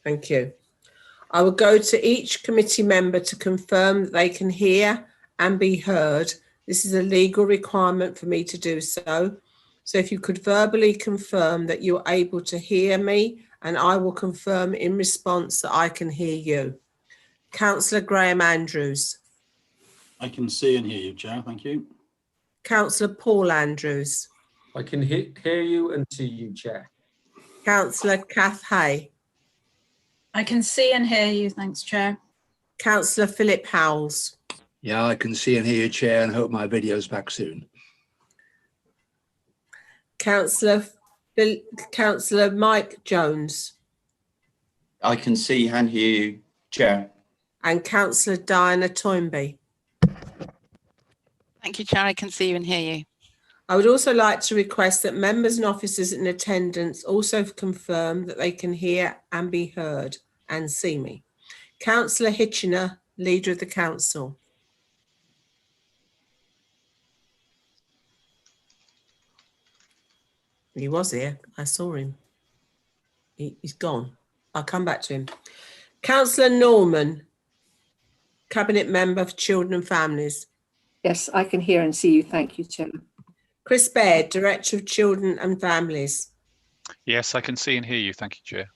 Thank you. I will go to each committee member to confirm that they can hear and be heard. This is a legal requirement for me to do so. So if you could verbally confirm that you're able to hear me, and I will confirm in response that I can hear you. Councillor Graham Andrews. I can see and hear you, Chair. Thank you. Councillor Paul Andrews. I can hear you and see you, Chair. Councillor Kath Hay. I can see and hear you, thanks, Chair. Councillor Philip Howells. Yeah, I can see and hear you, Chair, and hope my video's back soon. Councillor Mike Jones. I can see and hear you, Chair. And Councillor Diana Toynbee. Thank you, Chair. I can see you and hear you. I would also like to request that members and officers in attendance also confirm that they can hear and be heard and see me. Councillor Hitchener, Leader of the Council. He was here. I saw him. He's gone. I'll come back to him. Councillor Norman, Cabinet Member for Children and Families. Yes, I can hear and see you. Thank you, Chair. Chris Baird, Director of Children and Families. Yes, I can see and hear you. Thank you, Chair.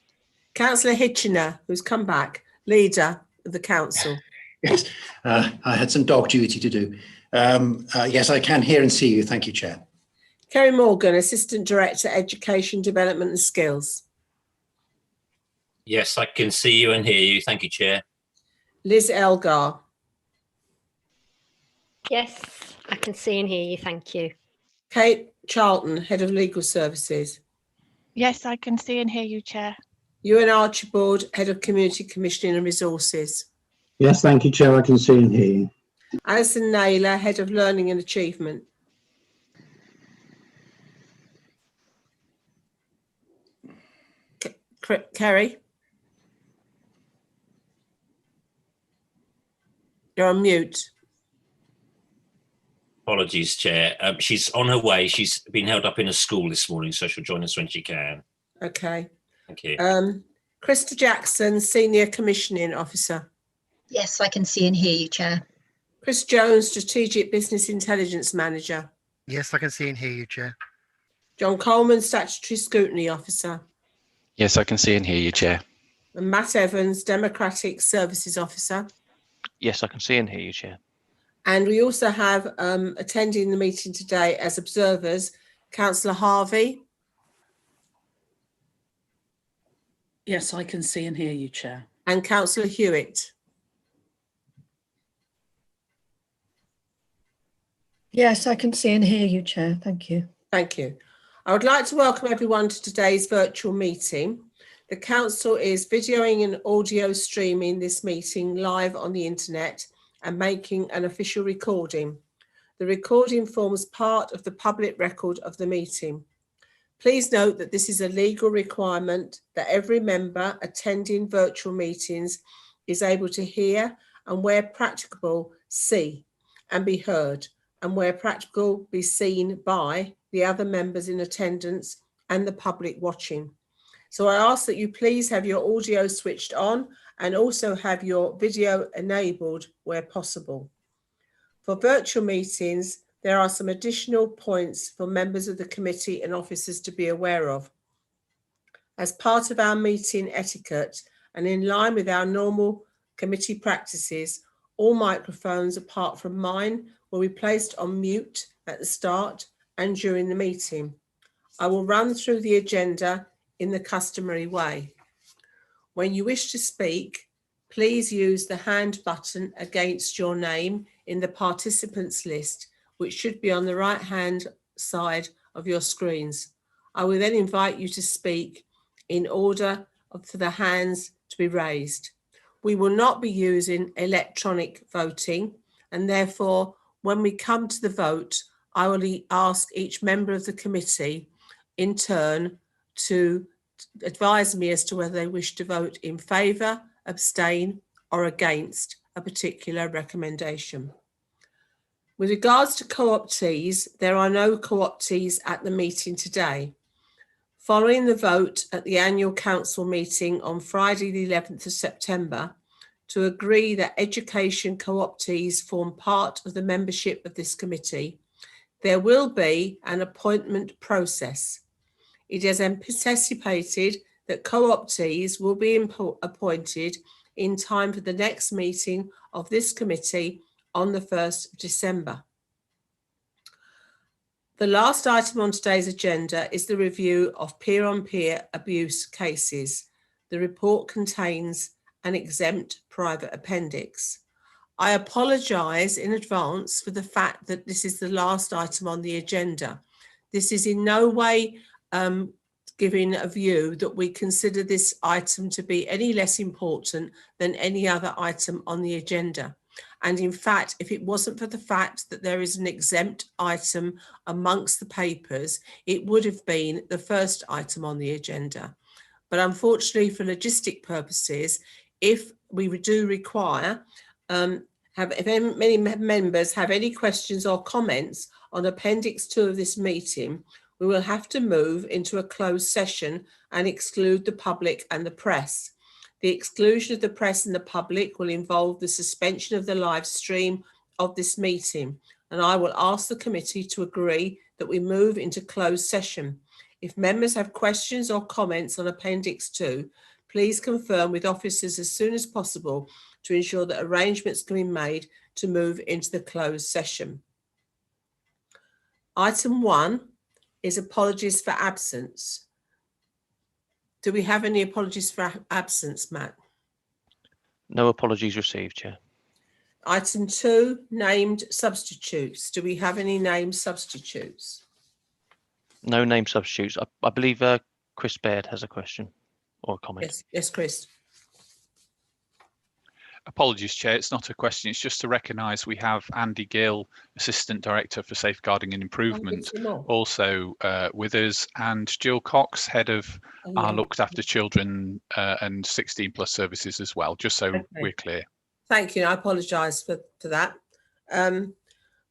Councillor Hitchener, who's come back, Leader of the Council. Yes, I had some dog duty to do. Yes, I can hear and see you. Thank you, Chair. Kerry Morgan, Assistant Director, Education, Development and Skills. Yes, I can see you and hear you. Thank you, Chair. Liz Elgar. Yes, I can see and hear you. Thank you. Kate Charlton, Head of Legal Services. Yes, I can see and hear you, Chair. Ewan Archibald, Head of Community Commissioning and Resources. Yes, thank you, Chair. I can see and hear you. Alison Naylor, Head of Learning and Achievement. Kerry? You're on mute. Apologies, Chair. She's on her way. She's been held up in a school this morning, so she'll join us when she can. Okay. Thank you. Krista Jackson, Senior Commissioning Officer. Yes, I can see and hear you, Chair. Chris Jones, Strategic Business Intelligence Manager. Yes, I can see and hear you, Chair. John Coleman, Statutory Scrutiny Officer. Yes, I can see and hear you, Chair. And Matt Evans, Democratic Services Officer. Yes, I can see and hear you, Chair. And we also have attending the meeting today as observers, Councillor Harvey. Yes, I can see and hear you, Chair. And Councillor Hewitt. Yes, I can see and hear you, Chair. Thank you. Thank you. I would like to welcome everyone to today's virtual meeting. The Council is videoing and audio streaming this meeting live on the internet and making an official recording. The recording forms part of the public record of the meeting. Please note that this is a legal requirement that every member attending virtual meetings is able to hear and, where practicable, see and be heard, and where practical, be seen by the other members in attendance and the public watching. So I ask that you please have your audio switched on and also have your video enabled where possible. For virtual meetings, there are some additional points for members of the committee and officers to be aware of. As part of our meeting etiquette and in line with our normal committee practices, all microphones apart from mine will be placed on mute at the start and during the meeting. I will run through the agenda in the customary way. When you wish to speak, please use the hand button against your name in the participants list, which should be on the right-hand side of your screens. I will then invite you to speak in order for the hands to be raised. We will not be using electronic voting, and therefore, when we come to the vote, I will ask each member of the committee in turn to advise me as to whether they wish to vote in favour, abstain, or against a particular recommendation. With regards to co-optees, there are no co-optees at the meeting today. Following the vote at the annual council meeting on Friday the 11th of September to agree that education co-optees form part of the membership of this committee, there will be an appointment process. It is anticipated that co-optees will be appointed in time for the next meeting of this committee on the 1st of December. The last item on today's agenda is the review of peer-on-peer abuse cases. The report contains an exempt private appendix. I apologise in advance for the fact that this is the last item on the agenda. This is in no way giving a view that we consider this item to be any less important than any other item on the agenda. And in fact, if it wasn't for the fact that there is an exempt item amongst the papers, it would have been the first item on the agenda. But unfortunately, for logistic purposes, if we do require, if many members have any questions or comments on Appendix 2 of this meeting, we will have to move into a closed session and exclude the public and the press. The exclusion of the press and the public will involve the suspension of the live stream of this meeting, and I will ask the committee to agree that we move into closed session. If members have questions or comments on Appendix 2, please confirm with officers as soon as possible to ensure that arrangements can be made to move into the closed session. Item 1 is apologies for absence. Do we have any apologies for absence, Matt? No apologies received, Chair. Item 2, named substitutes. Do we have any named substitutes? No name substitutes. I believe Chris Baird has a question or a comment. Yes, Chris. Apologies, Chair. It's not a question. It's just to recognise we have Andy Gill, Assistant Director for Safeguarding and Improvement, also with us, and Jill Cox, Head of our Looked After Children and 16 Plus Services as well, just so we're clear. Thank you. I apologise for that.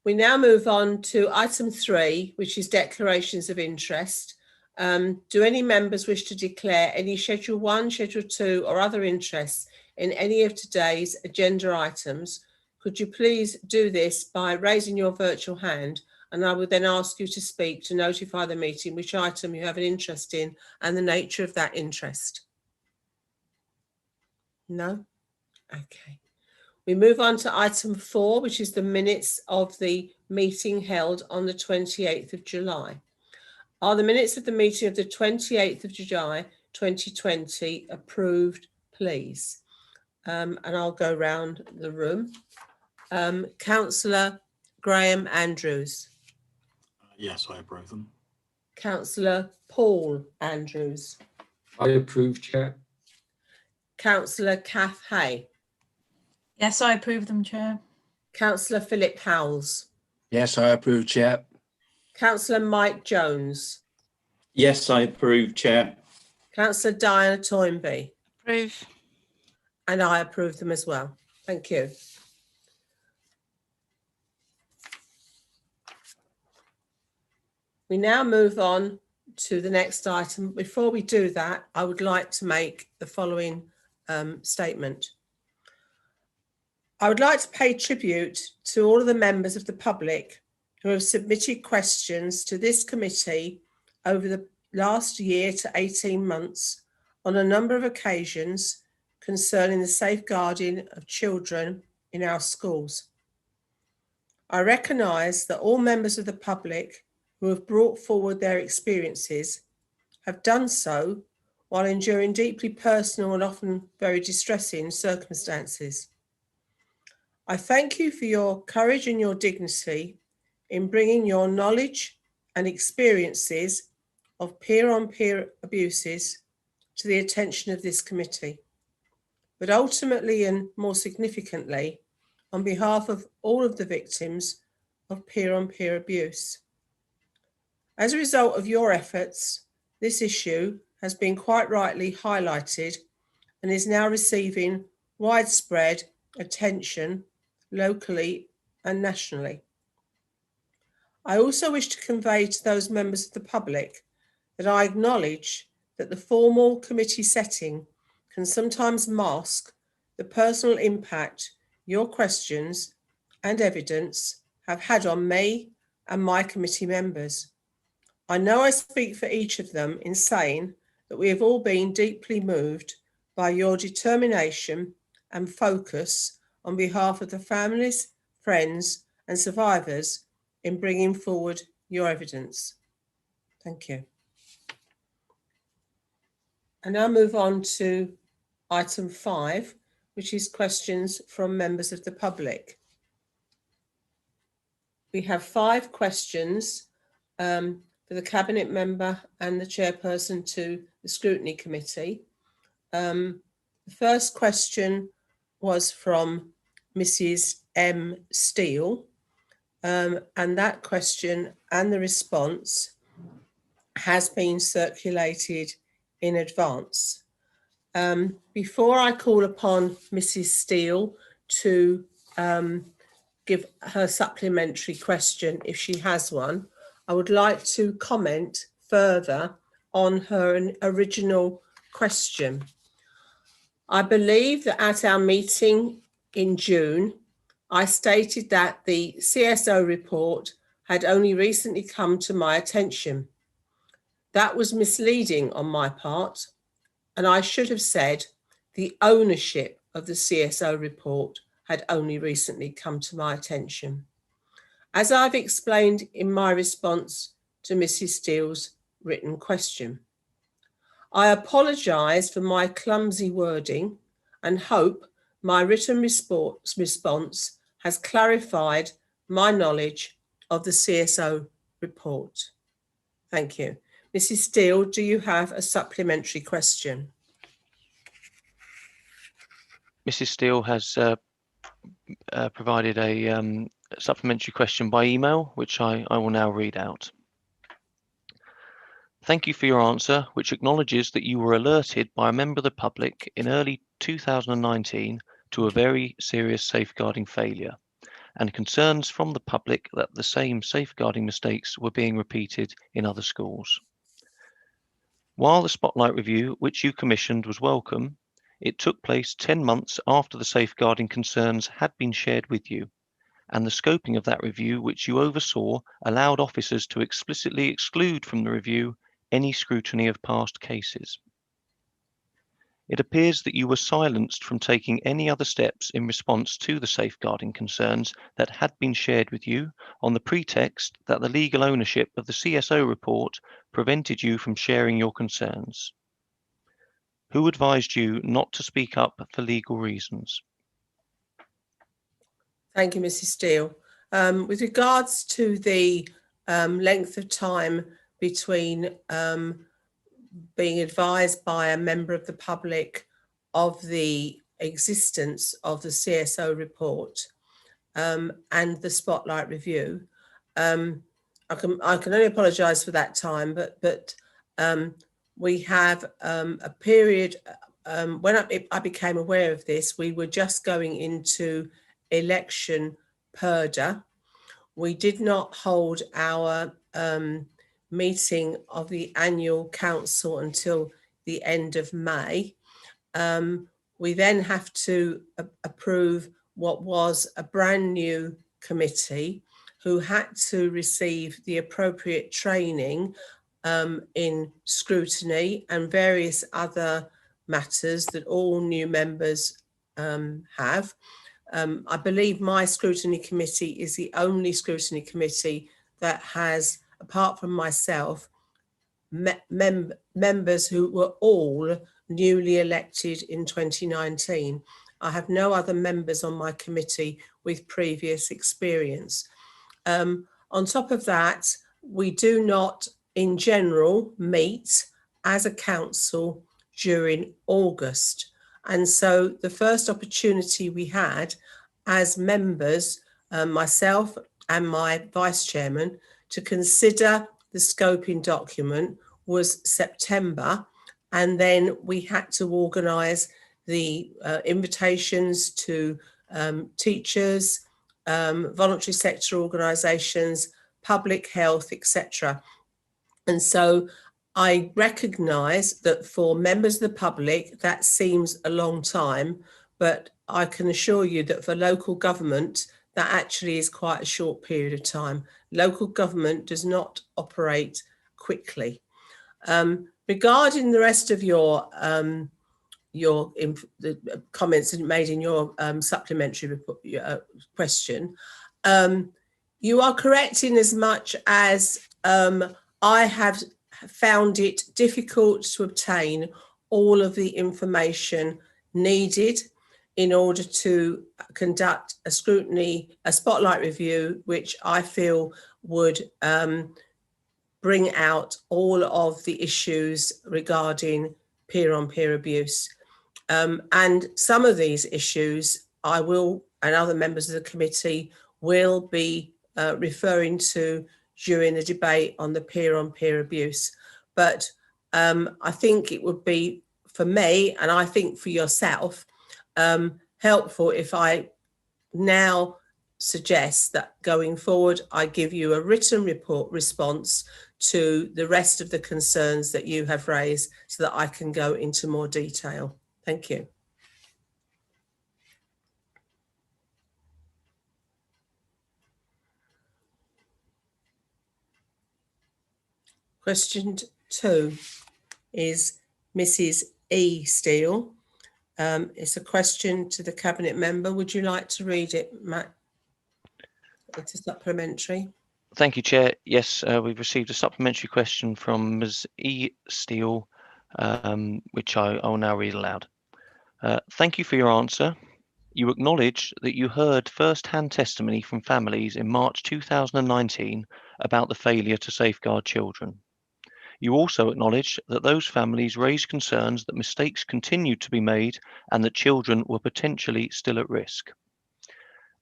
We now move on to item 3, which is declarations of interest. Do any members wish to declare any Schedule 1, Schedule 2 or other interests in any of today's agenda items? Could you please do this by raising your virtual hand, and I will then ask you to speak to notify the meeting which item you have an interest in and the nature of that interest. No? Okay. We move on to item 4, which is the minutes of the meeting held on the 28th of July. Are the minutes of the meeting of the 28th of July 2020 approved, please? And I'll go round the room. Councillor Graham Andrews. Yes, I approve them. Councillor Paul Andrews. I approve, Chair. Councillor Kath Hay. Yes, I approve them, Chair. Councillor Philip Howells. Yes, I approve, Chair. Councillor Mike Jones. Yes, I approve, Chair. Councillor Diana Toynbee. Approve. And I approve them as well. Thank you. We now move on to the next item. Before we do that, I would like to make the following statement. I would like to pay tribute to all of the members of the public who have submitted questions to this committee over the last year to 18 months on a number of occasions concerning the safeguarding of children in our schools. I recognise that all members of the public who have brought forward their experiences have done so while enduring deeply personal and often very distressing circumstances. I thank you for your courage and your dignity in bringing your knowledge and experiences of peer-on-peer abuses to the attention of this committee. But ultimately and more significantly, on behalf of all of the victims of peer-on-peer abuse. As a result of your efforts, this issue has been quite rightly highlighted and is now receiving widespread attention locally and nationally. I also wish to convey to those members of the public that I acknowledge that the formal committee setting can sometimes mask the personal impact your questions and evidence have had on me and my committee members. I know I speak for each of them in saying that we have all been deeply moved by your determination and focus on behalf of the families, friends and survivors in bringing forward your evidence. Thank you. And now move on to item 5, which is questions from members of the public. We have 5 questions for the Cabinet Member and the Chairperson to the Scrutiny Committee. The first question was from Mrs. M. Steele, and that question and the response has been circulated in advance. Before I call upon Mrs. Steele to give her supplementary question, if she has one, I would like to comment further on her original question. I believe that at our meeting in June, I stated that the CSO report had only recently come to my attention. That was misleading on my part, and I should have said the ownership of the CSO report had only recently come to my attention. As I've explained in my response to Mrs. Steele's written question, I apologise for my clumsy wording and hope my written response has clarified my knowledge of the CSO report. Thank you. Mrs. Steele, do you have a supplementary question? Mrs. Steele has provided a supplementary question by email, which I will now read out. Thank you for your answer, which acknowledges that you were alerted by a member of the public in early 2019 to a very serious safeguarding failure and concerns from the public that the same safeguarding mistakes were being repeated in other schools. While the Spotlight review, which you commissioned, was welcome, it took place 10 months after the safeguarding concerns had been shared with you, and the scoping of that review, which you oversaw, allowed officers to explicitly exclude from the review any scrutiny of past cases. It appears that you were silenced from taking any other steps in response to the safeguarding concerns that had been shared with you on the pretext that the legal ownership of the CSO report prevented you from sharing your concerns. Who advised you not to speak up for legal reasons? Thank you, Mrs. Steele. With regards to the length of time between being advised by a member of the public of the existence of the CSO report and the Spotlight review, I can only apologise for that time, but we have a period. When I became aware of this, we were just going into election purdah. We did not hold our meeting of the annual council until the end of May. We then have to approve what was a brand new committee who had to receive the appropriate training in scrutiny and various other matters that all new members have. I believe my scrutiny committee is the only scrutiny committee that has, apart from myself, members who were all newly elected in 2019. I have no other members on my committee with previous experience. On top of that, we do not, in general, meet as a council during August. And so the first opportunity we had as members, myself and my vice chairman, to consider the scoping document was September. And then we had to organise the invitations to teachers, voluntary sector organisations, public health, etc. And so I recognise that for members of the public, that seems a long time, but I can assure you that for local government, that actually is quite a short period of time. Local government does not operate quickly. Regarding the rest of the comments made in your supplementary question, you are correct in as much as I have found it difficult to obtain all of the information needed in order to conduct a scrutiny, a spotlight review, which I feel would bring out all of the issues regarding peer-on-peer abuse. And some of these issues I will, and other members of the committee will be referring to during the debate on the peer-on-peer abuse. But I think it would be, for me, and I think for yourself, helpful if I now suggest that going forward, I give you a written response to the rest of the concerns that you have raised so that I can go into more detail. Thank you. Question 2 is Mrs. E. Steele. It's a question to the Cabinet Member. Would you like to read it, Matt? It's a supplementary. Thank you, Chair. Yes, we've received a supplementary question from Ms. E. Steele, which I will now read aloud. Thank you for your answer. You acknowledge that you heard first-hand testimony from families in March 2019 about the failure to safeguard children. You also acknowledge that those families raised concerns that mistakes continued to be made and that children were potentially still at risk.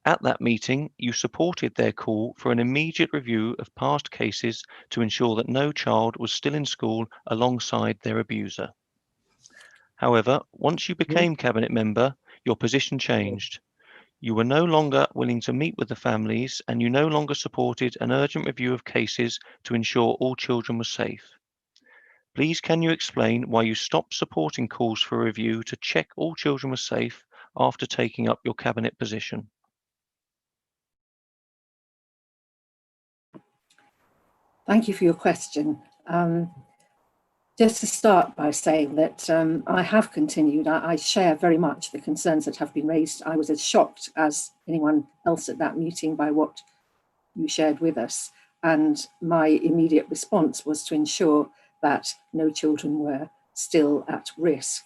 At that meeting, you supported their call for an immediate review of past cases to ensure that no child was still in school alongside their abuser. However, once you became Cabinet Member, your position changed. You were no longer willing to meet with the families, and you no longer supported an urgent review of cases to ensure all children were safe. Please, can you explain why you stopped supporting calls for a review to check all children were safe after taking up your Cabinet position? Thank you for your question. Just to start by saying that I have continued, I share very much the concerns that have been raised. I was as shocked as anyone else at that meeting by what you shared with us. And my immediate response was to ensure that no children were still at risk.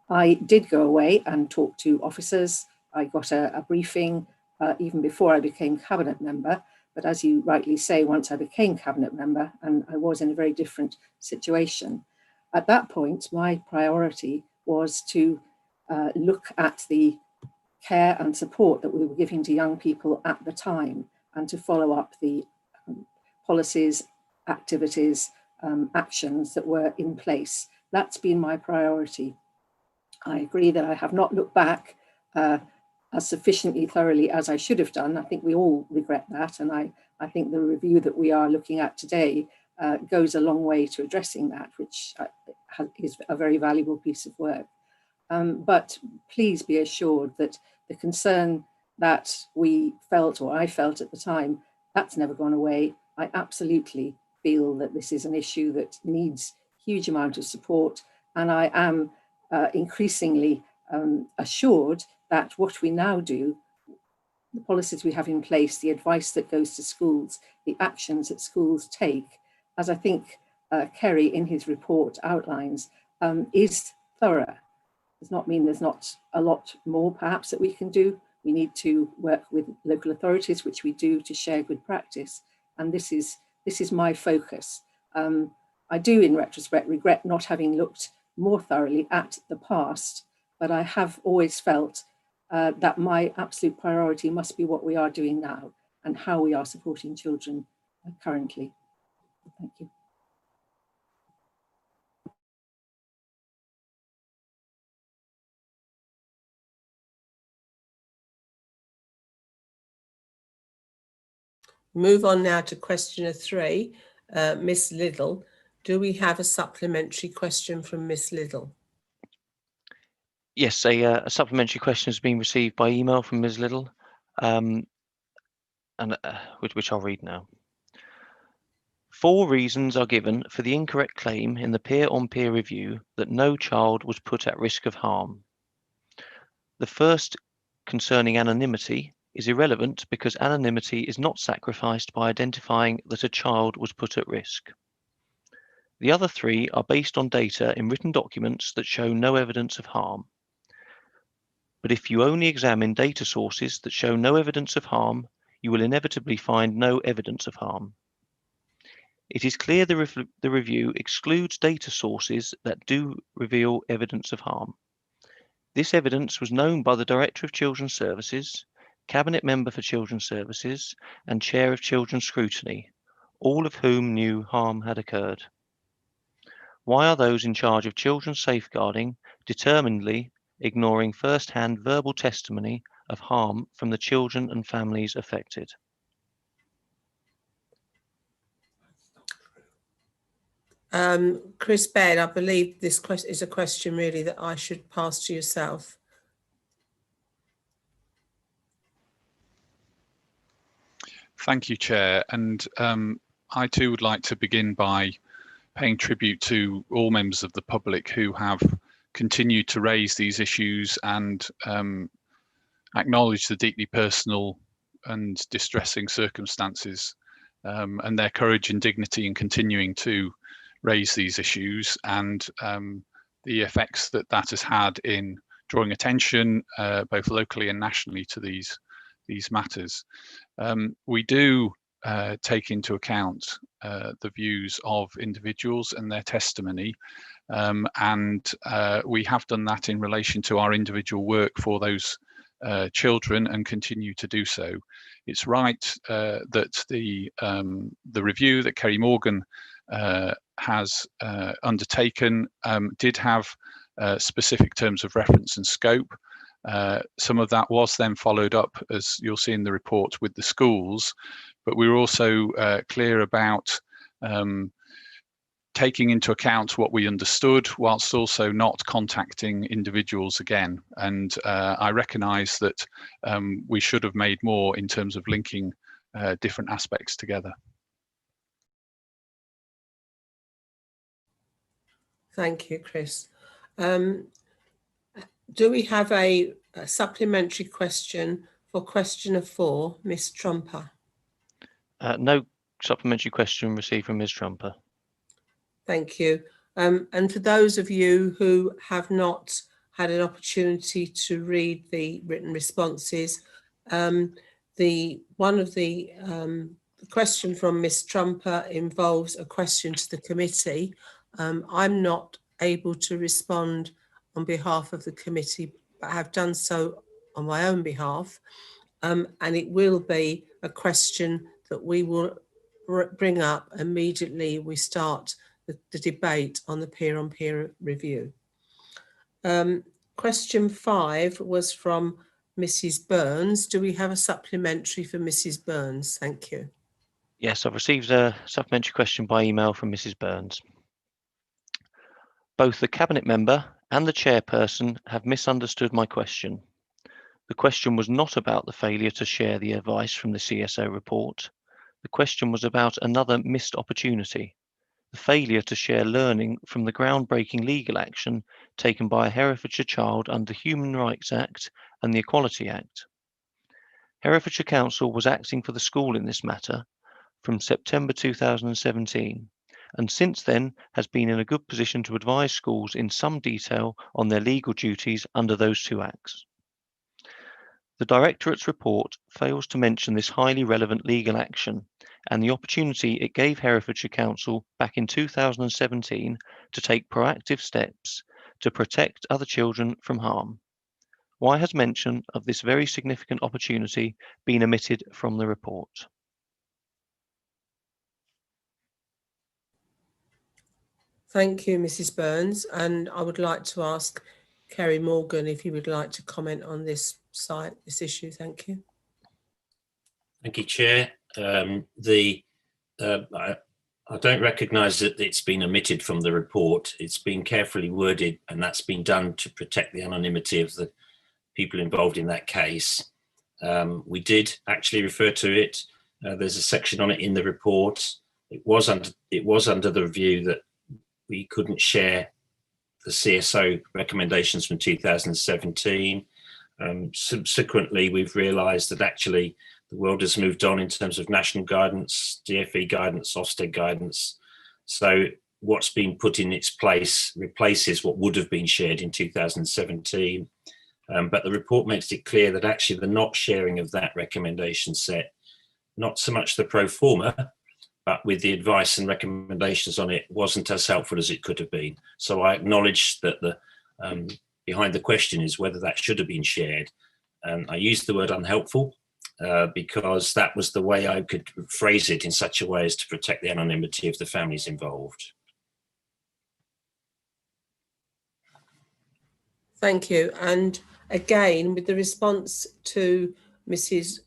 I did go away and talk to officers. I got a briefing even before I became Cabinet Member. But as you rightly say, once I became Cabinet Member, and I was in a very different situation, at that point, my priority was to look at the care and support that we were giving to young people at the time and to follow up the policies, activities, actions that were in place. That's been my priority. I agree that I have not looked back as sufficiently thoroughly as I should have done. I think we all regret that. And I think the review that we are looking at today goes a long way to addressing that, which is a very valuable piece of work. But please be assured that the concern that we felt, or I felt at the time, that's never gone away. I absolutely feel that this is an issue that needs huge amount of support. And I am increasingly assured that what we now do, the policies we have in place, the advice that goes to schools, the actions that schools take, as I think Kerry in his report outlines, is thorough. Does not mean there's not a lot more perhaps that we can do. We need to work with local authorities, which we do, to share good practice. And this is my focus. I do, in retrospect, regret not having looked more thoroughly at the past, but I have always felt that my absolute priority must be what we are doing now and how we are supporting children currently. Thank you. Move on now to questioner 3, Miss Liddell. Do we have a supplementary question from Miss Liddle? Yes, a supplementary question has been received by email from Ms. Liddle, which I'll read now. 4 reasons are given for the incorrect claim in the peer-on-peer review that no child was put at risk of harm. The first, concerning anonymity, is irrelevant because anonymity is not sacrificed by identifying that a child was put at risk. The other 3 are based on data in written documents that show no evidence of harm. But if you only examine data sources that show no evidence of harm, you will inevitably find no evidence of harm. It is clear the review excludes data sources that do reveal evidence of harm. This evidence was known by the Director of Children's Services, Cabinet Member for Children's Services, and Chair of Children's Scrutiny, all of whom knew harm had occurred. Why are those in charge of children's safeguarding determinedly ignoring first-hand verbal testimony of harm from the children and families affected? Chris Baird, I believe this is a question really that I should pass to yourself. Thank you, Chair. And I too would like to begin by paying tribute to all members of the public who have continued to raise these issues and acknowledge the deeply personal and distressing circumstances and their courage and dignity in continuing to raise these issues and the effects that that has had in drawing attention both locally and nationally to these matters. We do take into account the views of individuals and their testimony, and we have done that in relation to our individual work for those children and continue to do so. It's right that the review that Kerry Morgan has undertaken did have specific terms of reference and scope. Some of that was then followed up, as you'll see in the report, with the schools, but we were also clear about taking into account what we understood whilst also not contacting individuals again. And I recognise that we should have made more in terms of linking different aspects together. Thank you, Chris. Do we have a supplementary question for questioner 4, Miss Trumper? No supplementary question received from Ms. Trumper. Thank you. And for those of you who have not had an opportunity to read the written responses, the question from Miss Trumper involves a question to the committee. I'm not able to respond on behalf of the committee, but I have done so on my own behalf. And it will be a question that we will bring up immediately we start the debate on the peer-on-peer review. Question 5 was from Mrs. Burns. Do we have a supplementary for Mrs. Burns? Thank you. Yes, I've received a supplementary question by email from Mrs. Burns. Both the Cabinet Member and the Chairperson have misunderstood my question. The question was not about the failure to share the advice from the CSO report. The question was about another missed opportunity, the failure to share learning from the groundbreaking legal action taken by a Herefordshire child under the Human Rights Act and the Equality Act. Herefordshire Council was acting for the school in this matter from September 2017, and since then has been in a good position to advise schools in some detail on their legal duties under those 2 acts. The Directorate's report fails to mention this highly relevant legal action and the opportunity it gave Herefordshire Council back in 2017 to take proactive steps to protect other children from harm. Why has mention of this very significant opportunity been omitted from the report? Thank you, Mrs. Burns. And I would like to ask Kerry Morgan if you would like to comment on this issue. Thank you. Thank you, Chair. I don't recognise that it's been omitted from the report. It's been carefully worded, and that's been done to protect the anonymity of the people involved in that case. We did actually refer to it. There's a section on it in the report. It was under the review that we couldn't share the CSO recommendations from 2017. Subsequently, we've realised that actually the world has moved on in terms of national guidance, DfE guidance, Ofsted guidance. So what's been put in its place replaces what would have been shared in 2017. But the report makes it clear that actually the not sharing of that recommendation set, not so much the pro forma, but with the advice and recommendations on it, wasn't as helpful as it could have been. So I acknowledge that the behind the question is whether that should have been shared. I used the word unhelpful because that was the way I could phrase it in such a way as to protect the anonymity of the families involved. Thank you. And again, with the response to Mrs.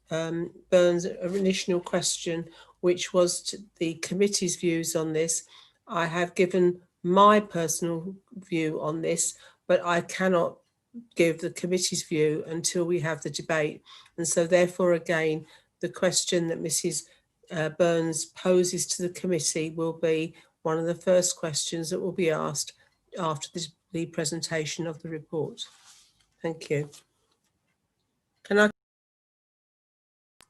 Burns' initial question, which was to the committee's views on this, I have given my personal view on this, but I cannot give the committee's view until we have the debate. And so therefore, again, the question that Mrs. Burns poses to the committee will be one of the first questions that will be asked after the presentation of the report. Thank you. Can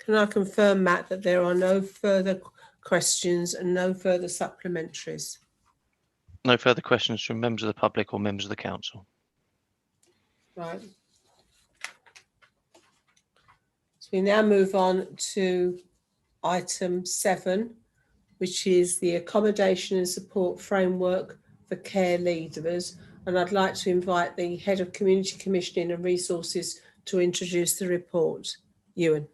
I confirm, Matt, that there are no further questions and no further supplementaries? No further questions from members of the public or members of the council. Right. So we now move on to item 7, which is the accommodation and support framework for care leavers. And I'd like to invite the Head of Community Commissioning and Resources to introduce the report. Ewan.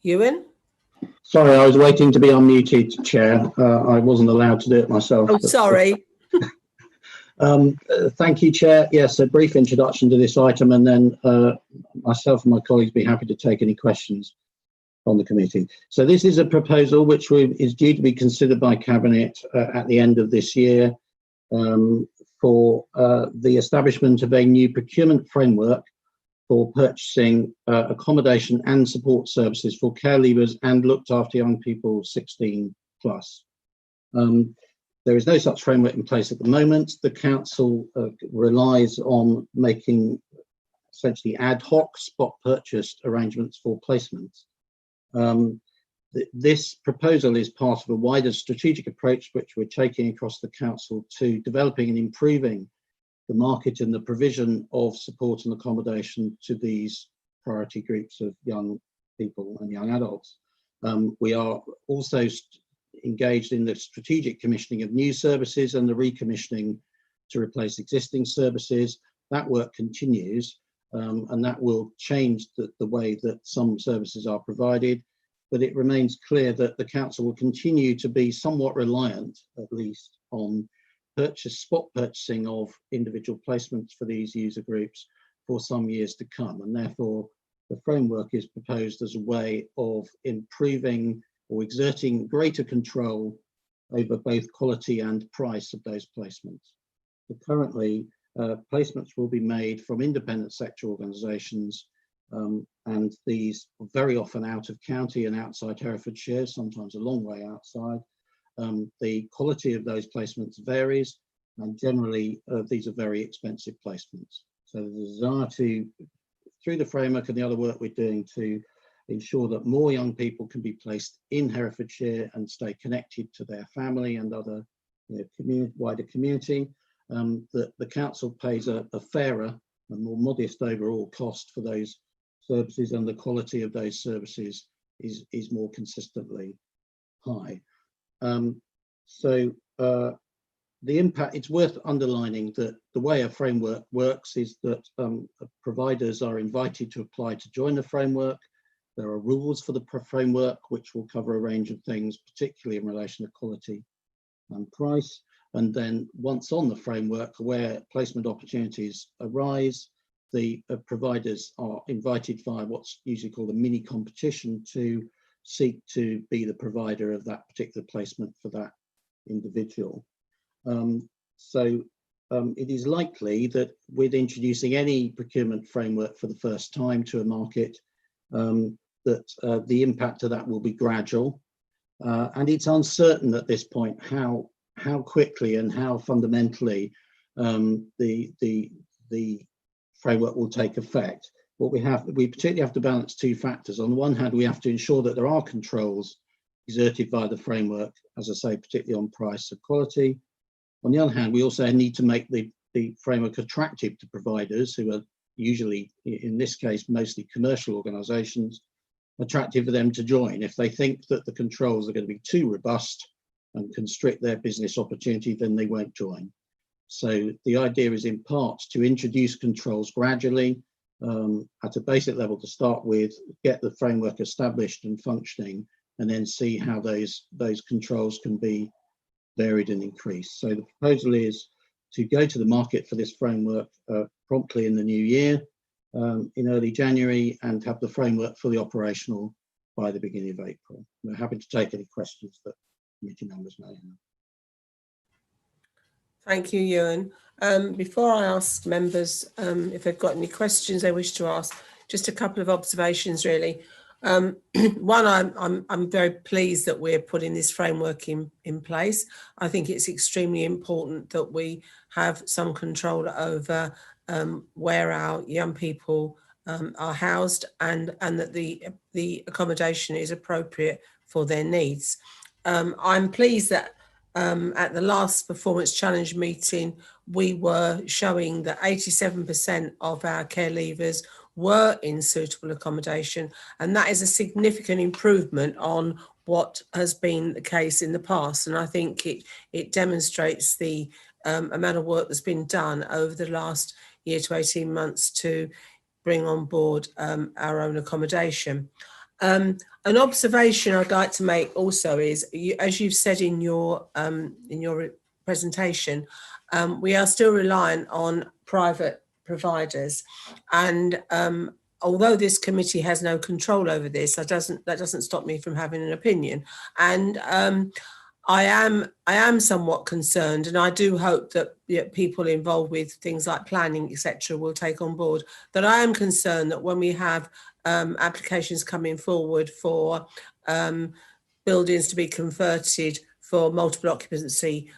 Ewan? Sorry, I was waiting to be unmuted, Chair. I wasn't allowed to do it myself. Oh, sorry. Thank you, Chair. Yes, a brief introduction to this item, and then myself and my colleagues be happy to take any questions from the committee. So this is a proposal which is due to be considered by Cabinet at the end of this year for the establishment of a new procurement framework for purchasing accommodation and support services for care leavers and looked after young people 16 plus. There is no such framework in place at the moment. The council relies on making essentially ad hoc spot purchased arrangements for placements. This proposal is part of a wider strategic approach which we're taking across the council to developing and improving the market and the provision of support and accommodation to these priority groups of young people and young adults. We are also engaged in the strategic commissioning of new services and the recommissioning to replace existing services. That work continues, and that will change the way that some services are provided, but it remains clear that the council will continue to be somewhat reliant, at least, on spot purchasing of individual placements for these user groups for some years to come, and therefore the framework is proposed as a way of improving or exerting greater control over both quality and price of those placements. So currently, placements will be made from independent sector organisations, and these are very often out of county and outside Herefordshire, sometimes a long way outside. The quality of those placements varies, and generally these are very expensive placements. So the desire to, through the framework and the other work we're doing, to ensure that more young people can be placed in Herefordshire and stay connected to their family and other wider community, that the council pays a fairer and more modest overall cost for those services, and the quality of those services is more consistently high. The impact, it's worth underlining that the way a framework works is that providers are invited to apply to join the framework. There are rules for the framework which will cover a range of things, particularly in relation to quality and price. And then once on the framework, where placement opportunities arise, the providers are invited via what's usually called a mini competition to seek to be the provider of that particular placement for that individual. It is likely that with introducing any procurement framework for the first time to a market, that the impact of that will be gradual. And it's uncertain at this point how quickly and how fundamentally the framework will take effect. What we particularly have to balance two factors. On the one hand, we have to ensure that there are controls exerted by the framework, as I say, particularly on price and quality. On the other hand, we also need to make the framework attractive to providers who are usually, in this case, mostly commercial organisations, attractive for them to join. If they think that the controls are going to be too robust and constrict their business opportunity, then they won't join. So the idea is in part to introduce controls gradually at a basic level to start with, get the framework established and functioning, and then see how those controls can be varied and increased. So the proposal is to go to the market for this framework promptly in the new year, in early January, and have the framework fully operational by the beginning of April. We're happy to take any questions that committee members may have. Thank you, Ewan. Before I ask members if they've got any questions they wish to ask, just a couple of observations really. One, I'm very pleased that we're putting this framework in place. I think it's extremely important that we have some control over where our young people are housed and that the accommodation is appropriate for their needs. I'm pleased that at the last performance challenge meeting, we were showing that 87% of our care leavers were in suitable accommodation, and that is a significant improvement on what has been the case in the past. And I think it demonstrates the amount of work that's been done over the last year to 18 months to bring on board our own accommodation. An observation I'd like to make also is, as you've said in your presentation, we are still reliant on private providers, and although this committee has no control over this, that doesn't stop me from having an opinion. And I am somewhat concerned, and I do hope that people involved with things like planning, etc., will take on board that I am concerned that when we have applications coming forward for buildings to be converted for multiple occupancy,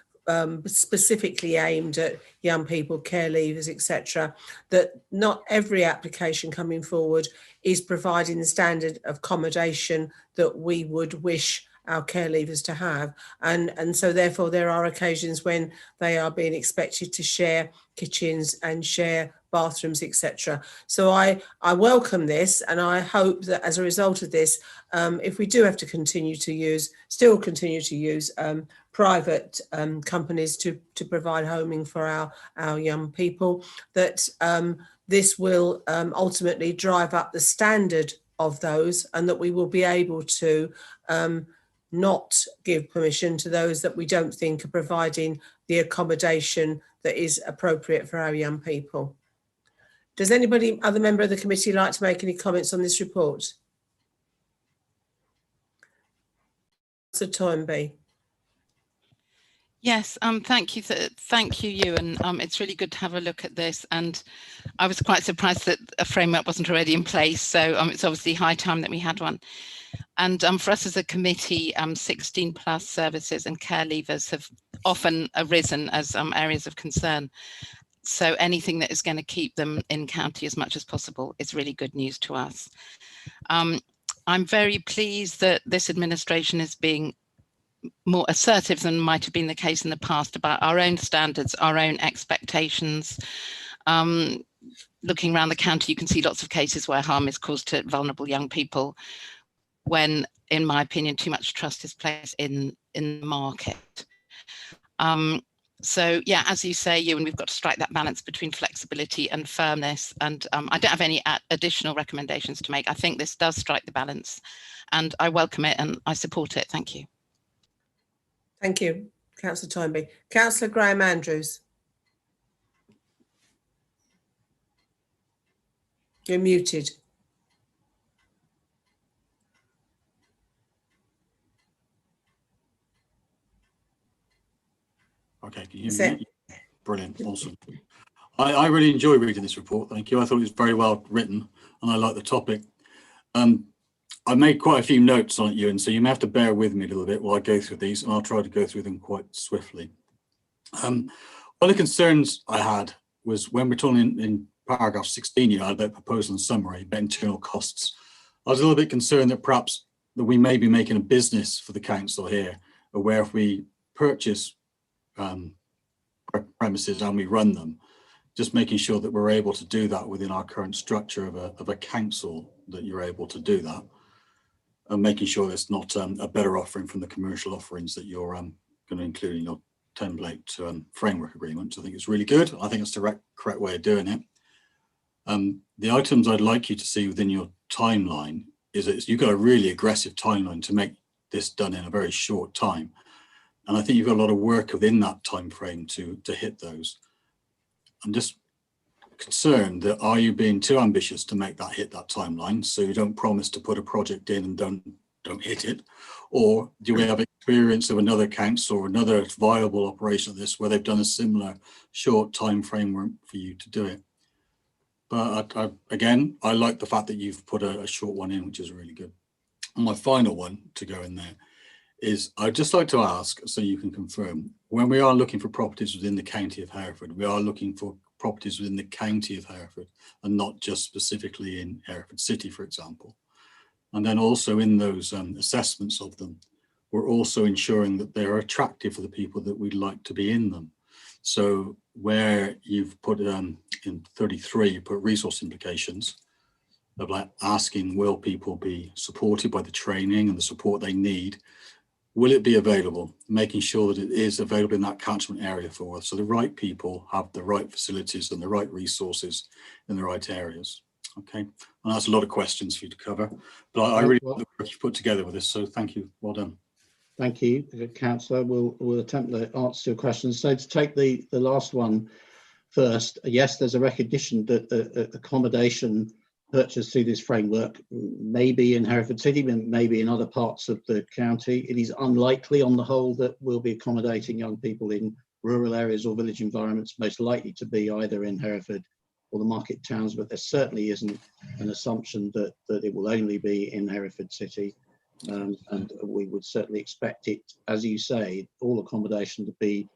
specifically aimed at young people, care leavers, etc., that not every application coming forward is providing the standard of accommodation that we would wish our care leavers to have, and so therefore there are occasions when they are being expected to share kitchens and share bathrooms, etc. So I welcome this, and I hope that as a result of this, if we do have to still continue to use private companies to provide homing for our young people, that this will ultimately drive up the standard of those, and that we will be able to not give permission to those that we don't think are providing the accommodation that is appropriate for our young people. Does anybody, other member of the committee, like to make any comments on this report? Sir Toynbee. Yes, thank you, Ewan. It's really good to have a look at this, and I was quite surprised that a framework wasn't already in place. So it's obviously high time that we had one. And for us as a committee, 16 plus services and care leavers have often arisen as areas of concern. So anything that is going to keep them in county as much as possible is really good news to us. I'm very pleased that this administration is being more assertive than might have been the case in the past about our own standards, our own expectations. Looking around the county, you can see lots of cases where harm is caused to vulnerable young people when, in my opinion, too much trust is placed in the market. So yeah, as you say, Ewan, we've got to strike that balance between flexibility and firmness. And I don't have any additional recommendations to make. I think this does strike the balance, and I welcome it and I support it. Thank you. Thank you. Councillor Toynbee. Councillor Graham Andrews. You're muted. Okay, can you That's hear me? Brilliant, awesome. I really enjoy reading this report. Thank you. I thought it was very well written, and I like the topic. I made quite a few notes on it, Ewan, so you may have to bear with me a little bit while I go through these, and I'll try to go through them quite swiftly. One of the concerns I had was when we're talking in paragraph 16, you had about proposal and summary, about internal costs. I was a little bit concerned that perhaps that we may be making a business for the council here, where if we purchase premises and we run them, just making sure that we're able to do that within our current structure of a council, that you're able to do that, and making sure it's not a better offering from the commercial offerings that you're going to include in your template framework agreement. I think it's really good. I think it's the correct way of doing it. The items I'd like you to see within your timeline is that you've got a really aggressive timeline to make this done in a very short time. And I think you've got a lot of work within that time frame to hit those. I'm just concerned that are you being too ambitious to make that hit that timeline, so you don't promise to put a project in and don't hit it? Or do we have experience of another council or another viable operation of this where they've done a similar short time framework for you to do it? But again, I like the fact that you've put a short one in, which is really good. And my final one to go in there is I'd just like to ask, so you can confirm, when we are looking for properties within the county of Hereford, we are looking for properties within the county of Hereford and not just specifically in Hereford City, for example. And then also in those assessments of them, we're also ensuring that they're attractive for the people that we'd like to be in them. So where you've put in 33, you put resource implications of like asking, will people be supported by the training and the support they need? Will it be available? Making sure that it is available in that catchment area for us, so the right people have the right facilities and the right resources in the right areas. Okay, and that's a lot of questions for you to cover, but I really like the work you've put together with this, so thank you, well done. Thank you, Councillor. We'll attempt to answer your questions. So to take the last one first, yes, there's a recognition that accommodation purchased through this framework, maybe in Hereford City, maybe in other parts of the county. It is unlikely on the whole that we'll be accommodating young people in rural areas or village environments, most likely to be either in Hereford or the market towns, but there certainly isn't an assumption that it will only be in Hereford City. And we would certainly expect it, as you say, all accommodation to be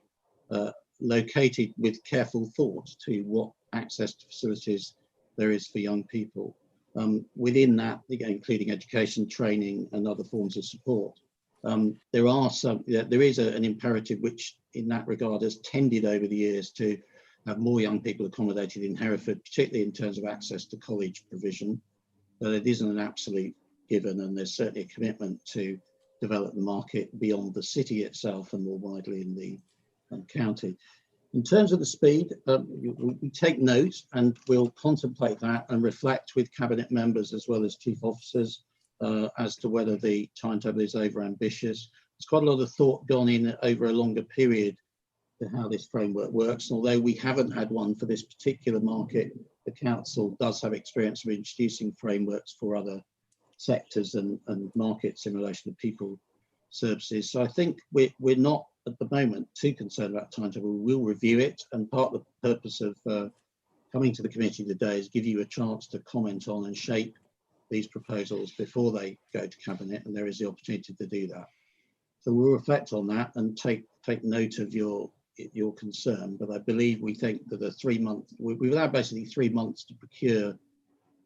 located with careful thought to what access to facilities there is for young people. Within that, including education, training, and other forms of support. There is an imperative which, in that regard, has tended over the years to have more young people accommodated in Hereford, particularly in terms of access to college provision. But it isn't an absolute given, and there's certainly a commitment to develop the market beyond the city itself and more widely in the county. In terms of the speed, we take note and we'll contemplate that and reflect with cabinet members as well as chief officers as to whether the timetable is over ambitious. There's quite a lot of thought gone in over a longer period to how this framework works. Although we haven't had one for this particular market, the council does have experience of introducing frameworks for other sectors and markets in relation to people services. So I think we're not at the moment too concerned about timetable. We'll review it, and part of the purpose of coming to the committee today is give you a chance to comment on and shape these proposals before they go to cabinet, and there is the opportunity to do that. So we'll reflect on that and take note of your concern, but I believe we think that we've allowed basically 3 months to procure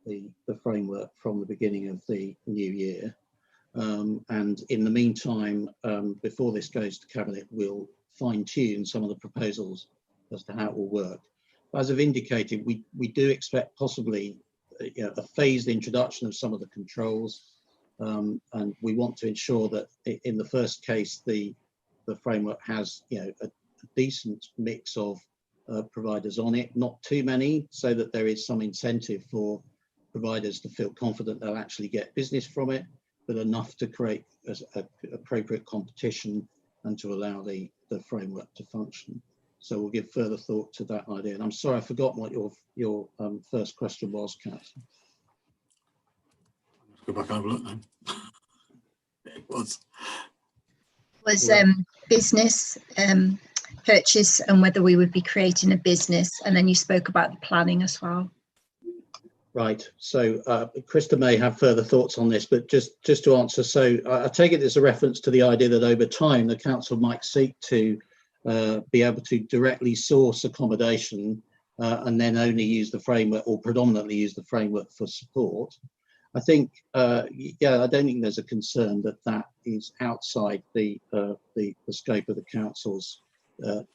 the framework from the beginning of the new year. And in the meantime, before this goes to cabinet, we'll fine tune some of the proposals as to how it will work. As I've indicated, we do expect possibly a phased introduction of some of the controls, and we want to ensure that in the first case, the framework has a decent mix of providers on it, not too many, so that there is some incentive for providers to feel confident they'll actually get business from it, but enough to create appropriate competition and to allow the the framework to function. So we'll give further thought to that idea. And I'm sorry, I forgot what your first question was, Councillor. Let's go back and have a look then. It was business purchase and whether we would be creating a business, and then you spoke about the planning as well. Right, so Krista may have further thoughts on this, but just to answer, so I take it as a reference to the idea that over time the council might seek to be able to directly source accommodation and then only use the framework, or predominantly use the framework for support. I think, yeah, I don't think there's a concern that that is outside the scope of the council's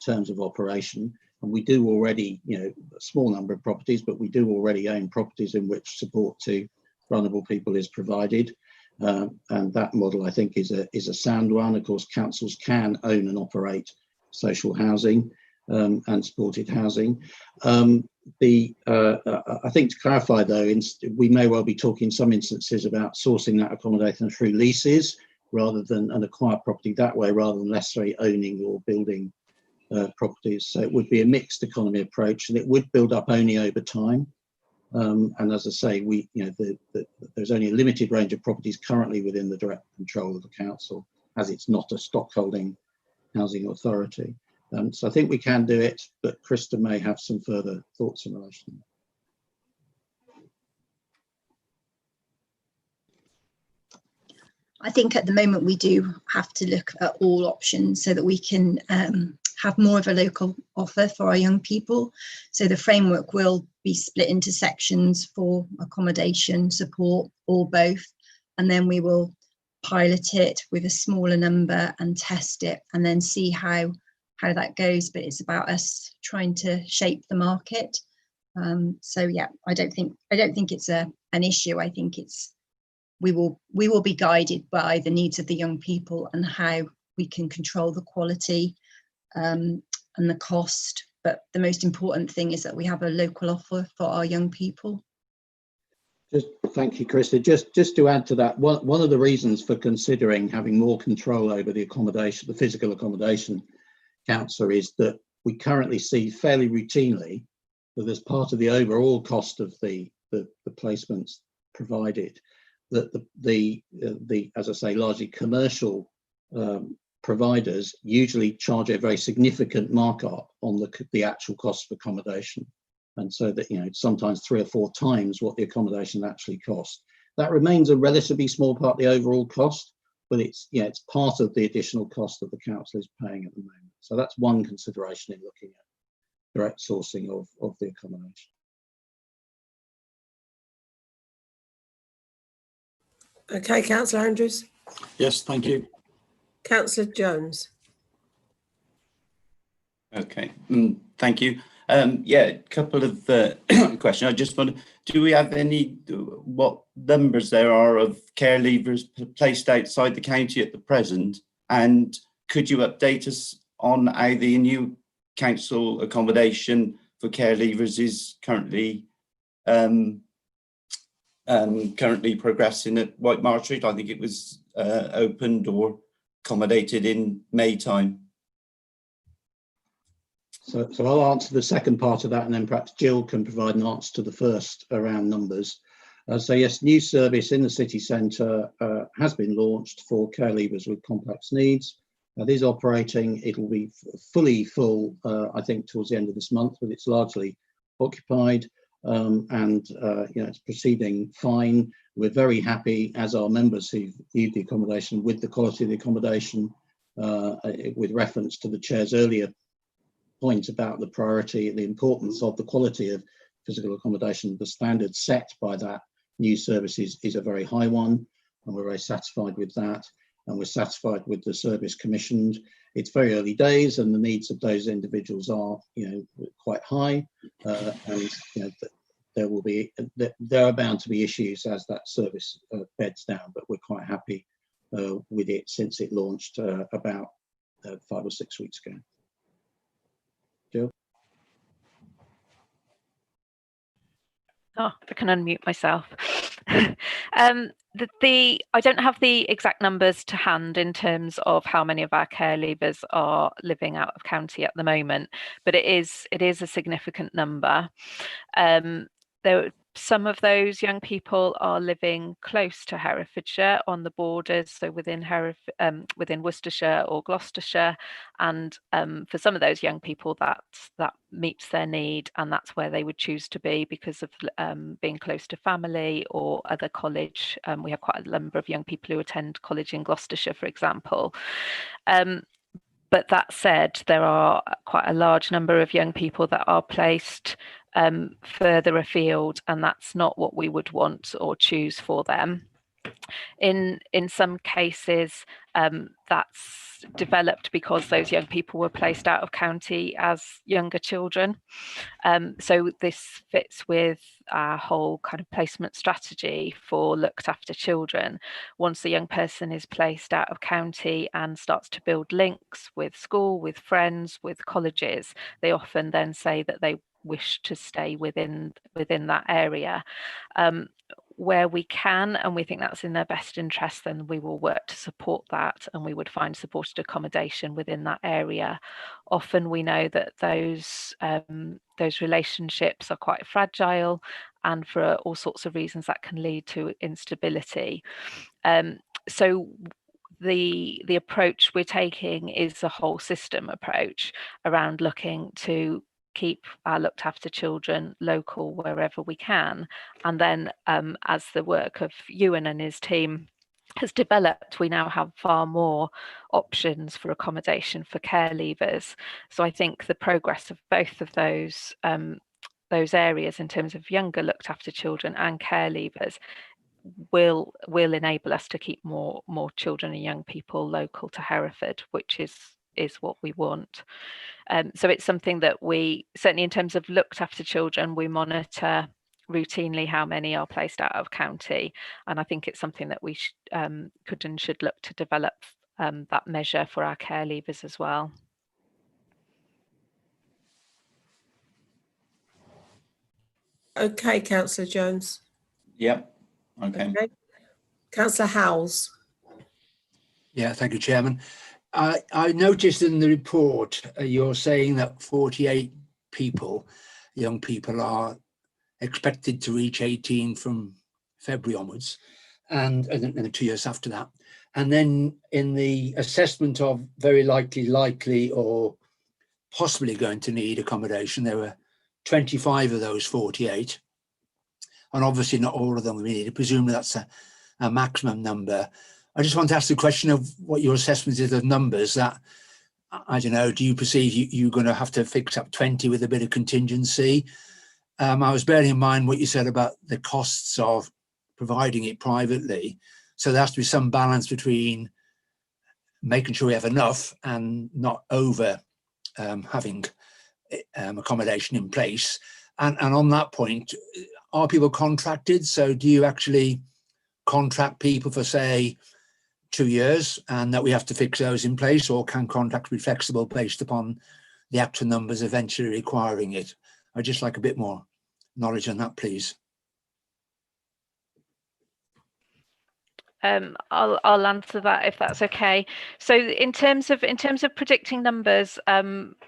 terms of operation. And we do already, you know, a small number of properties, but we do already own properties in which support to vulnerable people is provided. And that model, I think, is a sound one. Of course, councils can own and operate social housing and supported housing. I think to clarify though, we may well be talking in some instances about sourcing that accommodation through leases rather than an acquired property that way, rather than necessarily owning or building properties. So it would be a mixed economy approach, and it would build up only over time. And as I say, there's only a limited range of properties currently within the direct control of the council, as it's not a stockholding housing authority. So I think we can do it, but Krista may have some further thoughts in relation to that. I think at the moment we do have to look at all options so that we can have more of a local offer for our young people. So the framework will be split into sections for accommodation, support, or both. And then we will pilot it with a smaller number and test it and then see how that goes. But it's about us trying to shape the market. So yeah, I don't think it's an issue. I think we will be guided by the needs of the young people and how we can control the quality and the cost. But the most important thing is that we have a local offer for our young people. Thank you, Krista. Just to add to that, one of the reasons for considering having more control over the accommodation, the physical accommodation, councillor, is that we currently see fairly routinely that as part of the overall cost of the placements provided, that the as I say, largely commercial providers usually charge a very significant markup on the actual cost of accommodation, and so that, you know, sometimes 3 or 4 times what the accommodation actually costs. That remains a relatively small part of the overall cost, but it's part of the additional cost that the council is paying at the moment. So that's one consideration in looking at direct sourcing of the accommodation. Okay, Councillor Andrews. Yes, thank you. Councillor Jones. Okay, thank you. Yeah, a couple of questions. I just wonder, do we have what numbers there are of care leavers placed outside the county at the present? And could you update us on how the new council accommodation for care leavers is currently progressing at White Mart Street? I think it was opened or accommodated in May time. So I'll answer the second part of that, and then perhaps Jill can provide an answer to the first around numbers. So yes, new service in the city centre has been launched for care leavers with complex needs. It is operating. It will be fully full, I think, towards the end of this month, but it's largely occupied, and it's proceeding fine. We're very happy, as our members who've viewed the accommodation, with the quality of the accommodation, with reference to the chair's earlier point about the priority and the importance of the quality of physical accommodation. The standard set by that new service is a very high one, and we're very satisfied with that, and we're satisfied with the service commissioned. It's very early days, and the needs of those individuals are, quite high, and there are bound to be issues as that service beds down, but we're quite happy with it since it launched about 5 or 6 weeks ago. Jill? Oh, if I can unmute myself. I don't have the exact numbers to hand in terms of how many of our care leavers are living out of county at the moment, but it is a significant number. Some of those young people are living close to Herefordshire on the borders, so within Worcestershire or Gloucestershire, and for some of those young people that meets their need, and that's where they would choose to be because of being close to family or other college. We have quite a number of young people who attend college in Gloucestershire, for example. But that said, there are quite a large number of young people that are placed further afield, and that's not what we would want or choose for them. In some cases, that's developed because those young people were placed out of county as younger children. So this fits with our whole kind of placement strategy for looked after children. Once a young person is placed out of county and starts to build links with school, with friends, with colleges, they often then say that they wish to stay within that area. Where we can, and we think that's in their best interest, then we will work to support that, and we would find supported accommodation within that area. Often we know that those relationships are quite fragile, and for all sorts of reasons that can lead to instability. So the approach we're taking is a whole system approach around looking to keep our looked after children local wherever we can. And then as the work of Ewan and his team has developed, we now have far more options for accommodation for care leavers. So I think the progress of both of those areas in terms of younger looked after children and care leavers will enable us to keep more children and young people local to Hereford, which is what we want. So it's something that we, certainly in terms of looked after children, we monitor routinely how many are placed out of county, and I think it's something that we could and should look to develop that measure for our care leavers as well. Okay, Councillor Jones. Yep. Okay. Councillor Howells. Yeah, thank you, Chairman. I noticed in the report you're saying that 48 young people are expected to reach 18 from February onwards, and the 2 years after that. And then in the assessment of very likely or possibly going to need accommodation, there were 25 of those 48. And obviously not all of them will be needed. Presumably that's a maximum number. I just want to ask the question of what your assessment is of numbers. That, I don't know, do you perceive you're going to have to fix up 20 with a bit of contingency? I was bearing in mind what you said about the costs of providing it privately. So there has to be some balance between making sure we have enough and not over having accommodation in place. And on that point, are people contracted? So do you actually contract people for, say, 2 years and that we have to fix those in place, or can contracts be flexible based upon the actual numbers eventually requiring it? I'd just like a bit more knowledge on that, please. I'll answer that if that's okay. So in terms of predicting numbers,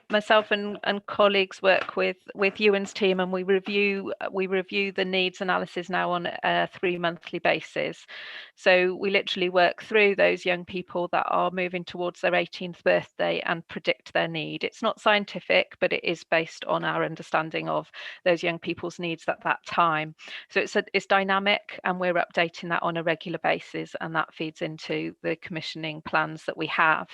myself and colleagues work with Ewan's team, and we review the needs analysis now on a 3-monthly basis. So we literally work through those young people that are moving towards their 18th birthday and predict their need. It's not scientific, but it is based on our understanding of those young people's needs at that time. So it's dynamic, and we're updating that on a regular basis, and that feeds into the commissioning plans that we have.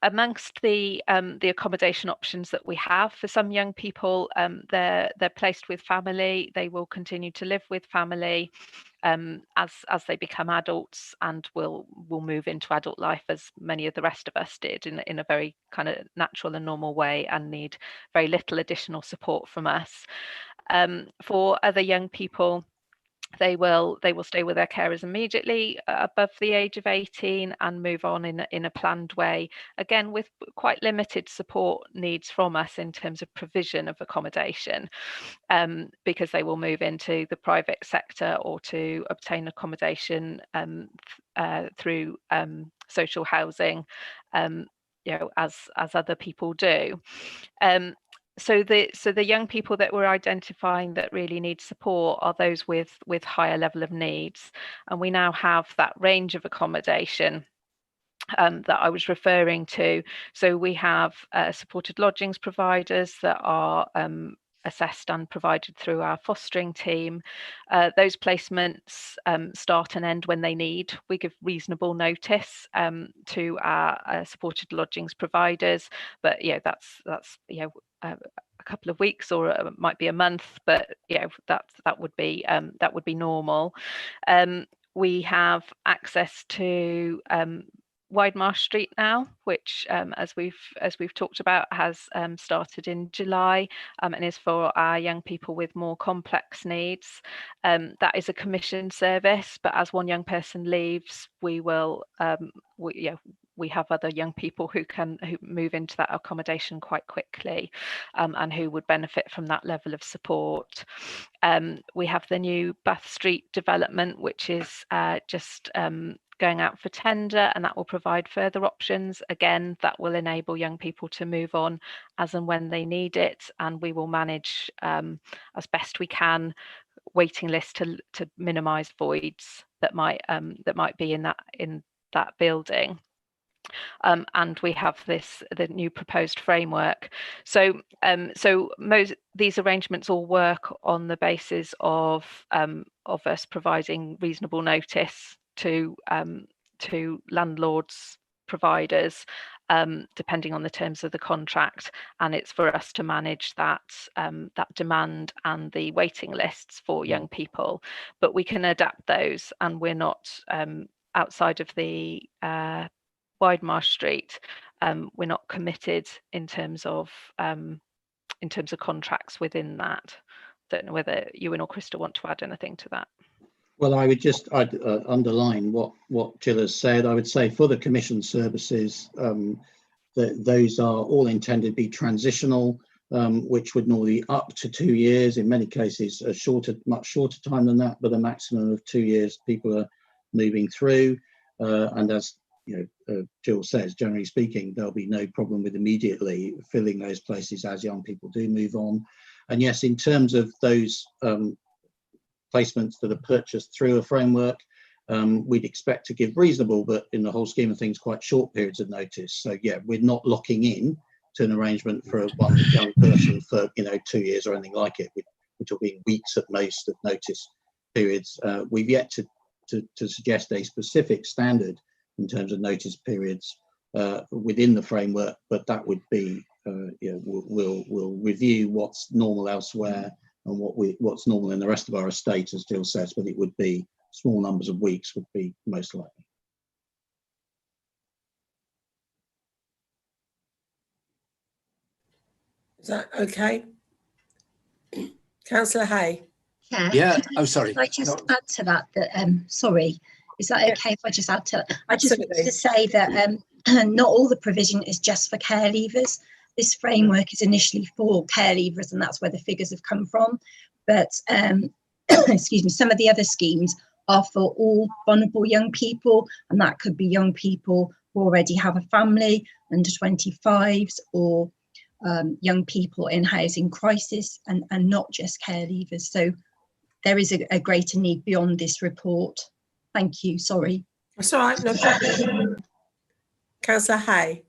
Amongst the accommodation options that we have for some young people, they're placed with family. They will continue to live with family as they become adults, and will move into adult life as many of the rest of us did in a very kind of natural and normal way, and need very little additional support from us. For other young people, they will stay with their carers immediately above the age of 18 and move on in a planned way, again with quite limited support needs from us in terms of provision of accommodation, because they will move into the private sector or to obtain accommodation through social housing, as other people do. So the young people that we're identifying that really need support are those with higher level of needs, and we now have that range of accommodation that I was referring to. So we have supported lodgings providers that are assessed and provided through our fostering team. Those placements start and end when they need. We give reasonable notice to our supported lodgings providers, but that's a couple of weeks, or it might be a month, but that would be normal. We have access to Widemarsh Street now, which as we've talked about, has started in July, and is for our young people with more complex needs. That is a commission service, but as one young person leaves, we will we have other young people who move into that accommodation quite quickly, and who would benefit from that level of support. We have the new Bath Street development, which is just going out for tender, and that will provide further options. Again, that will enable young people to move on as and when they need it, and we will manage as best we can waiting lists to minimise voids that might be in that building. And we have the new proposed framework. So these arrangements all work on the basis of us providing reasonable notice to landlords, providers, depending on the terms of the contract, and it's for us to manage that demand and the waiting lists for young people. But we can adapt those, and we're not outside of the Widemarsh Street. We're not committed in terms of contracts within that. Don't know whether Ewan or Krista want to add anything to that. Well, I'd underline what Jill has said. I would say for the commission services, that those are all intended to be transitional, which would normally be up to 2 years. In many cases, much shorter time than that, but a maximum of 2 years people are moving through. And as Jill says, generally speaking, there'll be no problem with immediately filling those places as young people do move on. And yes, in terms of those placements that are purchased through a framework, we'd expect to give reasonable, but in the whole scheme of things, quite short periods of notice. So yeah, we're not locking in to an arrangement for one young person for 2 years or anything like it. We're talking weeks at most of notice periods. We've yet to suggest a specific standard in terms of notice periods within the framework, but that would be we'll review what's normal elsewhere and what's normal in the rest of our estate, as Jill says, but it would be small numbers of weeks would be most likely. Is that okay? Councillor Hay? Yeah. Oh, sorry. Can I just add to that? Sorry, is that okay if I just add to that? I just wanted to say that not all the provision is just for care leavers. This framework is initially for care leavers, and that's where the figures have come from. But excuse me, some of the other schemes are for all vulnerable young people, and that could be young people who already have a family, under 25s, or young people in housing crisis, and not just care leavers. So there is a greater need beyond this report. Thank you. Sorry. That's all right. No problem. Councillor Hay.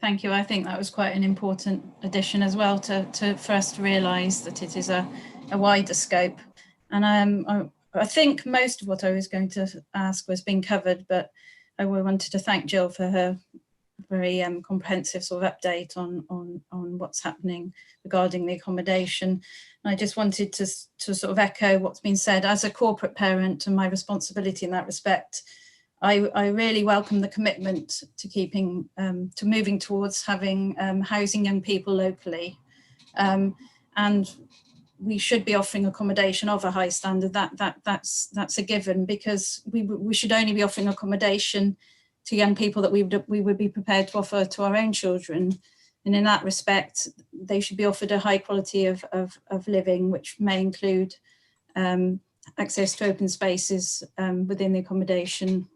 Thank you. I think that was quite an important addition as well for us to realise that it is a wider scope. And I think most of what I was going to ask was being covered, but I wanted to thank Jill for her very comprehensive sort of update on what's happening regarding the accommodation. And I just wanted to sort of echo what's been said. As a corporate parent and my responsibility in that respect, I really welcome the commitment to keeping to moving towards having housing young people locally, and we should be offering accommodation of a high standard. That's a given, because we should only be offering accommodation to young people that we would be prepared to offer to our own children. And in that respect, they should be offered a high quality of living, which may include access to open spaces within the accommodation,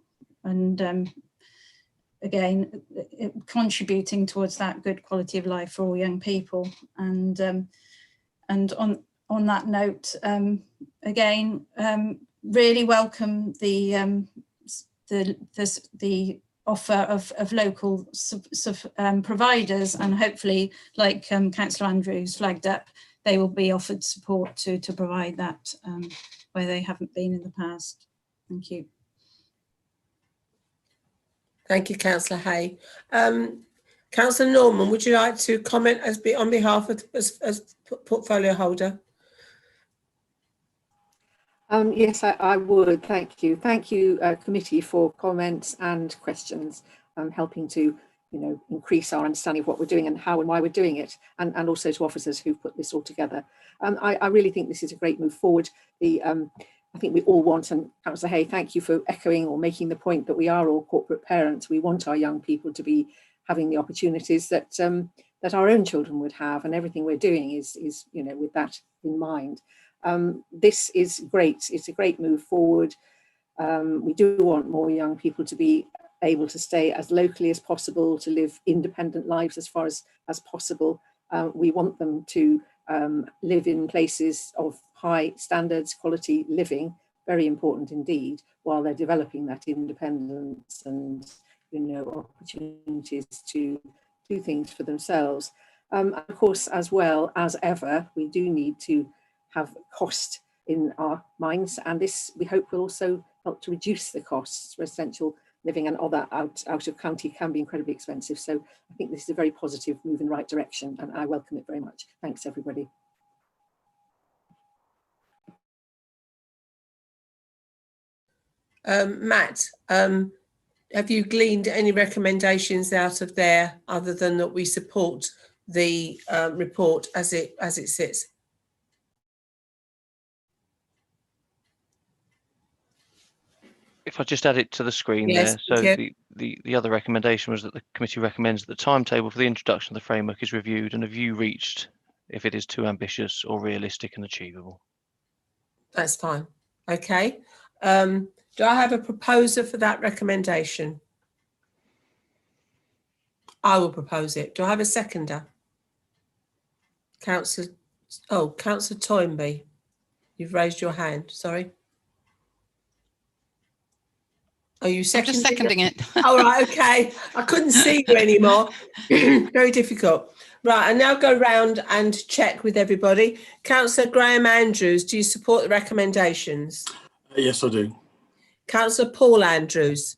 and again, contributing towards that good quality of life for all young people. And on that note, again, really welcome the offer of local providers, and hopefully, like Councillor Andrews flagged up, they will be offered support to provide that where they haven't been in the past. Thank you. Thank you, Councillor Hay. Councillor Norman, would you like to comment on behalf of as portfolio holder? Yes, I would. Thank you. Thank you, committee, for comments and questions, helping to increase our understanding of what we're doing and how and why we're doing it, and also to officers who've put this all together. I really think this is a great move forward. I think we all want, and Councillor Hay, thank you for echoing or making the point that we are all corporate parents. We want our young people to be having the opportunities that that our own children would have, and everything we're doing is with that in mind. This is great. It's a great move forward. We do want more young people to be able to stay as locally as possible, to live independent lives as far as possible. We want them to live in places of high standards, quality living, very important indeed, while they're developing that independence and opportunities to do things for themselves. Of course, as well as ever, we do need to have cost in our minds, and this we hope will also help to reduce the costs. Residential living and other out of county can be incredibly expensive, so I think this is a very positive move in the right direction, and I welcome it very much. Thanks, everybody. Matt, have you gleaned any recommendations out of there other than that we support the report as it sits? If I just add it to the screen there. So the other recommendation was that the committee recommends that the timetable for the introduction of the framework is reviewed and a view reached if it is too ambitious or realistic and achievable. That's fine. Okay. Do I have a proposer for that recommendation? I will propose it. Do I have a seconder? Councillor Toynbee, you've raised your hand. Sorry. Are you seconding? I'm just seconding it. All right, okay. I couldn't see you anymore. Very difficult. Right, I now go round and check with everybody. Councillor Graham Andrews, do you support the recommendations? Yes, I do. Councillor Paul Andrews.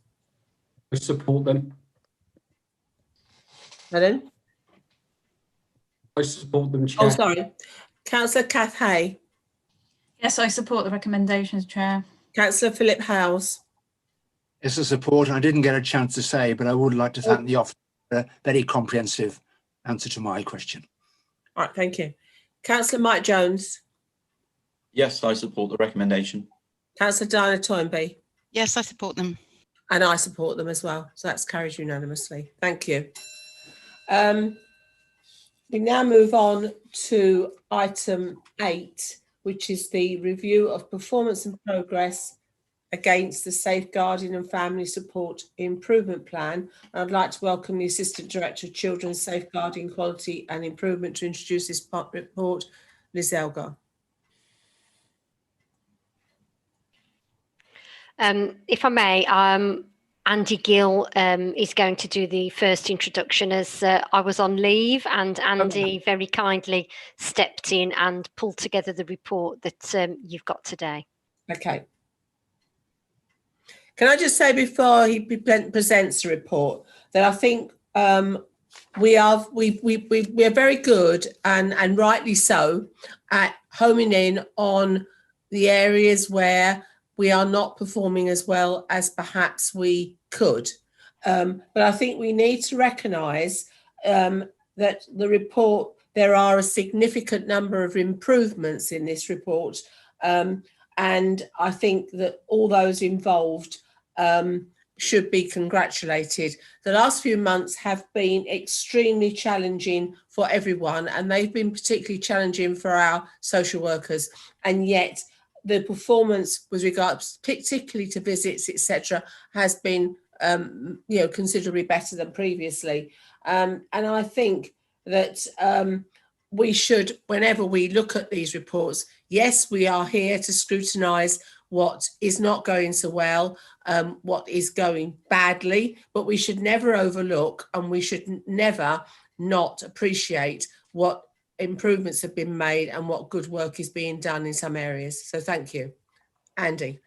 I support them. Pardon? I support them, Chair. Oh, sorry. Councillor Kath Hay. Yes, I support the recommendations, Chair. Councillor Philip Howes. Yes, I support. I didn't get a chance to say, but I would like to thank the officer for a very comprehensive answer to my question. All right, thank you. Councillor Mike Jones. Yes, I support the recommendation. Councillor Diana Toynbee. Yes, I support them. And I support them as well. So that's carried unanimously. Thank you. We now move on to item 8, which is the review of performance and progress against the Safeguarding and Family Support Improvement Plan. I'd like to welcome the Assistant Director of Children's Safeguarding, Quality and Improvement to introduce this report, Liz Elgar. If I may, Andy Gill is going to do the first introduction, as I was on leave, and Andy very kindly stepped in and pulled together the report that you've got today. Okay. Can I just say before he presents the report that I think we are very good and rightly so at homing in on the areas where we are not performing as well as perhaps we could. But I think we need to recognise that the report there are a significant number of improvements in this report, and I think that all those involved should be congratulated. The last few months have been extremely challenging for everyone, and they've been particularly challenging for our social workers, and yet the performance with regards particularly to visits, etc., has been considerably better than previously. And I think that we should, whenever we look at these reports, yes, we are here to scrutinise what is not going so well, what is going badly, but we should never overlook, and we should never not appreciate what improvements have been made and what good work is being done in some areas. So thank you. Andy.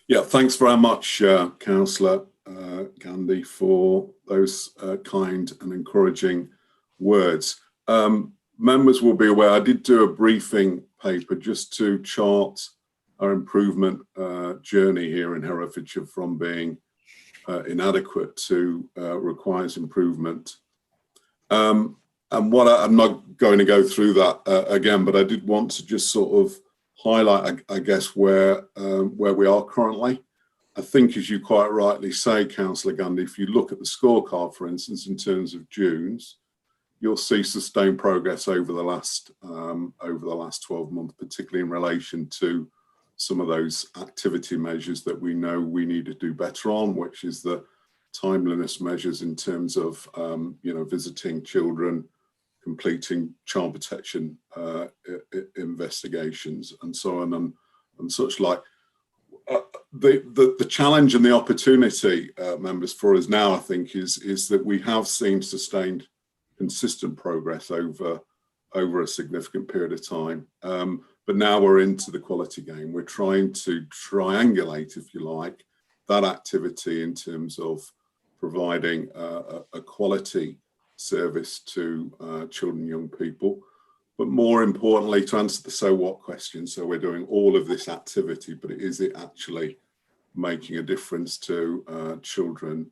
Yeah, thanks very much, Councillor Gandhi, for those kind and encouraging words. Members will be aware, I did do a briefing paper just to chart our improvement journey here in Herefordshire from being inadequate to requires improvement. And what I'm not going to go through that again, but I did want to just sort of highlight, I guess, where we are currently. I think, as you quite rightly say, Councillor Gandhi, if you look at the scorecard, for instance, in terms of June's, you'll see sustained progress over the last 12 months, particularly in relation to some of those activity measures that we know we need to do better on, which is the timeliness measures in terms of visiting children, completing child protection investigations, and so on and such like. The challenge and the opportunity, members, for us now, I think, is that we have seen sustained, consistent progress over a significant period of time. But now we're into the quality game. We're trying to triangulate, if you like, that activity in terms of providing a quality service to children and young people, but more importantly, to answer the so what question. So we're doing all of this activity, but is it actually making a difference to children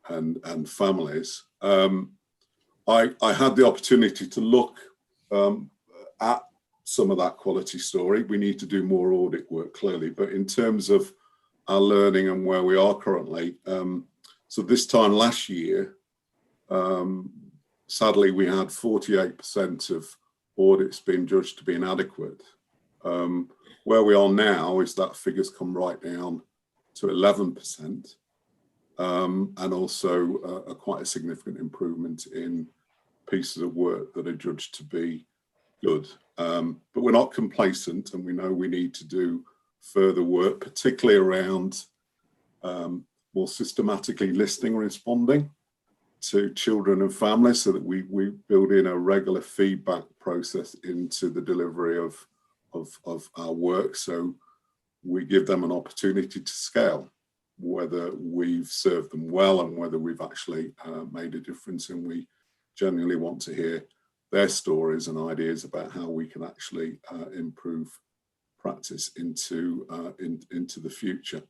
and families? I had the opportunity to look at some of that quality story. We need to do more audit work, clearly, but in terms of our learning and where we are currently, so this time last year, sadly, we had 48% of audits being judged to be inadequate. Where we are now is that figure's come right down to 11%, and also quite a significant improvement in pieces of work that are judged to be good. But we're not complacent, and we know we need to do further work, particularly around more systematically listening and responding to children and families, so that we build in a regular feedback process into the delivery of our work, so we give them an opportunity to scale whether we've served them well and whether we've actually made a difference. And we genuinely want to hear their stories and ideas about how we can actually improve practice into the future.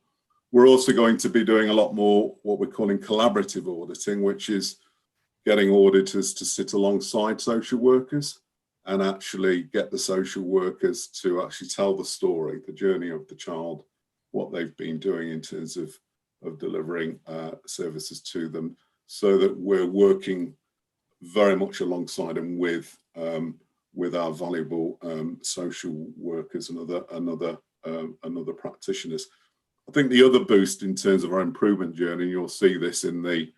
We're also going to be doing a lot more what we're calling collaborative auditing, which is getting auditors to sit alongside social workers and actually get the social workers to actually tell the story, the journey of the child, what they've been doing in terms of delivering services to them, so that we're working very much alongside and with our valuable social workers and other practitioners. I think the other boost in terms of our improvement journey, and you'll see this in the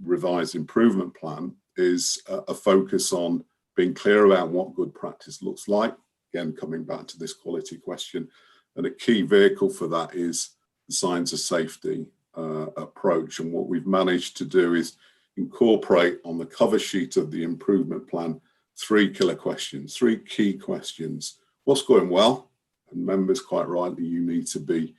revised improvement plan, is a focus on being clear about what good practice looks like. Again, coming back to this quality question, and a key vehicle for that is the signs of safety approach. And what we've managed to do is incorporate on the cover sheet of the improvement plan 3 killer questions, 3 key questions. What's going well? And members, quite rightly, you need to be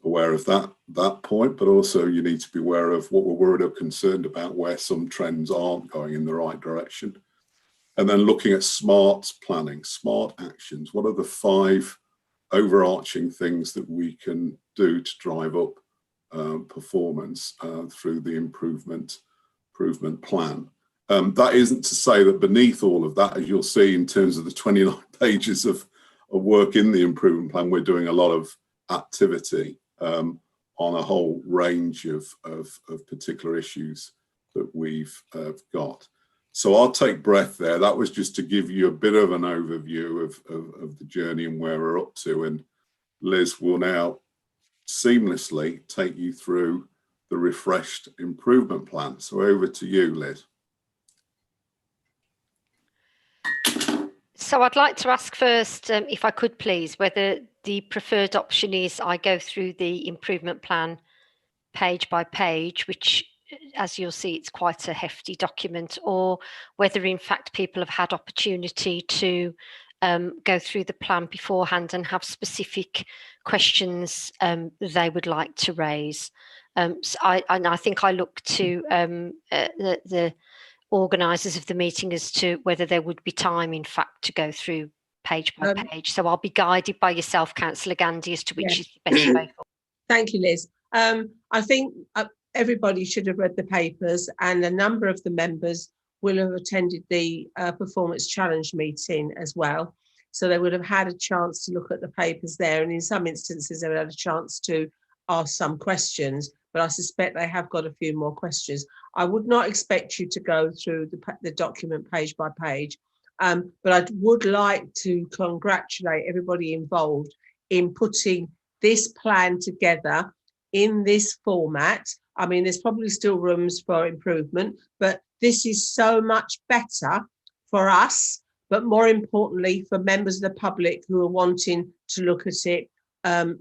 aware of that point, but also you need to be aware of what we're worried or concerned about, where some trends aren't going in the right direction. And then looking at smart planning, smart actions. What are the 5 overarching things that we can do to drive up performance through the improvement plan. That isn't to say that beneath all of that, as you'll see in terms of the 29 pages of work in the improvement plan, we're doing a lot of activity on a whole range of particular issues that we've got. So I'll take breath there. That was just to give you a bit of an overview of the journey and where we're up to. And Liz will now seamlessly take you through the refreshed improvement plan. So over to you, Liz. So I'd like to ask first, if I could please, whether the preferred option is I go through the improvement plan page by page, which, as you'll see, it's quite a hefty document, or whether in fact people have had opportunity to go through the plan beforehand and have specific questions they would like to raise. So I think I look to the organisers of the meeting as to whether there would be time, in fact, to go through page by page. So I'll be guided by yourself, Councillor Gandy, as to which is the best way forward. Thank you, Liz. I think everybody should have read the papers, and a number of the members will have attended the performance challenge meeting as well. So they would have had a chance to look at the papers there, and in some instances they would have had a chance to ask some questions, but I suspect they have got a few more questions. I would not expect you to go through the document page by page, but I would like to congratulate everybody involved in putting this plan together in this format. I mean, there's probably still rooms for improvement, but this is so much better for us, but more importantly for members of the public who are wanting to look at it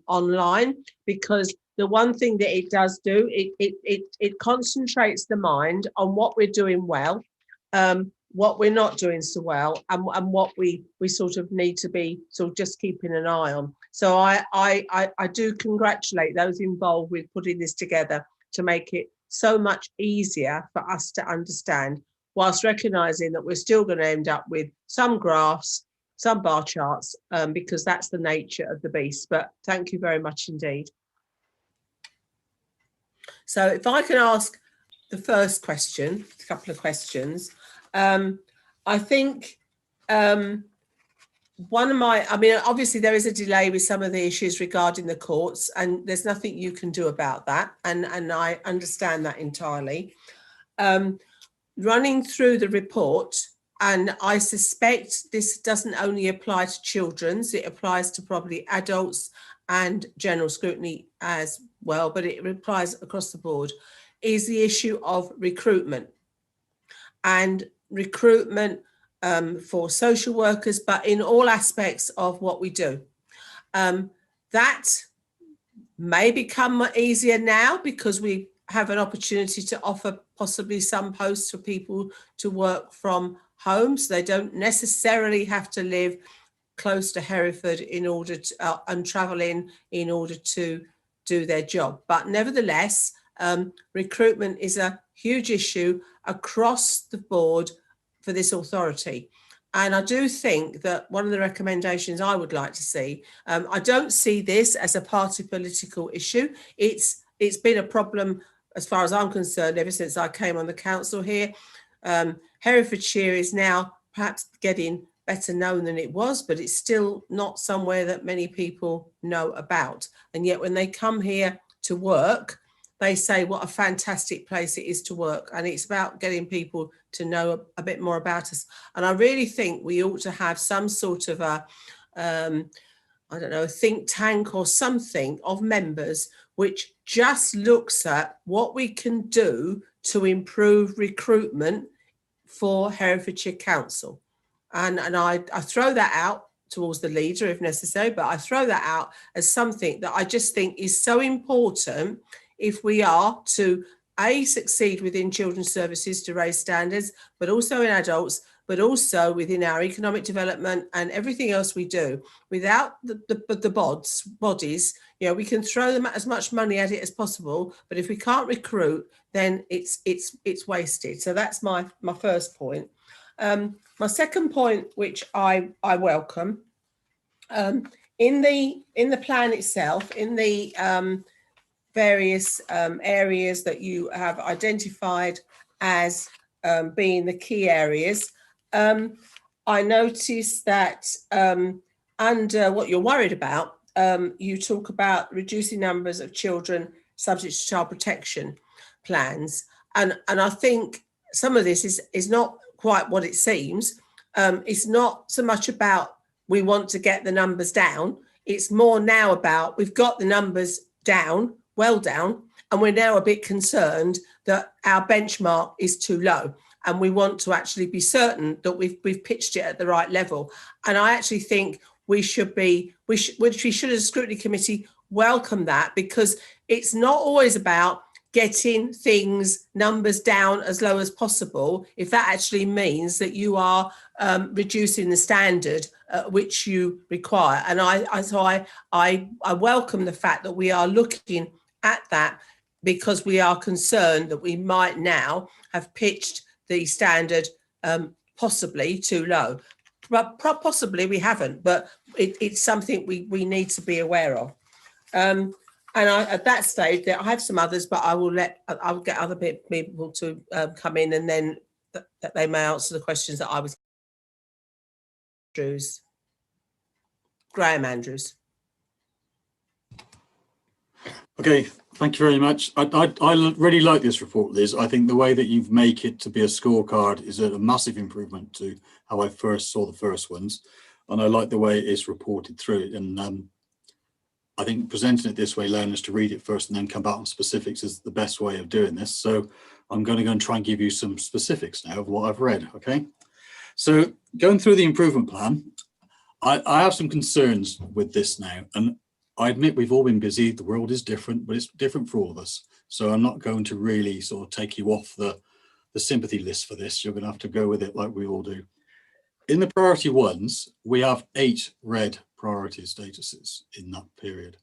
online, because the one thing that it does do, it concentrates the mind on what we're doing well, what we're not doing so well, and what we sort of need to be sort of just keeping an eye on. So I do congratulate those involved with putting this together to make it so much easier for us to understand, whilst recognising that we're still going to end up with some graphs, some bar charts, because that's the nature of the beast. But thank you very much indeed. So if I can ask the first question, a couple of questions. I think one of my, I mean, obviously there is a delay with some of the issues regarding the courts, and there's nothing you can do about that. And I understand that entirely. Running through the report, and I suspect this doesn't only apply to children's, it applies to probably adults and general scrutiny as well, but it applies across the board, is the issue of recruitment. And recruitment for social workers, but in all aspects of what we do. That may become easier now because we have an opportunity to offer possibly some posts for people to work from home, so they don't necessarily have to live close to Hereford in order to and travel in order to do their job. But nevertheless, recruitment is a huge issue across the board for this authority. And I do think that one of the recommendations I would like to see, I don't see this as a party political issue. It's been a problem, as far as I'm concerned, ever since I came on the council here. Herefordshire is now perhaps getting better known than it was, but it's still not somewhere that many people know about. And yet when they come here to work, they say what a fantastic place it is to work. And it's about getting people to know a bit more about us. And I really think we ought to have some sort of a, I don't know, a think tank or something of members which just looks at what we can do to improve recruitment for Herefordshire Council. And I throw that out towards the leader if necessary, but I throw that out as something that I just think is so important if we are to succeed within children's services to raise standards, but also in adults, but also within our economic development and everything else we do. Without the bodies, you know, we can throw them as much money at it as possible, but if we can't recruit, then it's wasted. So that's my first point. My second point, which I welcome, in the plan itself, in the various areas that you have identified as being the key areas. I noticed that under what you're worried about, you talk about reducing numbers of children subject to child protection plans. And I think some of this is not quite what it seems. It's not so much about we want to get the numbers down. It's more now about we've got the numbers down, well down, and we're now a bit concerned that our benchmark is too low. And we want to actually be certain that we've pitched it at the right level. And I actually think we should as a scrutiny committee welcome that, because it's not always about getting numbers down as low as possible, if that actually means that you are reducing the standard which you require. And I welcome the fact that we are looking at that, because we are concerned that we might now have pitched the standard possibly too low. But possibly we haven't, but it's something we need to be aware of. And at that stage, I have some others, but I'll get other people to come in, and then that they may answer the questions that I was. Graham Andrews. Okay, thank you very much. I really like this report, Liz. I think the way that you've made it to be a scorecard is a massive improvement to how I first saw the first ones. And I like the way it's reported through it. And I think presenting it this way, allowing us to read it first and then come back on specifics, is the best way of doing this. So I'm going to go and try and give you some specifics now of what I've read, okay? So going through the improvement plan, I have some concerns with this now. And I admit we've all been busy, the world is different, but it's different for all of us. So I'm not going to really sort of take you off the sympathy list for this. You're going to have to go with it like we all do. In the priority ones, we have 8 red priority statuses in that period,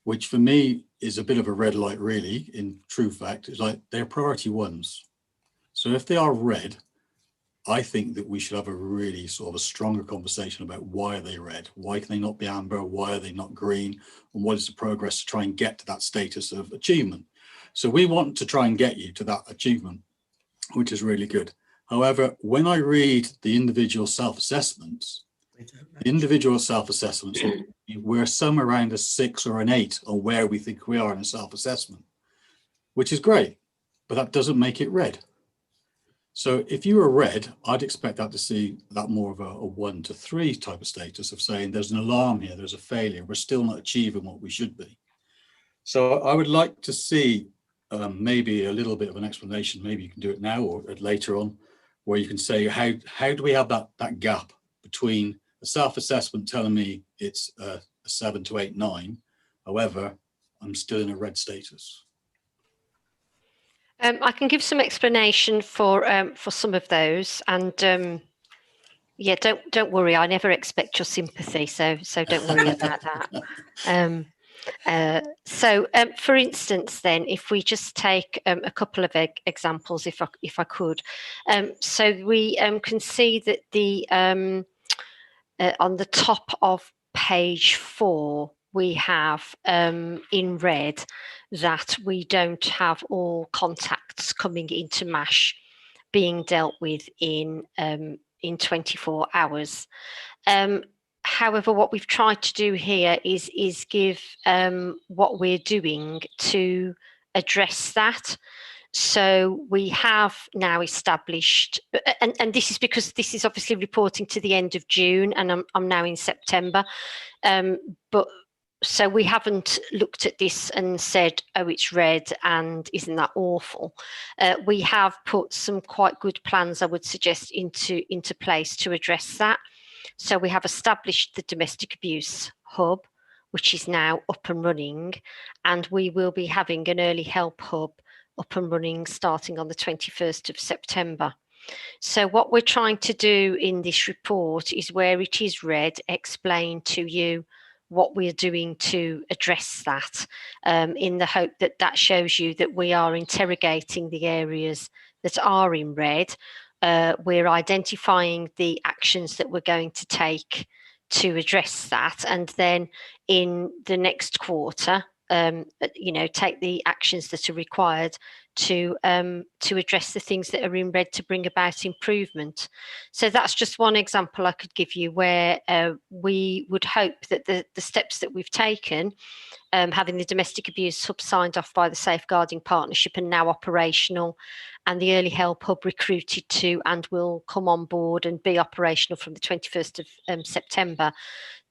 which for me is a bit of a red light really, in true fact. It's like they're priority ones. So if they are red, I think that we should have a really sort of a stronger conversation about why are they red? Why can they not be amber? Why are they not green? And what is the progress to try and get to that status of achievement? So we want to try and get you to that achievement, which is really good. However, when I read the individual self-assessments, we're somewhere around a 6 or an 8 on where we think we are in a self-assessment, which is great, but that doesn't make it red. So if you were red, I'd expect that to see that more of a 1 to 3 type of status of saying there's an alarm here, there's a failure, we're still not achieving what we should be. So I would like to see maybe a little bit of an explanation, maybe you can do it now or later on, where you can say how do we have that gap between a self-assessment telling me it's a 7 to 8, 9, however, I'm still in a red status. I can give some explanation for some of those, and yeah, don't worry. I never expect your sympathy, so don't worry about that. So, for instance, then, if we just take a couple of examples, if I could, so we can see that the on the top of page 4. We have in red that we don't have all contacts coming into MASH being dealt with in 24 hours. However, what we've tried to do here is give what we're doing to address that. So we have now established, and this is because this is obviously reporting to the end of June, and I'm now in September, but so we haven't looked at this and said, oh, it's red and isn't that awful? We have put some quite good plans, I would suggest, into place to address that. So we have established the domestic abuse hub, which is now up and running, and we will be having an early help hub up and running starting on the 21st of September. So what we're trying to do in this report is, where it is red, explain to you what we're doing to address that, in the hope that that shows you that we are interrogating the areas that are in red. We're identifying the actions that we're going to take to address that, and then in the next quarter, you know, take the actions that are required to address the things that are in red to bring about improvement. So that's just one example I could give you where we would hope that the steps that we've taken, having the domestic abuse hub signed off by the Safeguarding Partnership and now operational, and the Early Help Hub recruited to and will come on board and be operational from the 21st of September.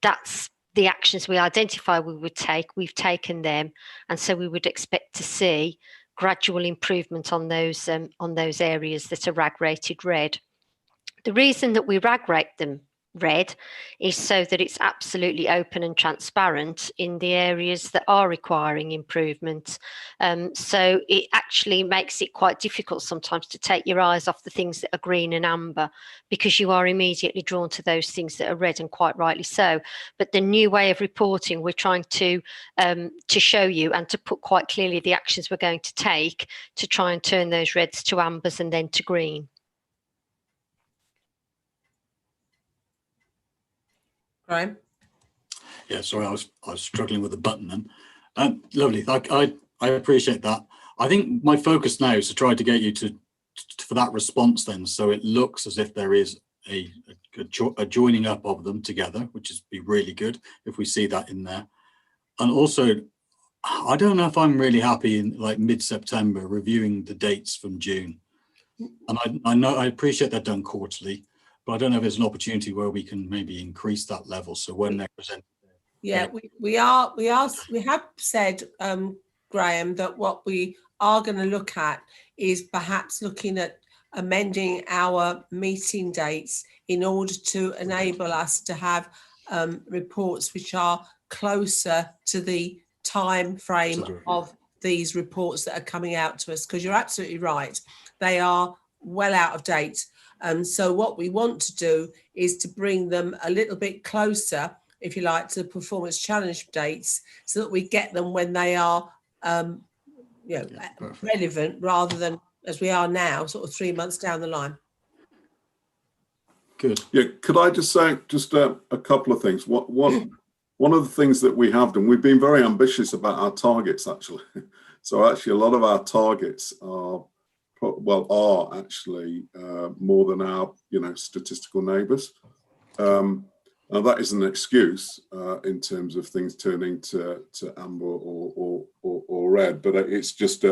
That's the actions we identify we would take. We've taken them, and so we would expect to see gradual improvement on those areas that are RAG rated red. The reason that we RAG rate them red is so that it's absolutely open and transparent in the areas that are requiring improvement. So it actually makes it quite difficult sometimes to take your eyes off the things that are green and amber, because you are immediately drawn to those things that are red, and quite rightly so. But the new way of reporting, we're trying to show you and to put quite clearly the actions we're going to take to try and turn those reds to ambers and then to green. Graham? Yeah, sorry, I was struggling with the button then. Lovely, I appreciate that. I think my focus now is to try to get you to for that response then, so it looks as if there is a joining up of them together, which is be really good if we see that in there. And also, I don't know if I'm really happy in like mid-September reviewing the dates from June. And I know I appreciate they're done quarterly, but I don't know if there's an opportunity where we can maybe increase that level. So when they're presented. Yeah, we have said, Graham, that what we are going to look at is perhaps looking at amending our meeting dates in order to enable us to have reports which are closer to the time frame of these reports that are coming out to us, because you're absolutely right, they are well out of date. So what we want to do is to bring them a little bit closer, if you like, to the performance challenge dates, so that we get them when they are relevant, rather than as we are now, sort of 3 months down the line. Good. Yeah, could I just say a couple of things? One of the things that we have done, we've been very ambitious about our targets, actually. So actually a lot of our targets are actually more than our statistical neighbours. Now that isn't an excuse in terms of things turning to amber or red, but it's just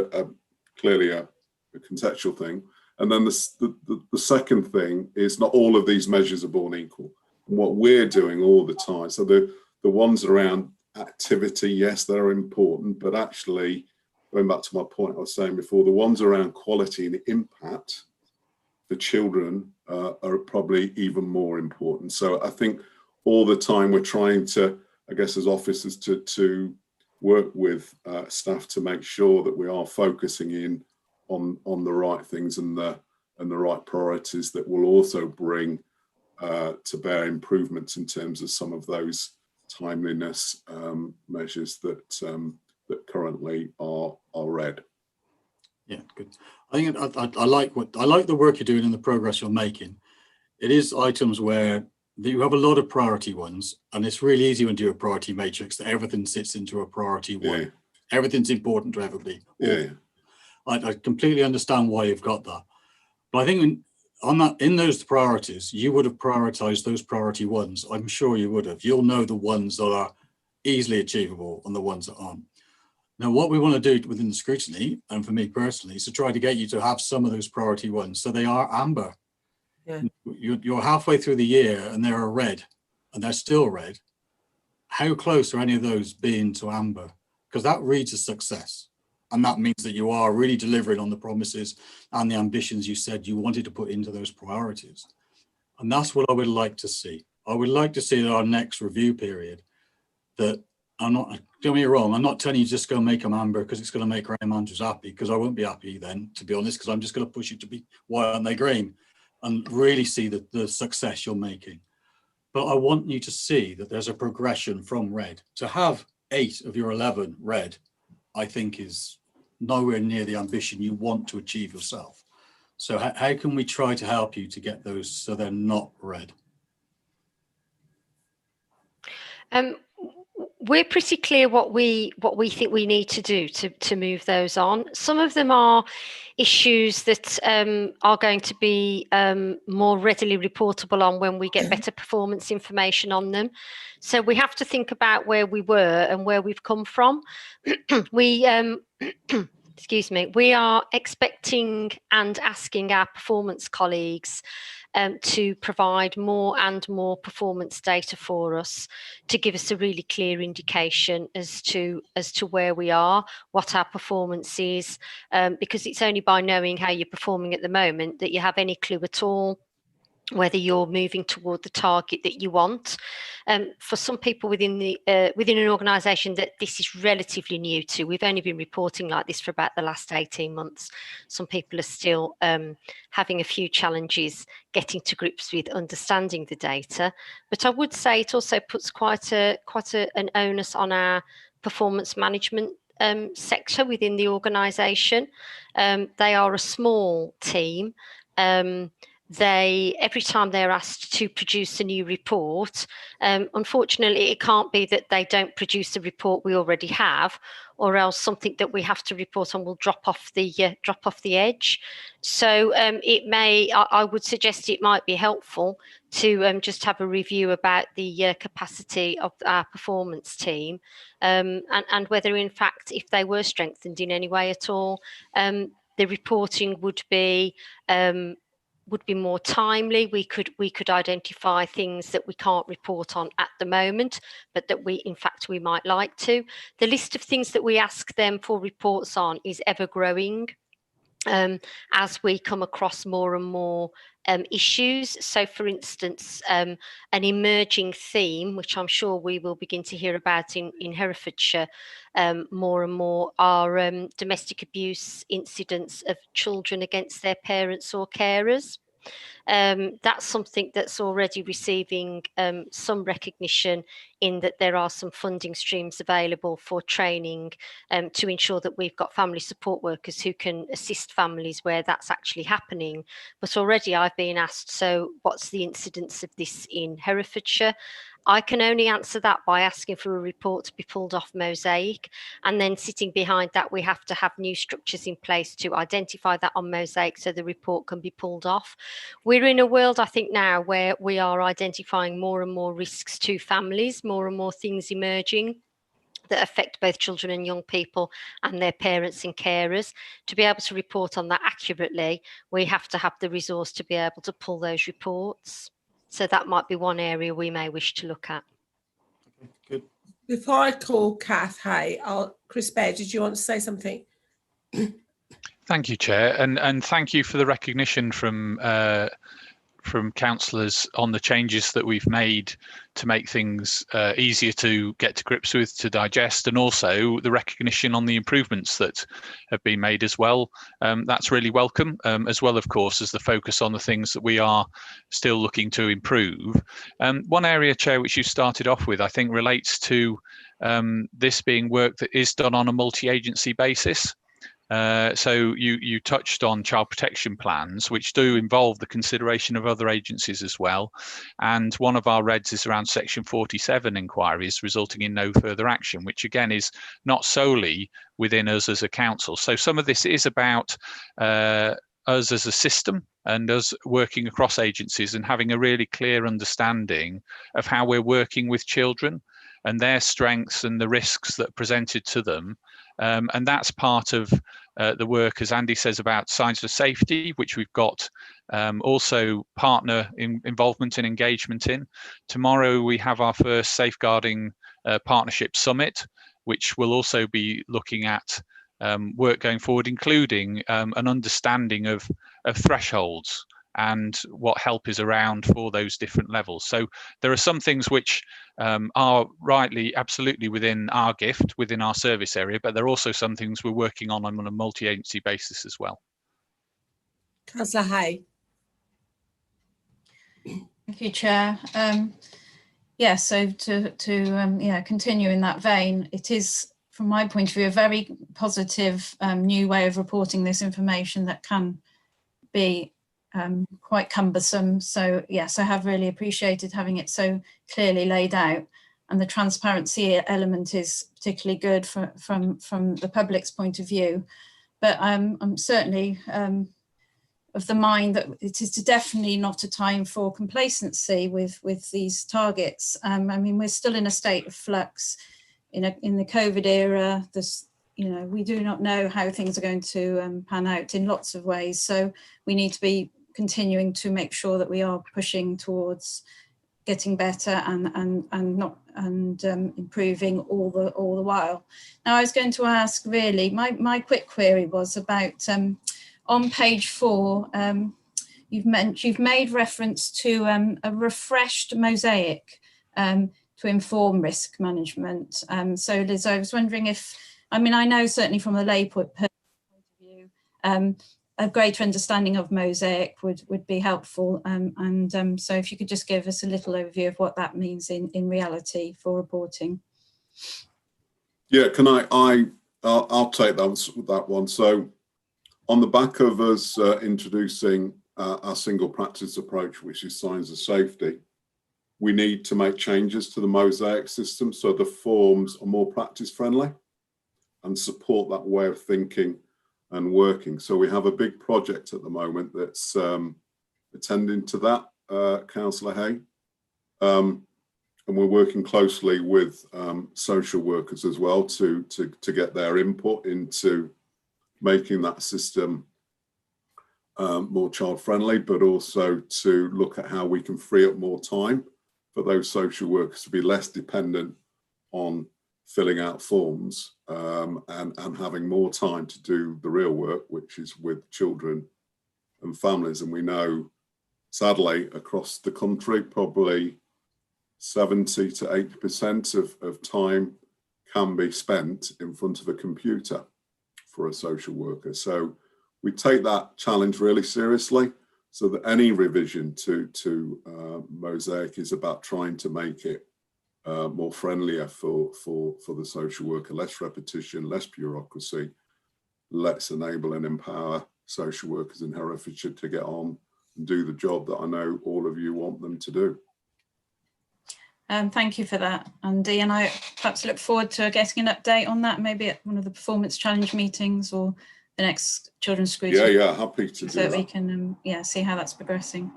clearly a contextual thing. And then the second thing is, not all of these measures are born equal. And what we're doing all the time, so the ones around activity, yes, they're important, but actually, going back to my point I was saying before, the ones around quality and impact for children are probably even more important. So I think all the time we're trying to, I guess, as officers, to work with staff to make sure that we are focusing in on the right things and the right priorities that will also bring to bear improvements in terms of some of those timeliness measures that currently are red. Yeah, good. I think I like the work you're doing and the progress you're making. It is items where you have a lot of priority ones, and it's really easy when you do a priority matrix that everything sits into a priority one. Yeah. Everything's important to everybody. Yeah. I completely understand why you've got that, but I think in those priorities, you would have prioritized those priority ones. I'm sure you would have. You'll know the ones that are easily achievable and the ones that aren't. Now, what we want to do within the scrutiny, and for me personally, is to try to get you to have some of those priority ones so they are amber. Yeah. You're halfway through the year and they're red, and they're still red. How close are any of those being to amber? Because that reads as success. And that means that you are really delivering on the promises and the ambitions you said you wanted to put into those priorities. And that's what I would like to see. I would like to see at our next review period that don't get me wrong, I'm not telling you just go make them amber because it's going to make Graham Andrews happy, because I won't be happy then, to be honest, because I'm just going to push you to be, why aren't they green? And really see the success you're making. But I want you to see that there's a progression from red. To have 8 of your 11 red, I think is nowhere near the ambition you want to achieve yourself. So how can we try to help you to get those so they're not red? we're pretty clear what we think we need to do to move those on. Some of them are issues that are going to be more readily reportable on when we get better performance information on them. So we have to think about where we were and where we've come from. We excuse me, we are expecting and asking our performance colleagues to provide more and more performance data for us to give us a really clear indication as to where we are, what our performance is, because it's only by knowing how you're performing at the moment that you have any clue at all whether you're moving toward the target that you want. For some people within an organisation that this is relatively new to, we've only been reporting like this for about the last 18 months. Some people are still having a few challenges getting to grips with understanding the data. But I would say it also puts quite an onus on our performance management sector within the organisation. They are a small team. Every time they're asked to produce a new report, unfortunately, it can't be that they don't produce a report we already have, or else something that we have to report on will drop off the edge. So I would suggest it might be helpful to just have a review about the capacity of our performance team, and whether, in fact, if they were strengthened in any way at all, the reporting would be more timely. We could identify things that we can't report on at the moment, but that we might like to. The list of things that we ask them for reports on is ever growing as we come across more and more issues. So, for instance, an emerging theme, which I'm sure we will begin to hear about in Herefordshire more and more, are domestic abuse incidents of children against their parents or carers. That's something that's already receiving some recognition in that there are some funding streams available for training to ensure that we've got family support workers who can assist families where that's actually happening. But already I've been asked, so what's the incidence of this in Herefordshire? I can only answer that by asking for a report to be pulled off Mosaic, and then sitting behind that we have to have new structures in place to identify that on Mosaic so the report can be pulled off. We're in a world, I think, now where we are identifying more and more risks to families, more and more things emerging that affect both children and young people and their parents and carers. To be able to report on that accurately, we have to have the resource to be able to pull those reports. So that might be one area we may wish to look at. Good. Before I call Kath Hay, Chris Baird, did you want to say something? Thank you, Chair, and thank you for the recognition from councillors on the changes that we've made to make things easier to get to grips with, to digest, and also the recognition on the improvements that have been made as well. That's really welcome, as well, of course, as the focus on the things that we are still looking to improve. One area, Chair, which you started off with, I think relates to this being work that is done on a multi-agency basis. So you touched on child protection plans, which do involve the consideration of other agencies as well. And one of our reds is around Section 47 inquiries resulting in no further action, which again is not solely within us as a council. So some of this is about us as a system and us working across agencies and having a really clear understanding of how we're working with children and their strengths and the risks that are presented to them. And that's part of the work, as Andy says, about signs of safety, which we've got also partner involvement and engagement in. Tomorrow we have our first safeguarding partnership summit, which will also be looking at work going forward, including an understanding of thresholds and what help is around for those different levels. So there are some things which are rightly, absolutely within our gift, within our service area, but there are also some things we're working on a multi-agency basis as well. Councillor Hay. Thank you, Chair. Yeah, so to continue in that vein, it is, from my point of view, a very positive new way of reporting this information that can be quite cumbersome. So yes, I have really appreciated having it so clearly laid out. and the transparency element is particularly good from the public's point of view. But I'm certainly of the mind that it is definitely not a time for complacency with these targets. I mean, we're still in a state of flux in the COVID era. There's, you know, we do not know how things are going to pan out in lots of ways. So we need to be continuing to make sure that we are pushing towards getting better and improving all the while. Now, I was going to ask, really, my quick query was about on page 4. You've made reference to a refreshed mosaic to inform risk management. So, Liz, I was wondering if, I mean, I know certainly from a lay point of view, a greater understanding of mosaic would be helpful. So if you could just give us a little overview of what that means in reality for reporting. Yeah, can I'll take that one. So on the back of us introducing our single practice approach, which is signs of safety, we need to make changes to the mosaic system so the forms are more practice friendly and support that way of thinking and working. So we have a big project at the moment that's attending to that, Councillor Hay. And we're working closely with social workers as well to get their input into making that system more child friendly, but also to look at how we can free up more time for those social workers to be less dependent on filling out forms and having more time to do the real work, which is with children and families. And we know, sadly, across the country, probably 70 to 80% of time can be spent in front of a computer for a social worker. So we take that challenge really seriously, so that any revision to Mosaic is about trying to make it more friendlier for the social worker, less repetition, less bureaucracy. Let's enable and empower social workers in Herefordshire to get on and do the job that I know all of you want them to do. Thank you for that, Andy. And I perhaps look forward to getting an update on that, maybe at one of the performance challenge meetings or the next children's scrutiny. Yeah, happy to do that. So that we can see how that's progressing.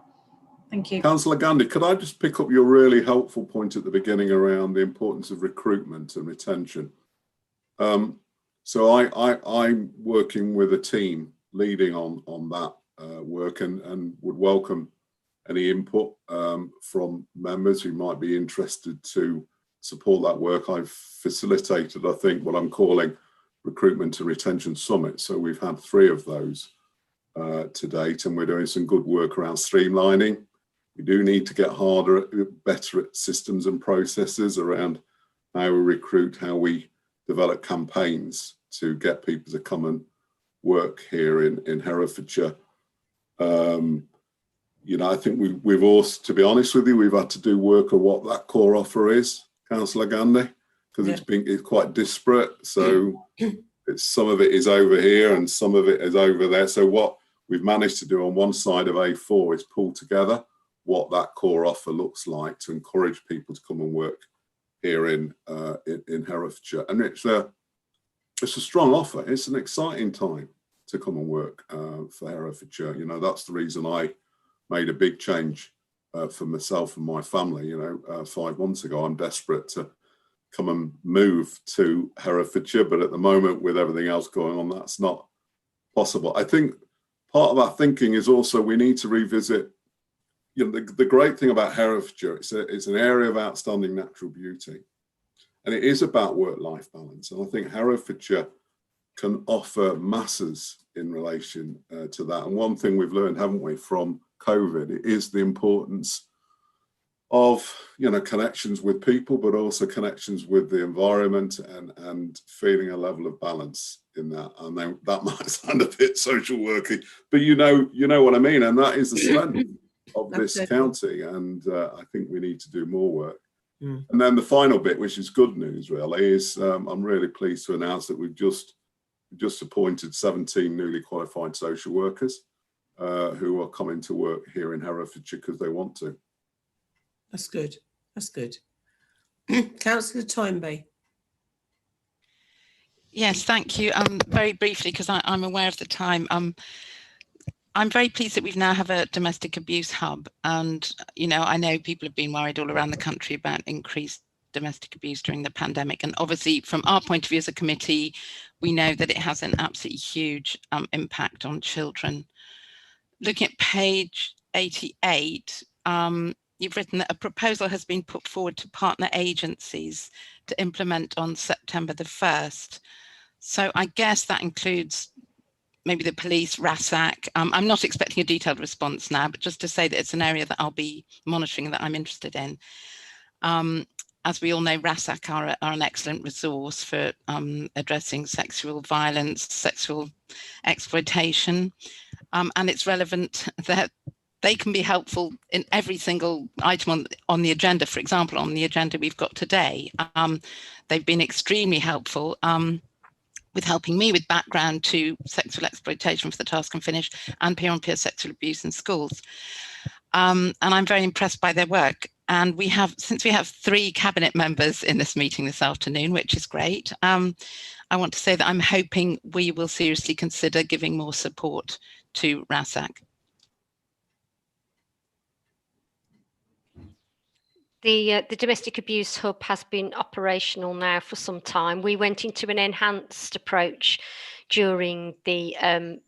Thank you. Councillor Gandhi, could I just pick up your really helpful point at the beginning around the importance of recruitment and retention? So I'm working with a team leading on that work and would welcome any input from members who might be interested to support that work. I've facilitated, I think, what I'm calling recruitment and retention summits. So we've had 3 of those to date, and we're doing some good work around streamlining. We do need to get better at systems and processes around how we recruit, how we develop campaigns to get people to come and work here in Herefordshire. You know, I think we've also, to be honest with you, we've had to do work on what that core offer is, Councillor Gandhi, because it's quite disparate. So some of it is over here and some of it is over there. So what we've managed to do on one side of A4 is pull together what that core offer looks like to encourage people to come and work here in Herefordshire. And it's a strong offer. It's an exciting time to come and work for Herefordshire. You know, that's the reason I made a big change for myself and my family. You know, 5 months ago, I'm desperate to come and move to Herefordshire, but at the moment, with everything else going on, that's not possible. I think part of our thinking is also we need to revisit. You know, the great thing about Herefordshire, it's an area of outstanding natural beauty, and it is about work-life balance. And I think Herefordshire can offer masses in relation to that. And one thing we've learned, haven't we, from COVID, is the importance of, you know, connections with people, but also connections with the environment and feeling a level of balance in that. And then that might sound a bit social worky, but you know what I mean. And that is the strength of this county. And I think we need to do more work. And then the final bit, which is good news really, is I'm really pleased to announce that we've just appointed 17 newly qualified social workers who are coming to work here in Herefordshire because they want to. That's good. That's good. Councillor Toynbee. Yes, thank you. Very briefly, because I'm aware of the time. I'm very pleased that we've now have a domestic abuse hub, and I know people have been worried all around the country about increased domestic abuse during the pandemic, and obviously from our point of view as a committee, we know that it has an absolutely huge impact on children. Looking at page 88, you've written that a proposal has been put forward to partner agencies to implement on September the 1st. So I guess that includes maybe the police, RASAC. I'm not expecting a detailed response now, but just to say that it's an area that I'll be monitoring, that I'm interested in. As we all know, RASAC are an excellent resource for addressing sexual violence, sexual exploitation, and it's relevant that they can be helpful in every single item on the agenda. For example, on the agenda we've got today, they've been extremely helpful with helping me with background to sexual exploitation for the task and finish and peer-on-peer sexual abuse in schools. And I'm very impressed by their work. And since we have 3 cabinet members in this meeting this afternoon, which is great, I want to say that I'm hoping we will seriously consider giving more support to RASAC. The Domestic Abuse Hub has been operational now for some time. We went into an enhanced approach during the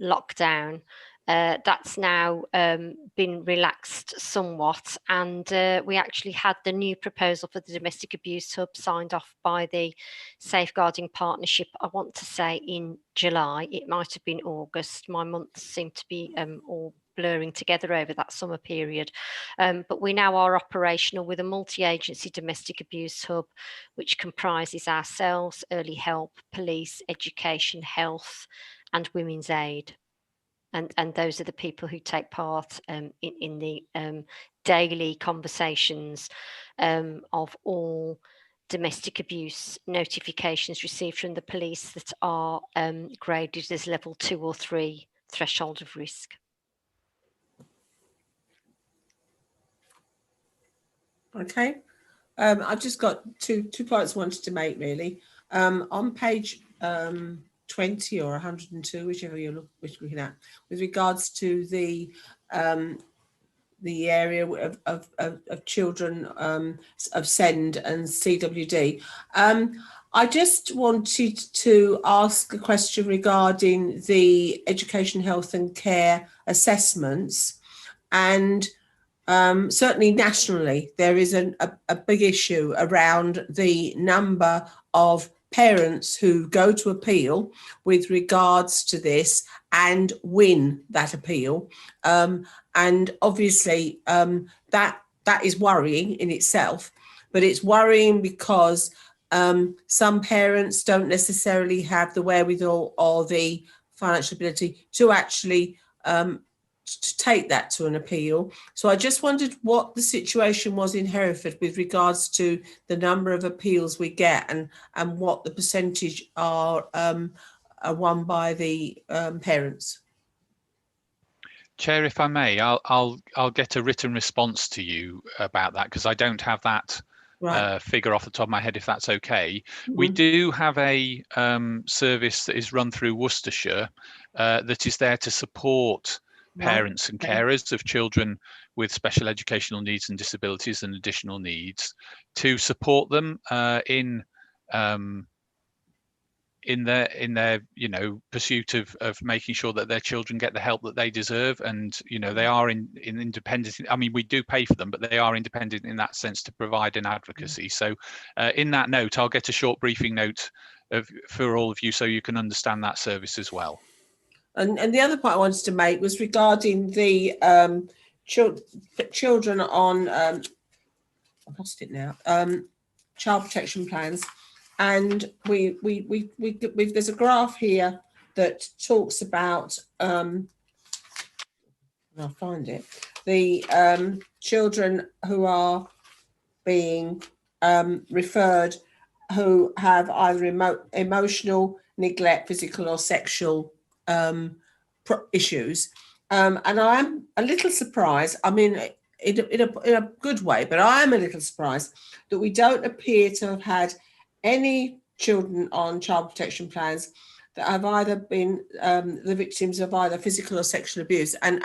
lockdown. That's now been relaxed somewhat, and we actually had the new proposal for the Domestic Abuse Hub signed off by the Safeguarding Partnership, I want to say in July. It might have been August. My months seem to be all blurring together over that summer period. But we now are operational with a multi-agency domestic abuse hub, which comprises ourselves, early help, police, education, health, and women's aid. And those are the people who take part in the daily conversations of all domestic abuse notifications received from the police that are graded as level 2 or 3 threshold of risk. Okay, I've just got two points I wanted to make really. On page 20 or 102, whichever you're looking at, with regards to the area of children of SEND and CWD. I just wanted to ask a question regarding the education, health and care assessments, and certainly nationally, there is a big issue around the number of parents who go to appeal with regards to this and win that appeal. And obviously that is worrying in itself, but it's worrying because some parents don't necessarily have the wherewithal or the financial ability to actually to take that to an appeal. So I just wondered what the situation was in Hereford with regards to the number of appeals we get and what the percentage are won by the parents. Chair, if I may, I'll get a written response to you about that, because I don't have that figure off the top of my head, if that's okay. We do have a service that is run through Worcestershire that is there to support parents and carers of children with special educational needs and disabilities and additional needs, to support them in their pursuit of making sure that their children get the help that they deserve. And they are in independent. I mean, we do pay for them, but they are independent in that sense to provide an advocacy. So in that note, I'll get a short briefing note for all of you so you can understand that service as well. And the other point I wanted to make was regarding the children on, I've lost it now, child protection plans. And there's a graph here that talks about, I'll find it, the children who are being referred who have either emotional neglect, physical or sexual issues. And I'm a little surprised. I mean, in a good way, but I am a little surprised that we don't appear to have had any children on child protection plans that have either been the victims of either physical or sexual abuse. And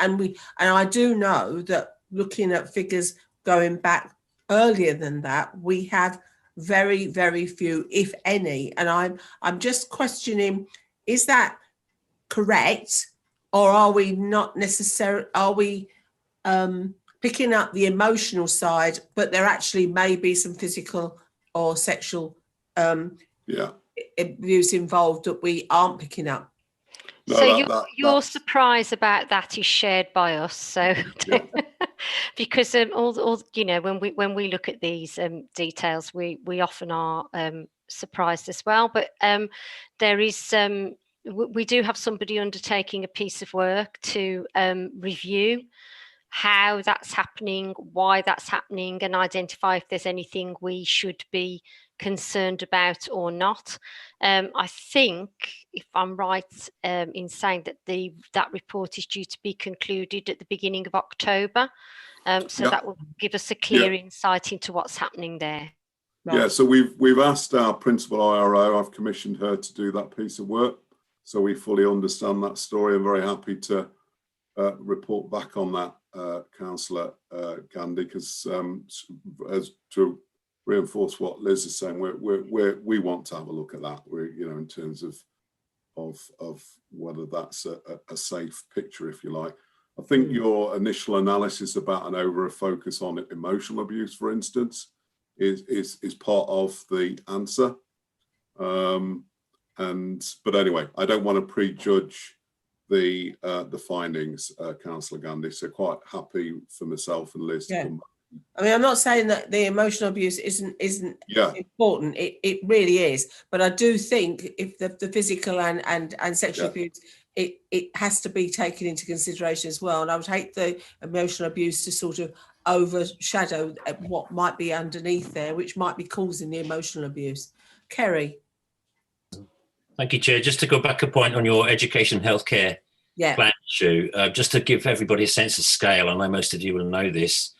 I do know that looking at figures going back earlier than that, we have very, very few, if any. And I'm just questioning, is that correct, or are we not necessarily, are we picking up the emotional side, but there actually may be some physical or sexual abuse involved that we aren't picking up? No, so your surprise about that is shared by us. So because all you know, when we look at these details, we often are surprised as well. But there is we do have somebody undertaking a piece of work to review how that's happening, why that's happening, and identify if there's anything we should be concerned about or not. I think, if I'm right in saying that that report is due to be concluded at the beginning of October, so that will give us a clear insight into what's happening there. Right. Yeah, so we've asked our principal IRO, I've commissioned her to do that piece of work, so we fully understand that story. I'm very happy to report back on that, Councillor Gandhi, because as to reinforce what Liz is saying, we want to have a look at that. In terms of whether that's a safe picture, if you like. I think your initial analysis about an over focus on emotional abuse, for instance, is part of the answer. But anyway, I don't want to prejudge the findings, Councillor Gandhi. So quite happy for myself and Liz to come back. I mean, I'm not saying that the emotional abuse isn't important. It really is. But I do think if the physical and sexual abuse, it has to be taken into consideration as well. And I would hate the emotional abuse to sort of overshadow what might be underneath there, which might be causing the emotional abuse. Kerry. Thank you, Chair. Just to go back a point on your education healthcare plan issue, just to give everybody a sense of scale, I know most of you will know this,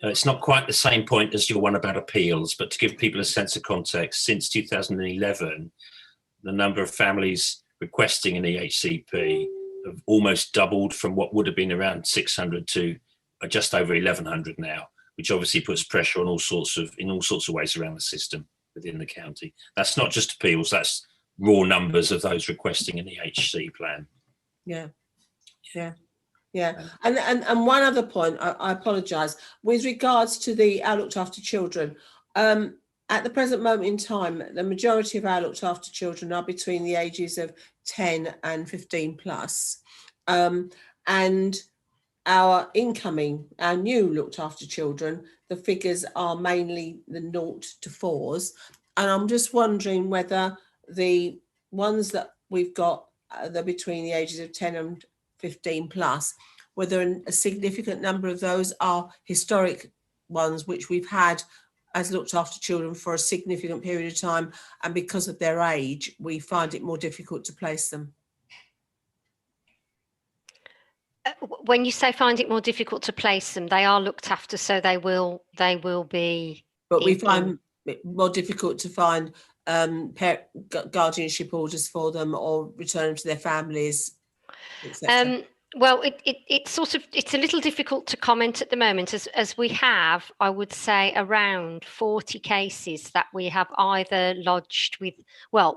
it's not quite the same point as your one about appeals, but to give people a sense of context, since 2011, the number of families requesting an EHCP have almost doubled from what would have been around 600 to just over 1,100 now, which obviously puts pressure on in all sorts of ways around the system within the county. That's not just appeals, that's raw numbers of those requesting an EHC plan. And one other point, I apologise, with regards to our looked after children, at the present moment in time, the majority of our looked after children are between the ages of 10 and 15 plus. And our new looked after children, the figures are mainly the 0 to 4s. And I'm just wondering whether the ones that we've got, they're between the ages of 10 and 15 plus, whether a significant number of those are historic ones which we've had as looked after children for a significant period of time, and because of their age we find it more difficult to place them. When you say find it more difficult to place them, they are looked after, so they will be. But we find it more difficult to find guardianship orders for them or return them to their families, etc. Well, it's a little difficult to comment at the moment, as we have, I would say, around 40 cases that we have either lodged with,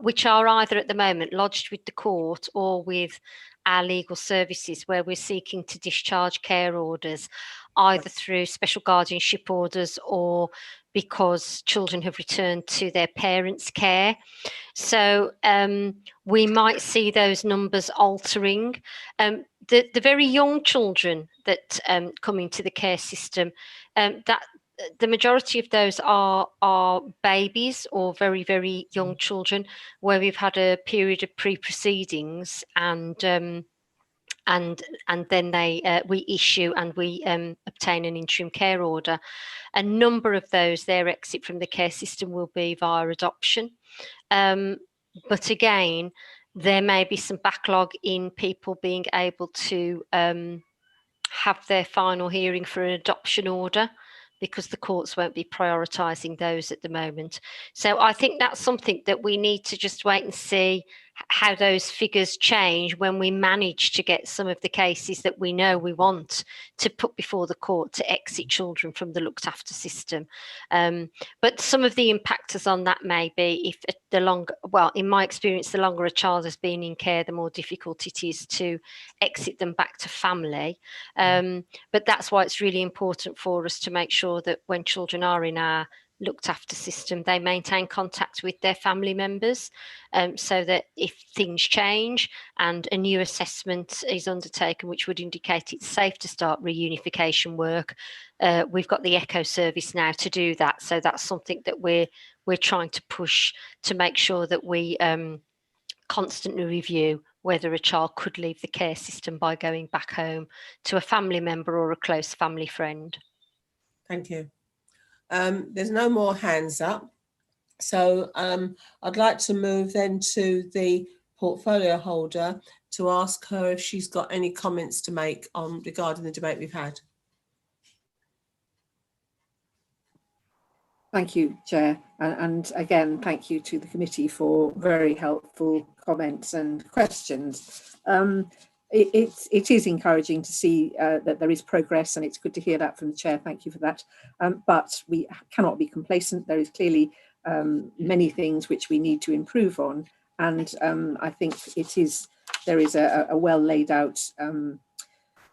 which are either at the moment lodged with the court or with our legal services, where we're seeking to discharge care orders, either through special guardianship orders or because children have returned to their parents' care. So we might see those numbers altering. The very young children that come into the care system, that the majority of those are babies or very, very young children, where we've had a period of pre-proceedings and then we issue and we obtain an interim care order. A number of those, their exit from the care system will be via adoption. But again, there may be some backlog in people being able to have their final hearing for an adoption order, because the courts won't be prioritising those at the moment. So I think that's something that we need to just wait and see how those figures change when we manage to get some of the cases that we know we want to put before the court to exit children from the looked after system. But some of the impactors on that may be, if the longer, well, in my experience, the longer a child has been in care, the more difficult it is to exit them back to family. But that's why it's really important for us to make sure that when children are in our looked after system, they maintain contact with their family members, so that if things change and a new assessment is undertaken which would indicate it's safe to start reunification work, we've got the ECHO service now to do that. So that's something that we're trying to push to make sure that we constantly review whether a child could leave the care system by going back home to a family member or a close family friend. Thank you. There's no more hands up. So I'd like to move then to the portfolio holder to ask her if she's got any comments to make on regarding the debate we've had. Thank you, Chair. And again, thank you to the committee for very helpful comments and questions. It is encouraging to see that there is progress, and it's good to hear that from the Chair. Thank you for that. But we cannot be complacent. There is clearly many things which we need to improve on. And I think there is a well laid out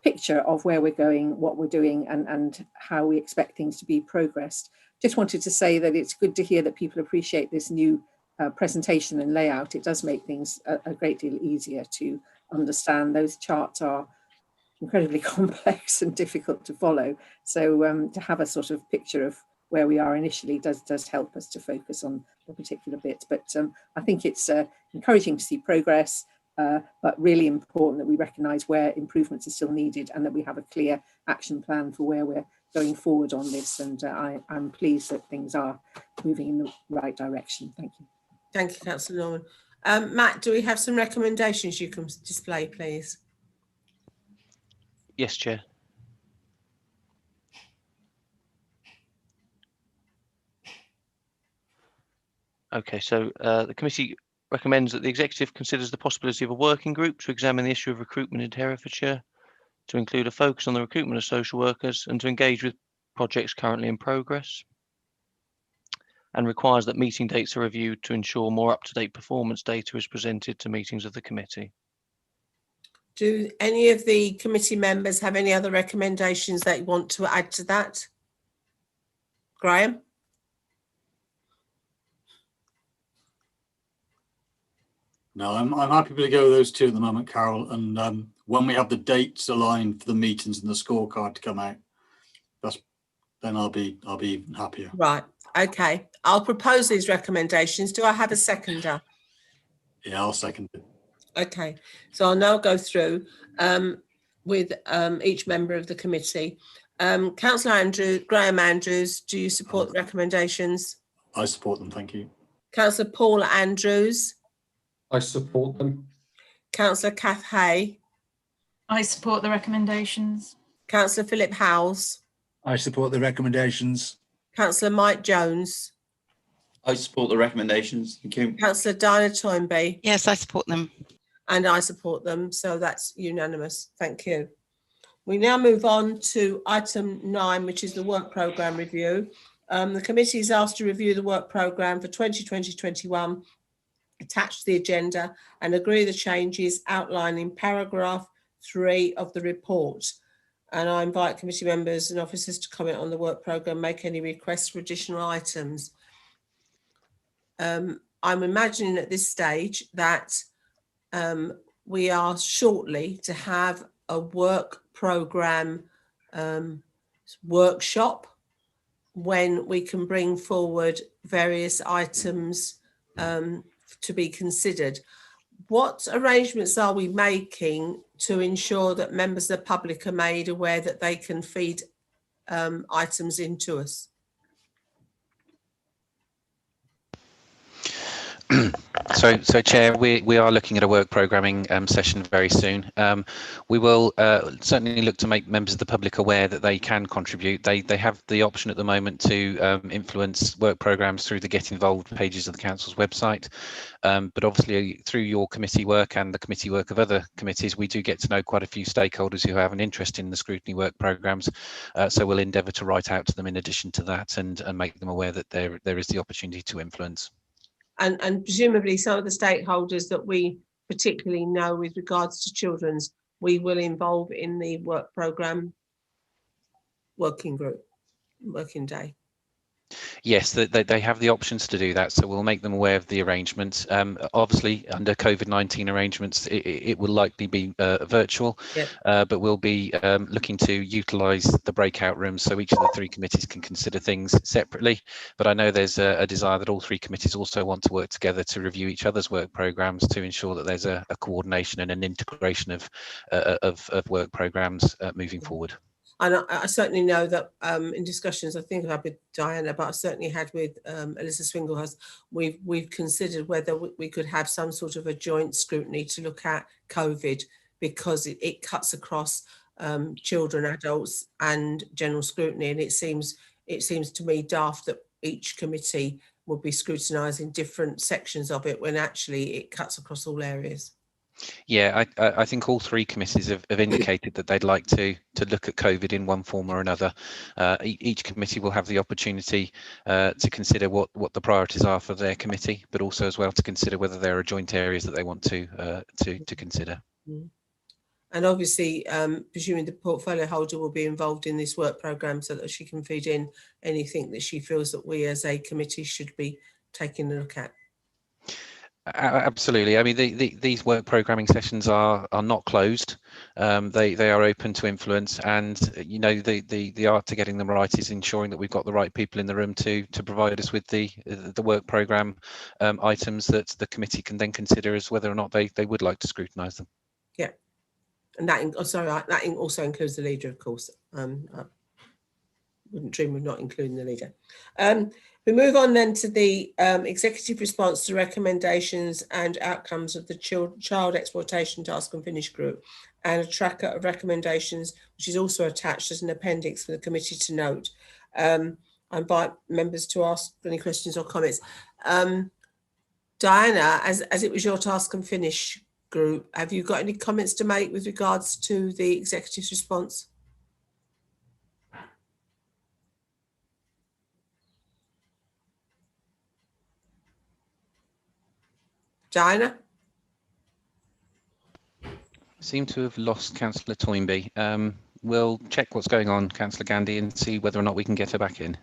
picture of where we're going, what we're doing, and how we expect things to be progressed. Just wanted to say that it's good to hear that people appreciate this new presentation and layout. It does make things a great deal easier to understand. Those charts are incredibly complex and difficult to follow. So to have a sort of picture of where we are initially does help us to focus on the particular bit. But I think it's encouraging to see progress, but really important that we recognise where improvements are still needed and that we have a clear action plan for where we're going forward on this. And I'm pleased that things are moving in the right direction. Thank you. Thank you, Councillor Norman. Matt, do we have some recommendations you can display, please? Yes, Chair. Okay, so the committee recommends that the executive considers the possibility of a working group to examine the issue of recruitment in Herefordshire, to include a focus on the recruitment of social workers and to engage with projects currently in progress, and requires that meeting dates are reviewed to ensure more up-to-date performance data is presented to meetings of the committee. Do any of the committee members have any other recommendations they want to add to that? Graham? No, I'm happy to go with those two at the moment, Carol. And when we have the dates aligned for the meetings and the scorecard to come out, then I'll be happier. Right. Okay. I'll propose these recommendations. Do I have a seconder? Yeah, I'll second it. Okay. So I'll now go through with each member of the committee. Councillor Graham Andrews, do you support the recommendations? I support them. Thank you. Councillor Paul Andrews. I support them. Councillor Kath Hay. I support the recommendations. Councillor Philip Howells. I support the recommendations. Councillor Mike Jones. I support the recommendations. Thank you. Councillor Dinah Toynbee. Yes, I support them. And I support them. So that's unanimous. Thank you. We now move on to item 9, which is the work programme review. The committee is asked to review the work programme for 2020-21, attach the agenda and agree the changes outlined in paragraph 3 of the report. And I invite committee members and officers to comment on the work programme, make any requests for additional items. I'm imagining at this stage that we are shortly to have a work programme workshop when we can bring forward various items to be considered. What arrangements are we making to ensure that members of the public are made aware that they can feed items into us? So Chair, we are looking at a work programming session very soon. We will certainly look to make members of the public aware that they can contribute. They have the option at the moment to influence work programs through the Get Involved pages of the Council's website. But obviously through your committee work and the committee work of other committees, we do get to know quite a few stakeholders who have an interest in the scrutiny work programmes. So we'll endeavour to write out to them in addition to that and make them aware that there is the opportunity to influence. And presumably some of the stakeholders that we particularly know with regards to children's, we will involve in the work programme working group, working day. Yes, they have the options to do that, so we'll make them aware of the arrangements. Obviously, under COVID-19 arrangements, it will likely be virtual, yep. But we'll be looking to utilise the breakout rooms so each of the three committees can consider things separately. But I know there's a desire that all three committees also want to work together to review each other's work programmes to ensure that there's a coordination and an integration of work programmes moving forward. And I certainly know that in discussions I think I've had with Diana, but I certainly had with Elizabeth Swinglehurst, we've considered whether we could have some sort of a joint scrutiny to look at COVID, because it cuts across children, adults and general scrutiny. And it seems to me daft that each committee would be scrutinising different sections of it when actually it cuts across all areas. Yeah, I think all three committees have indicated that they'd like to look at COVID in one form or another. Each committee will have the opportunity to consider what the priorities are for their committee, but also as well to consider whether there are joint areas that they want to consider. And obviously, presuming the portfolio holder will be involved in this work programme so that she can feed in anything that she feels that we as a committee should be taking a look at. Absolutely. I mean, these work programming sessions are not closed. They are open to influence, and you know the art to getting them right is ensuring that we've got the right people in the room to provide us with the work programme items that the committee can then consider as whether or not they would like to scrutinise them. Yeah, and that also includes the leader, of course. I wouldn't dream of not including the leader. We move on then to the executive response to recommendations and outcomes of the Child Exploitation Task and Finish Group, and a tracker of recommendations, which is also attached as an appendix for the committee to note. I invite members to ask any questions or comments. Diana, as it was your Task and Finish Group, have you got any comments to make with regards to the executive's response? Diana? Seem to have lost Councillor Toynbee. We'll check what's going on, Councillor Gandy, and see whether or not we can get her back in.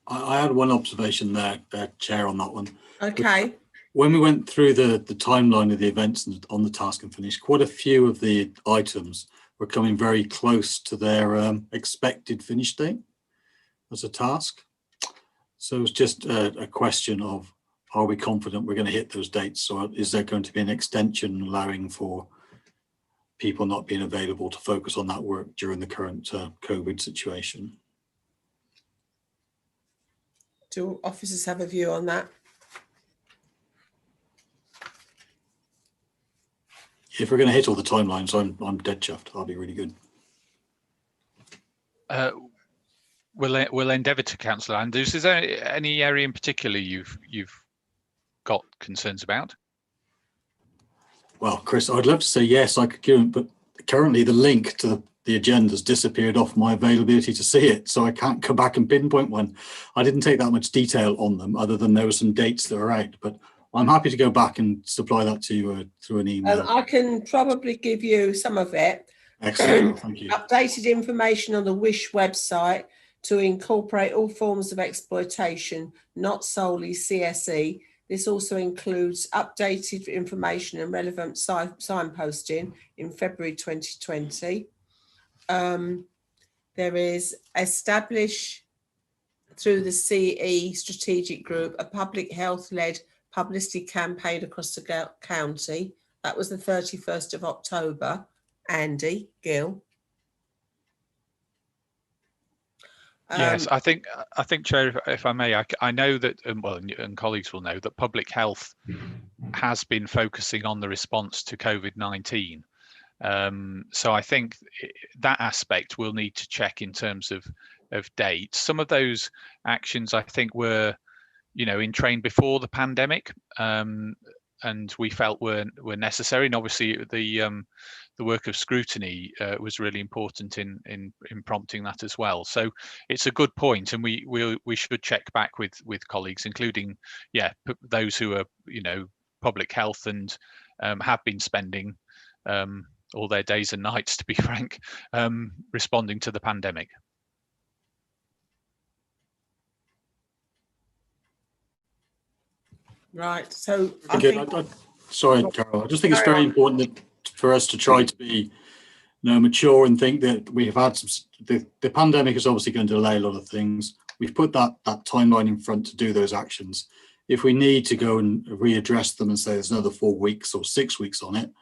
I had one observation there, Chair, on that one. Okay. When we went through the timeline of the events on the Task and Finish, quite a few of the items were coming very close to their expected finish date as a task. So it's just a question of, are we confident we're going to hit those dates? Or is there going to be an extension allowing for people not being available to focus on that work during the current COVID situation? Do officers have a view on that? If we're going to hit all the timelines, I'm dead chuffed. I'll be really good. We'll endeavour to, Councillor Andrews. Is there any area in particular you've got concerns about? Well, Chris, I'd love to say yes, I could give it, but currently the link to the agenda's disappeared off my availability to see it, so I can't go back and pinpoint one. I didn't take that much detail on them, other than there were some dates that are out, but I'm happy to go back and supply that to you through an email. I can probably give you some of it. Excellent, thank you. Updated information on the WISH website to incorporate all forms of exploitation, not solely CSE. This also includes updated information and relevant signposting in February 2020. There is establish through the CE strategic group a public health-led publicity campaign across the county. That was the 31st of October. Andy Gill. Yes, I think, Chair, if I may, I know that, well, and colleagues will know that public health has been focusing on the response to COVID-19. So I think that aspect we'll need to check in terms of dates. Some of those actions I think were, in train before the pandemic, and we felt were necessary. And obviously the work of scrutiny was really important in prompting that as well. So it's a good point, and we should check back with colleagues, including those who are public health and have been spending all their days and nights, to be frank, responding to the pandemic. Right. So sorry, Carol. I just think it's very important that for us to try to be mature and think that we have had the pandemic is obviously going to delay a lot of things. We've put that timeline in front to do those actions. If we need to go and readdress them and say there's another 4 weeks or 6 weeks on it,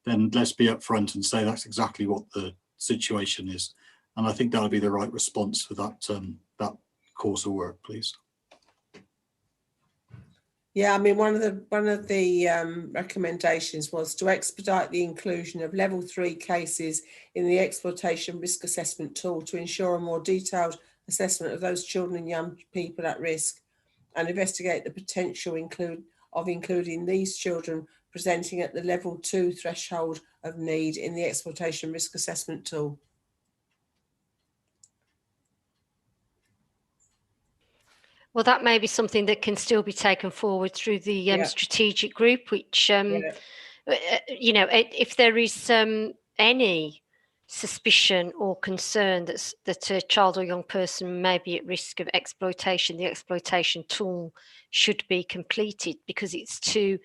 then let's be upfront and say that's exactly what the situation is. And I think that'll be the right response for that course of work, please. Yeah, I mean, one of the recommendations was to expedite the inclusion of level 3 cases in the exploitation risk assessment tool to ensure a more detailed assessment of those children and young people at risk, and investigate the potential of including these children presenting at the level 2 threshold of need in the exploitation risk assessment tool. Well, that may be something that can still be taken forward through the strategic group, which, if there is any suspicion or concern that a child or young person may be at risk of exploitation, the exploitation tool should be completed, because it's to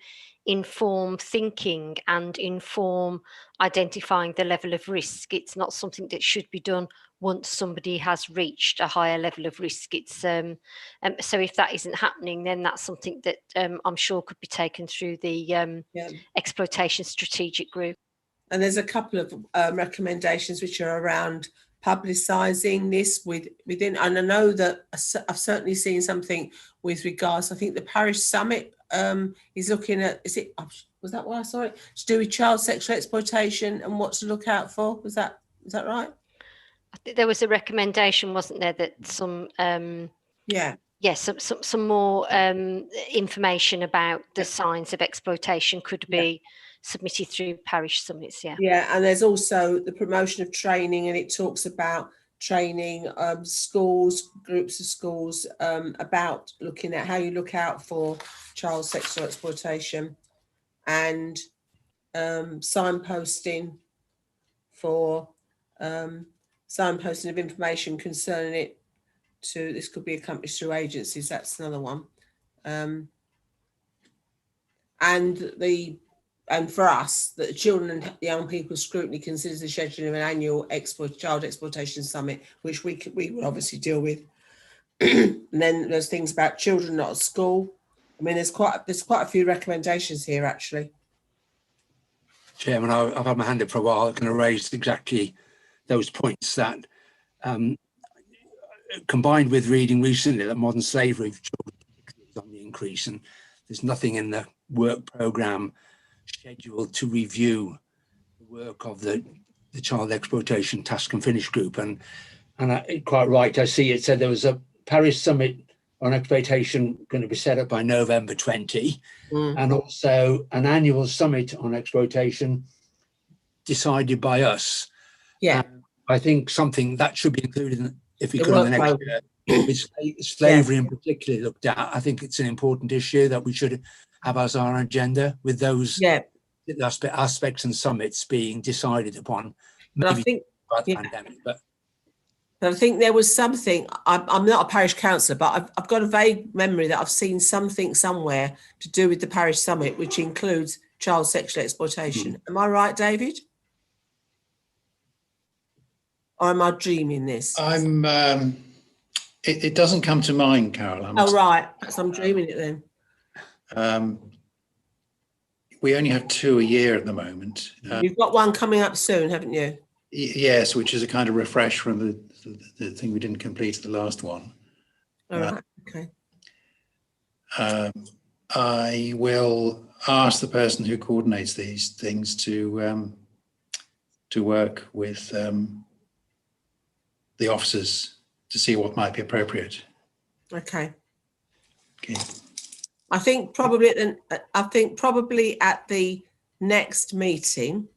inform thinking and inform identifying the level of risk. It's not something that should be done once somebody has reached a higher level of risk. It's so if that isn't happening, then that's something that I'm sure could be taken through the exploitation strategic group. And there's a couple of recommendations which are around publicising this within, and I know that I've certainly seen something with regards, I think the parish summit is looking at, was that why I saw it? To do with child sexual exploitation and what to look out for. Is that right? I think there was a recommendation, wasn't there, that some some more information about the signs of exploitation could be submitted through parish summits. And there's also the promotion of training, and it talks about training schools, groups of schools, about looking at how you look out for child sexual exploitation, and signposting for signposting of information concerning it to, this could be accomplished through agencies, that's another one. And for us, that the Children and Young People Scrutiny considers the scheduling of an annual child exploitation summit, which we will obviously deal with. And then there's things about children not at school. I mean, there's quite a few recommendations here, actually. Chairman, I've had my hand up for a while. I'm going to raise exactly those points that, combined with reading recently that modern slavery of children is on the increase, and there's nothing in the work programme scheduled to review the work of the Child Exploitation Task and Finish Group. And quite right, I see it said there was a Paris Summit on exploitation going to be set up by November 20, and also an annual summit on exploitation decided by us. I think something that should be included in, if we could, in the next year. Slavery in particular looked at. I think it's an important issue that we should have as our agenda, with those Yeah. aspects and summits being decided upon. But I Maybe think, by the yeah. pandemic, but But I think there was something, I'm not a parish councillor, but I've got a vague memory that I've seen something somewhere to do with the parish summit, which includes child sexual exploitation. Am I right, David? Or am I dreaming this? It doesn't come to mind, Carol. Oh, right. Perhaps I'm dreaming it then. We only have 2 a year at the moment. You've got one coming up soon, haven't you? Yes, which is a kind of refresh from the thing we didn't complete at the last one. All right. Okay. I will ask the person who coordinates these things to work with the officers to see what might be appropriate. Okay. Okay. I think probably at the next meeting,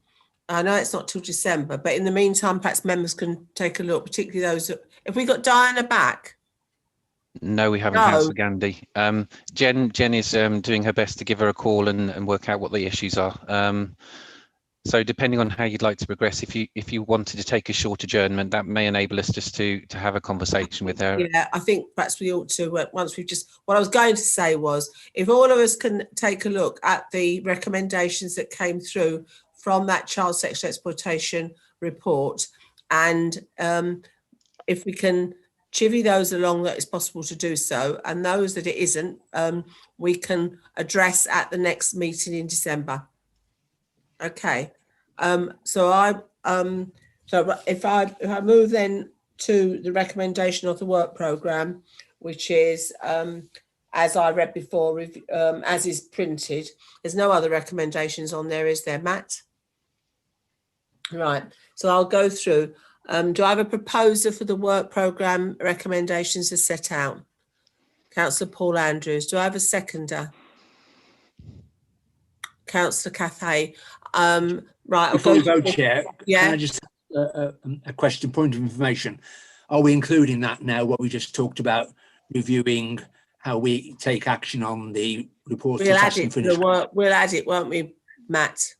I know it's not till December, but in the meantime, perhaps members can take a look, particularly those that, if we got Diana back. No, we haven't, No. Councillor Gandy. Jen is doing her best to give her a call and work out what the issues are. So depending on how you'd like to progress, if you wanted to take a short adjournment, that may enable us just to have a conversation with her. Yeah, I think perhaps we ought to, once we've just, what I was going to say was, if all of us can take a look at the recommendations that came through from that child sexual exploitation report, and if we can chivvy those along that it's possible to do so, and those that it isn't, we can address at the next meeting in December. Okay, so if I move then to the recommendation of the work programme, which is as I read before, as is printed. There's no other recommendations on there, is there, Matt? Right, so I'll go through. Do I have a proposer for the work programme recommendations as set out? Councillor Paul Andrews. Do I have a seconder? Councillor Cathay. Right. Before we vote, Chair, yeah. can I just a question, point of information? Are we including that now? What we just talked about, reviewing how we take action on the report. We'll add it to the work. We'll add it, won't we, Matt?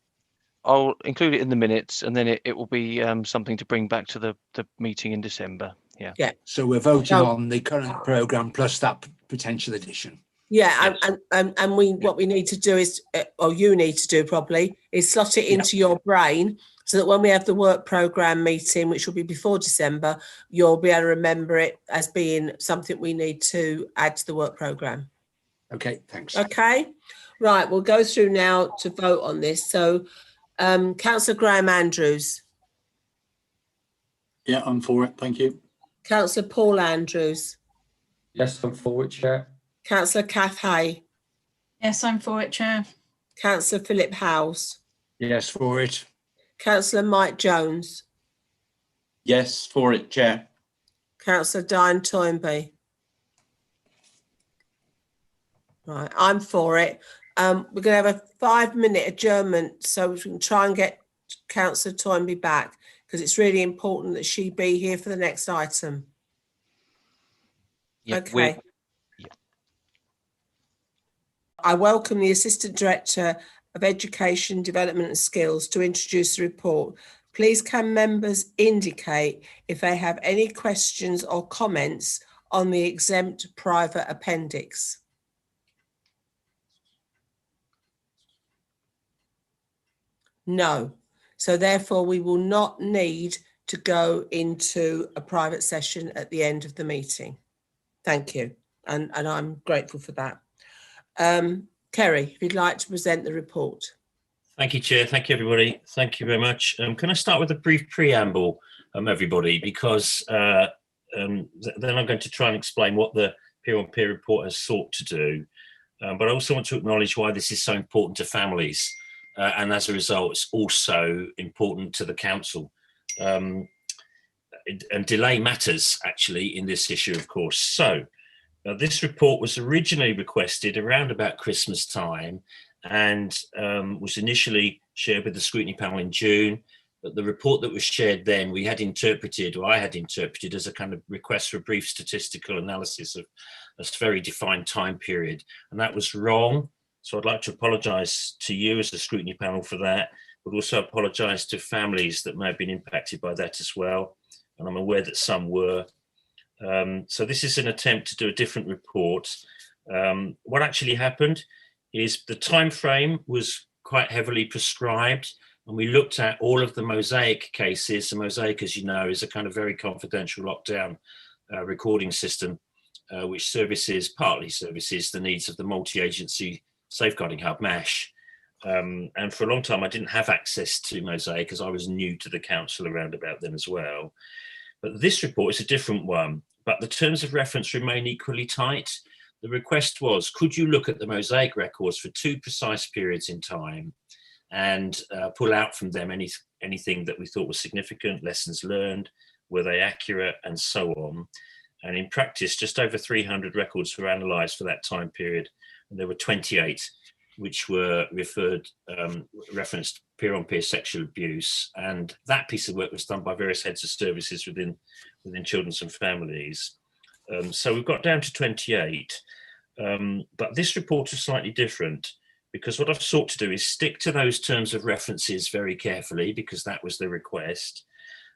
I'll include it in the minutes, and then it will be something to bring back to the meeting in December. Yeah. Yeah. So we're voting on the current programme plus that potential addition. Yeah, yes. and what we need to do is, or you need to do probably, is slot it into your brain so that when we have the work programme meeting, which will be before December, you'll be able to remember it as being something we need to add to the work programme. Okay, thanks. Okay, right, we'll go through now to vote on this. So, Councillor Graham Andrews. Yeah, I'm for it. Thank you. Councillor Paul Andrews. Yes, I'm for it, Chair. Councillor Kath Hay. Yes, I'm for it, Chair. Councillor Philip Howes. Yes, for it. Councillor Mike Jones. Yes, for it, Chair. Councillor Diane Toynbee. Right, I'm for it. We're going to have a 5-minute adjournment so we can try and get Councillor Toynbee back, because it's really important that she be here for the next item. Yeah, okay. I welcome the Assistant Director of Education, Development and Skills to introduce the report. Please can members indicate if they have any questions or comments on the exempt private appendix. No. So therefore we will not need to go into a private session at the end of the meeting. Thank you. And I'm grateful for that. Kerry, if you'd like to present the report. Thank you, Chair. Thank you, everybody. Thank you very much. Can I start with a brief preamble, everybody, because then I'm going to try and explain what the peer-on-peer report has sought to do. But I also want to acknowledge why this is so important to families. And as a result, it's also important to the council. And delay matters, actually, in this issue, of course. So, this report was originally requested around about Christmas time and was initially shared with the scrutiny panel in June. But the report that was shared then, we had interpreted, or I had interpreted, as a kind of request for a brief statistical analysis of a very defined time period. And that was wrong. So I'd like to apologise to you as the scrutiny panel for that, but also apologise to families that may have been impacted by that as well. And I'm aware that some were. So this is an attempt to do a different report. What actually happened is the time frame was quite heavily prescribed, and we looked at all of the Mosaic cases. The Mosaic, as you know, is a kind of very confidential lockdown recording system, which partly services the needs of the multi-agency safeguarding hub, MASH. And for a long time, I didn't have access to Mosaic as I was new to the council around about then as well. But this report is a different one, but the terms of reference remain equally tight. The request was, could you look at the Mosaic records for 2 precise periods in time and pull out from them anything that we thought was significant, lessons learned, were they accurate, and so on. And in practice, just over 300 records were analysed for that time period, and there were 28 which were referenced peer-on-peer sexual abuse, and that piece of work was done by various heads of services within children's and families. So we've got down to 28, but this report is slightly different, because what I've sought to do is stick to those terms of references very carefully, because that was the request.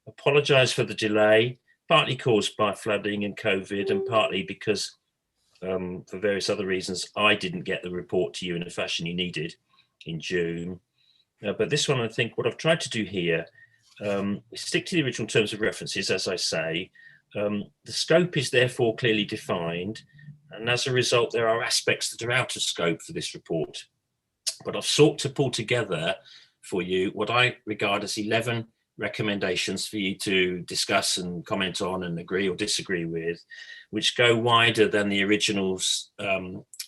Apologise for the delay, partly caused by flooding and COVID, and partly because for various other reasons, I didn't get the report to you in a fashion you needed in June. But this one, I think what I've tried to do here, stick to the original terms of references, as I say. The scope is therefore clearly defined, and as a result, there are aspects that are out of scope for this report. But I've sought to pull together for you what I regard as 11 recommendations for you to discuss and comment on and agree or disagree with, which go wider than the original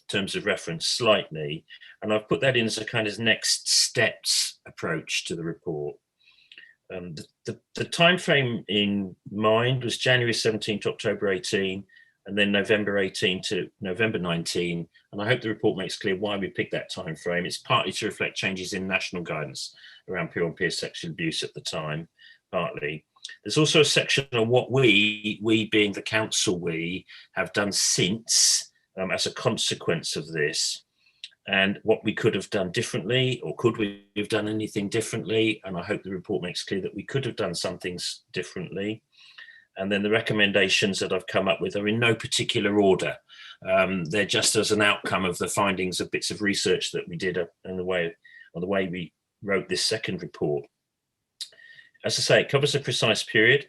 terms of reference slightly. And I've put that in as a kind of next steps approach to the report. The time frame in mind was January 17 to October 18, and then November 18 to November 19. And I hope the report makes clear why we picked that time frame. It's partly to reflect changes in national guidance around peer-on-peer sexual abuse at the time, partly. There's also a section on what we being the council, we have done since as a consequence of this, and what we could have done differently, or could we have done anything differently? And I hope the report makes clear that we could have done some things differently. And then the recommendations that I've come up with are in no particular order. They're just as an outcome of the findings of bits of research that we did on the way we wrote this second report. As I say, it covers a precise period,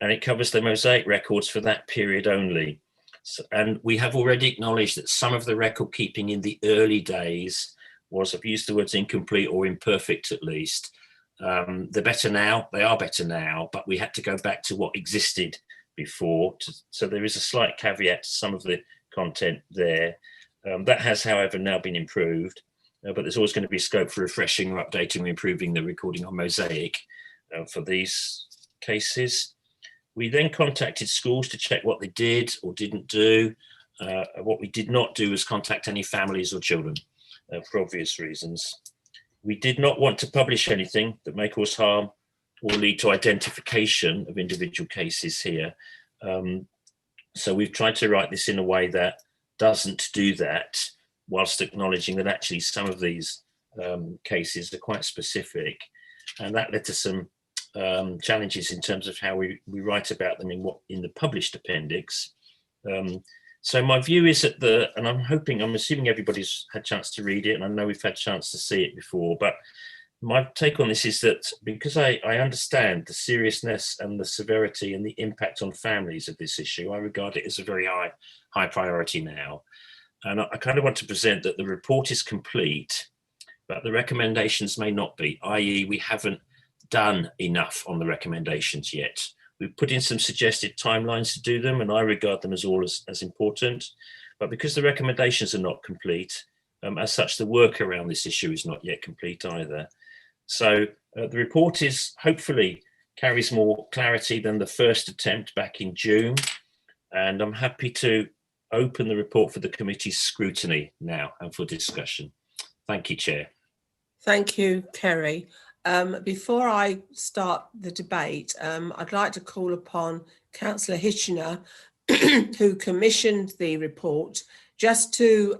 and it covers the Mosaic records for that period only. So, and we have already acknowledged that some of the record keeping in the early days was, I've used the words incomplete or imperfect at least. They're better now, they are better now, but we had to go back to what existed before. So there is a slight caveat to some of the content there. That has, however, now been improved, but there's always going to be scope for refreshing or updating or improving the recording on Mosaic for these cases. We then contacted schools to check what they did or didn't do. What we did not do was contact any families or children for obvious reasons. We did not want to publish anything that may cause harm or lead to identification of individual cases here. So we've tried to write this in a way that doesn't do that, whilst acknowledging that actually some of these cases are quite specific. And that led to some challenges in terms of how we write about them in the published appendix. So my view is that and I'm assuming everybody's had a chance to read it, and I know we've had a chance to see it before, but my take on this is that because I understand the seriousness and the severity and the impact on families of this issue, I regard it as a very high priority now. And I kind of want to present that the report is complete, but the recommendations may not be, i.e. we haven't done enough on the recommendations yet. We've put in some suggested timelines to do them, and I regard them as all as important. But because the recommendations are not complete, as such, the work around this issue is not yet complete either. So the report hopefully carries more clarity than the first attempt back in June. And I'm happy to open the report for the committee's scrutiny now and for discussion. Thank you, Chair. Thank you, Kerry. Before I start the debate, I'd like to call upon Councillor Hitchener who commissioned the report, just to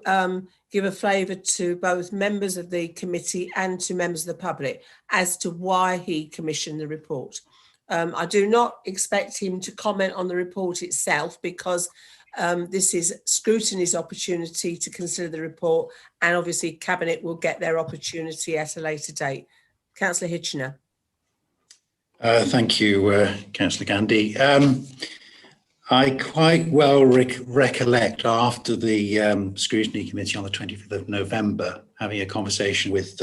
give a flavour to both members of the committee and to members of the public as to why he commissioned the report. I do not expect him to comment on the report itself, because this is scrutiny's opportunity to consider the report, and obviously Cabinet will get their opportunity at a later date. Councillor Hitchener. Thank you, Councillor Gandy. I quite well recollect after the scrutiny committee on the 25th of November having a conversation with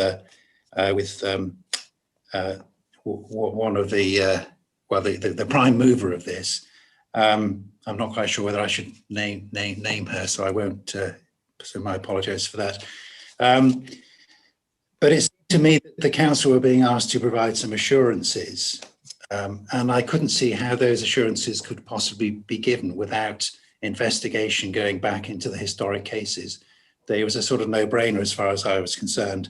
one of the prime mover of this. I'm not quite sure whether I should name her, so I won't. So my apologies for that. But it seemed to me that the council were being asked to provide some assurances. And I couldn't see how those assurances could possibly be given without investigation going back into the historic cases. There was a sort of no-brainer as far as I was concerned.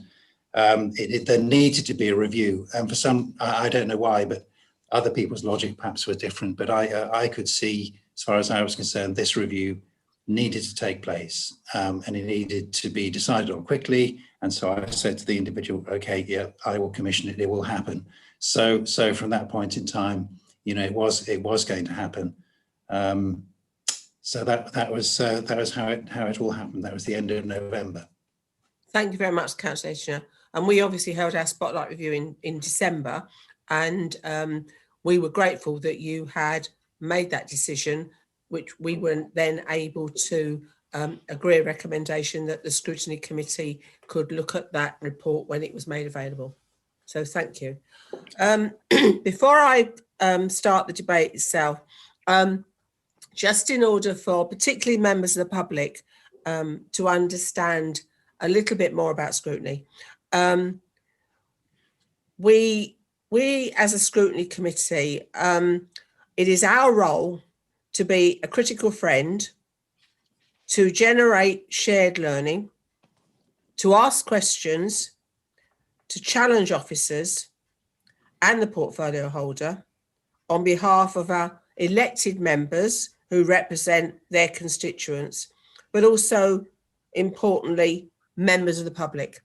There needed to be a review, and for some, I don't know why, but other people's logic perhaps was different, but I could see, as far as I was concerned, this review needed to take place, and it needed to be decided on quickly. And so I said to the individual, okay, yeah, I will commission it, it will happen. So from that point in time, you know, it was going to happen. So that was how it all happened. That was the end of November. Thank you very much, Councillor Hitchener. And we obviously held our spotlight review in December, and we were grateful that you had made that decision, which we were then able to agree a recommendation that the scrutiny committee could look at that report when it was made available. So thank you. Before I start the debate itself, just in order for particularly members of the public to understand a little bit more about scrutiny, we as a scrutiny committee, it is our role to be a critical friend, to generate shared learning, to ask questions, to challenge officers and the portfolio holder on behalf of our elected members who represent their constituents, but also, importantly, members of the public.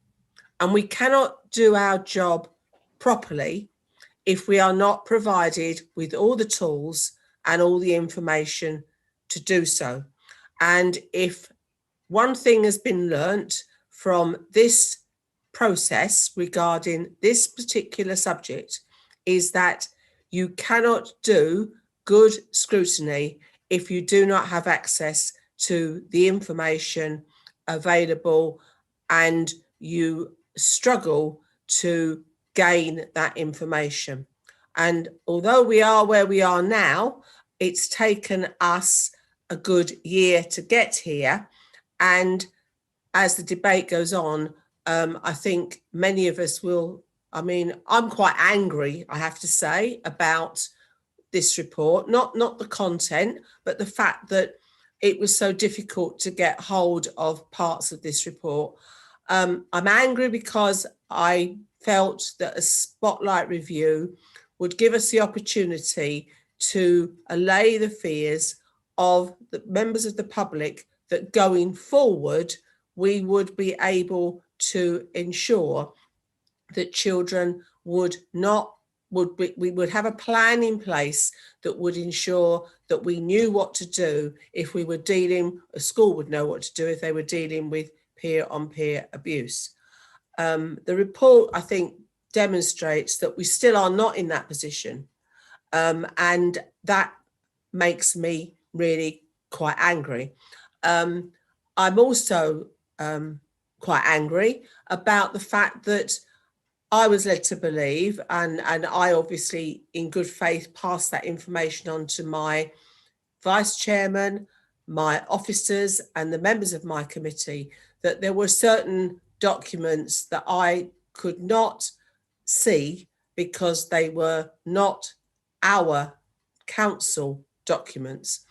And we cannot do our job properly if we are not provided with all the tools and all the information to do so. And if one thing has been learnt from this process regarding this particular subject, is that you cannot do good scrutiny if you do not have access to the information available and you struggle to gain that information. And although we are where we are now, it's taken us a good year to get here. And as the debate goes on, I think many of us will, I mean, I'm quite angry, I have to say, about this report, not the content, but the fact that it was so difficult to get hold of parts of this report. I'm angry because I felt that a spotlight review would give us the opportunity to allay the fears of the members of the public that going forward, we would be able to ensure that children would we would have a plan in place that would ensure that we knew what to do if we were dealing, a school would know what to do if they were dealing with peer-on-peer abuse. The report, I think, demonstrates that we still are not in that position. And that makes me really quite angry. I'm also quite angry about the fact that I was led to believe, and I obviously in good faith passed that information on to my vice chairman, my officers and the members of my committee, that there were certain documents that I could not see because they were not our council documents.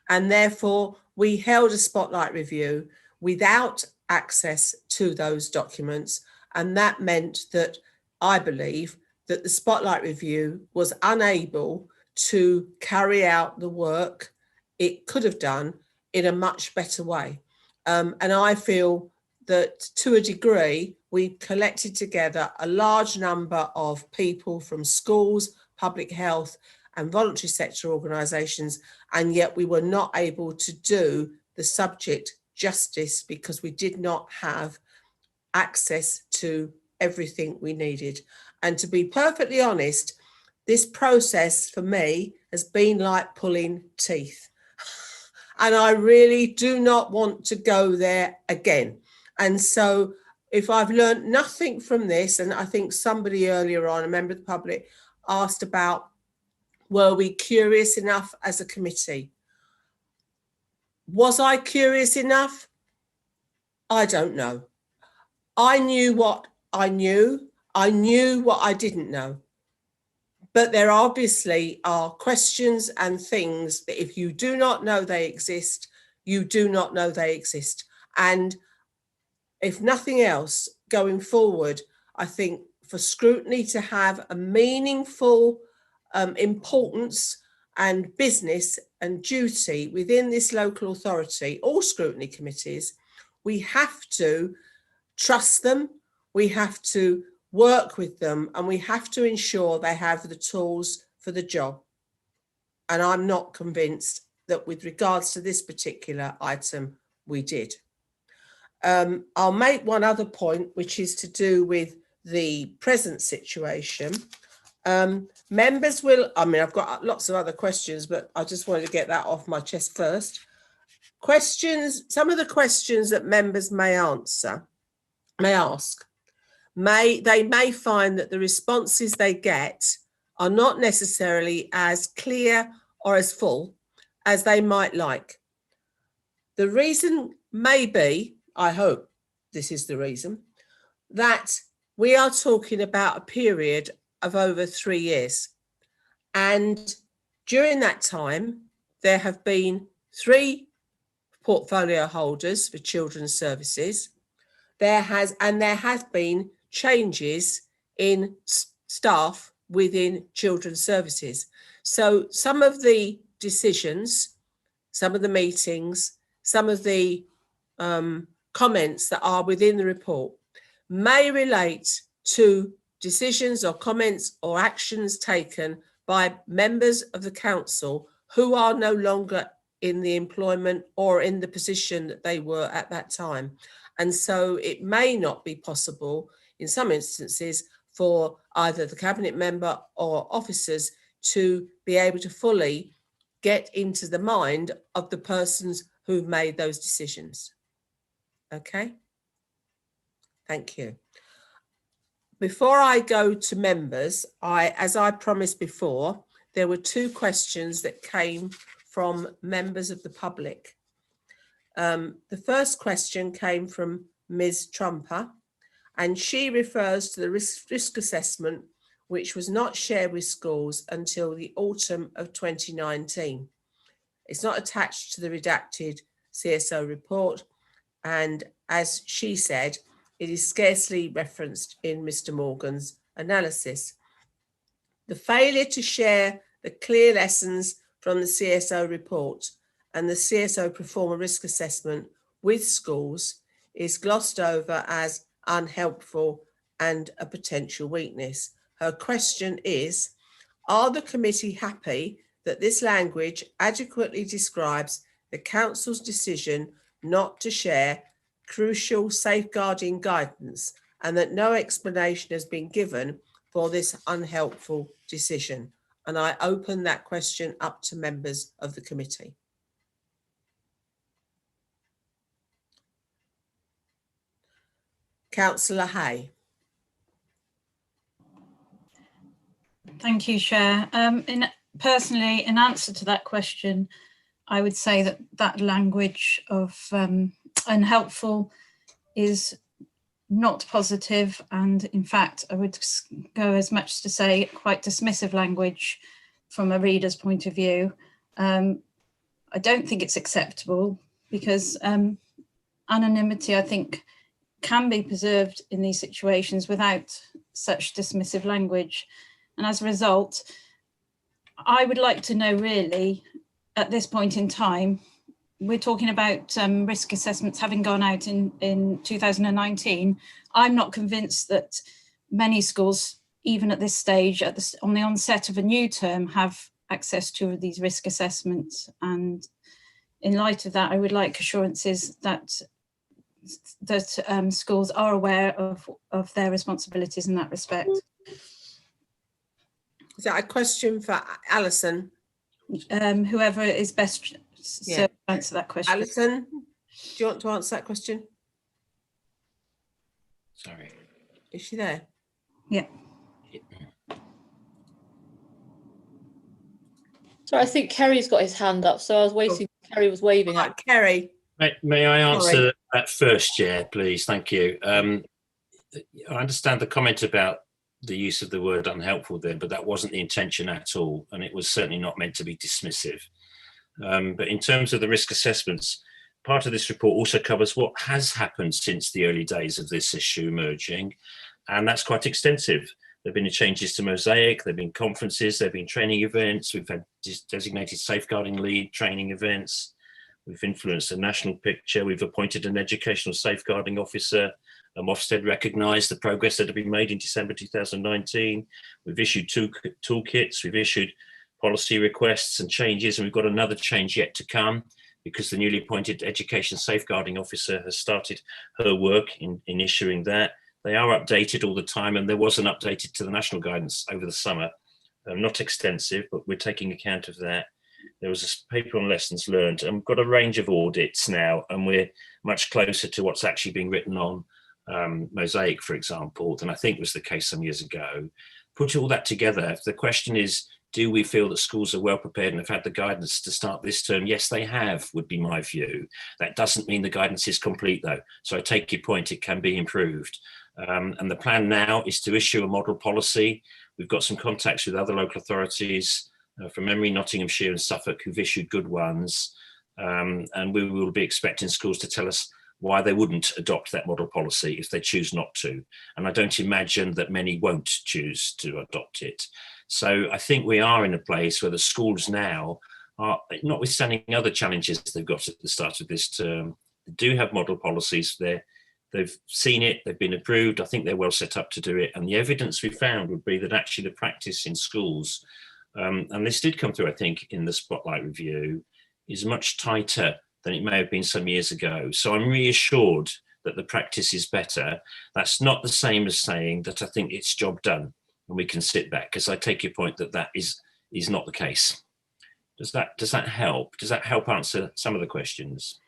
And therefore we held a spotlight review without access to those documents. And that meant that I believe that the spotlight review was unable to carry out the work it could have done in a much better way. And I feel that to a degree, we collected together a large number of people from schools, public health and voluntary sector organisations, and yet we were not able to do the subject justice because we did not have access to everything we needed. And to be perfectly honest, this process for me has been like pulling teeth. And I really do not want to go there again. And so if I've learned nothing from this, and I think somebody earlier on, a member of the public, asked about, were we curious enough as a committee? Was I curious enough? I don't know. I knew what I knew. I knew what I didn't know. But there obviously are questions and things that if you do not know they exist, you do not know they exist. And if nothing else, going forward, I think for scrutiny to have a meaningful importance and business and duty within this local authority, all scrutiny committees, we have to trust them, we have to work with them, and we have to ensure they have the tools for the job. And I'm not convinced that with regards to this particular item, we did. I'll make one other point, which is to do with the present situation. Members will, I mean, I've got lots of other questions, but I just wanted to get that off my chest first. Questions, some of the questions that members may ask, they may find that the responses they get are not necessarily as clear or as full as they might like. The reason may be, I hope this is the reason, that we are talking about a period of over 3 years. And during that time, there have been 3 portfolio holders for children's services. There has been changes in staff within children's services. So some of the decisions, some of the meetings, some of the comments that are within the report may relate to decisions or comments or actions taken by members of the council who are no longer in the employment or in the position that they were at that time. And so it may not be possible in some instances for either the cabinet member or officers to be able to fully get into the mind of the persons who made those decisions. Okay, thank you. Before I go to members, as I promised before, there were 2 questions that came from members of the public. The first question came from Ms. Trumper, and she refers to the risk assessment, which was not shared with schools until the autumn of 2019. It's not attached to the redacted CSO report, and as she said, it is scarcely referenced in Mr. Morgan's analysis. The failure to share the clear lessons from the CSO report and the CSO performer risk assessment with schools is glossed over as unhelpful and a potential weakness. Her question is, are the committee happy that this language adequately describes the council's decision not to share crucial safeguarding guidance and that no explanation has been given for this unhelpful decision? And I open that question up to members of the committee. Councillor Hay. Thank you, Chair. Personally, in answer to that question, I would say that that language of unhelpful is not positive, and in fact I would go as much as to say quite dismissive language from a reader's point of view. I don't think it's acceptable because anonymity, I think, can be preserved in these situations without such dismissive language. And as a result, I would like to know really at this point in time, we're talking about risk assessments having gone out in 2019. I'm not convinced that many schools, even at this stage, on the onset of a new term, have access to these risk assessments. And in light of that, I would like assurances that schools are aware of their responsibilities in that respect. Is that a question for Alison? Whoever is best served to answer that question. Alison, do you want to answer that question? Sorry. Is she there? Yeah. Sorry, I think Kerry's got his hand up, so I was waiting. Kerry was waving at. Kerry. May I answer Sorry. that first, Chair, please? Thank you. I understand the comment about the use of the word unhelpful there, but that wasn't the intention at all, and it was certainly not meant to be dismissive. But in terms of the risk assessments, part of this report also covers what has happened since the early days of this issue emerging, and that's quite extensive. There have been changes to Mosaic, there have been conferences, there have been training events, we've had designated safeguarding lead training events, we've influenced the national picture, we've appointed an educational safeguarding officer, Ofsted recognised the progress that had been made in December 2019, we've issued two toolkits, we've issued policy requests and changes, and we've got another change yet to come because the newly appointed education safeguarding officer has started her work in issuing that. They are updated all the time, and there was an updated to the national guidance over the summer. Not extensive, but we're taking account of that. There was a paper on lessons learned, and we've got a range of audits now, and we're much closer to what's actually being written on Mosaic, for example, than I think was the case some years ago. Put all that together, the question is, do we feel that schools are well prepared and have had the guidance to start this term? Yes, they have, would be my view. That doesn't mean the guidance is complete, though. So I take your point, it can be improved. And the plan now is to issue a model policy. We've got some contacts with other local authorities, from memory, Nottinghamshire and Suffolk, who've issued good ones. And we will be expecting schools to tell us why they wouldn't adopt that model policy if they choose not to. And I don't imagine that many won't choose to adopt it. So I think we are in a place where the schools now are, notwithstanding other challenges they've got at the start of this term, they do have model policies there. They've seen it, they've been approved. I think they're well set up to do it. And the evidence we found would be that actually the practice in schools, and this did come through, I think, in the Spotlight review, is much tighter than it may have been some years ago. So I'm reassured that the practice is better. That's not the same as saying that I think it's job done and we can sit back, because I take your point that that is not the case. Does that help? Does that help answer some of the questions?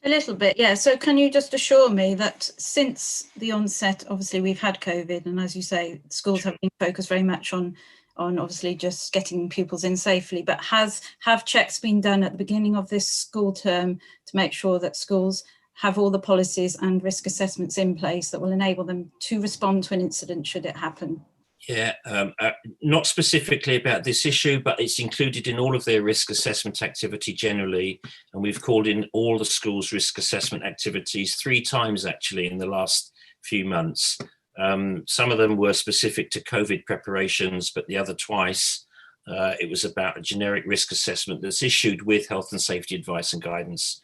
A little bit, yeah. So can you just assure me that since the onset, obviously we've had COVID, and as you say, schools have been focused very much on obviously just getting pupils in safely, but have checks been done at the beginning of this school term to make sure that schools have all the policies and risk assessments in place that will enable them to respond to an incident should it happen? Yeah, not specifically about this issue, but it's included in all of their risk assessment activity generally. And we've called in all the schools' risk assessment activities 3 times actually in the last few months. Some of them were specific to COVID preparations, but the other twice it was about a generic risk assessment that's issued with health and safety advice and guidance,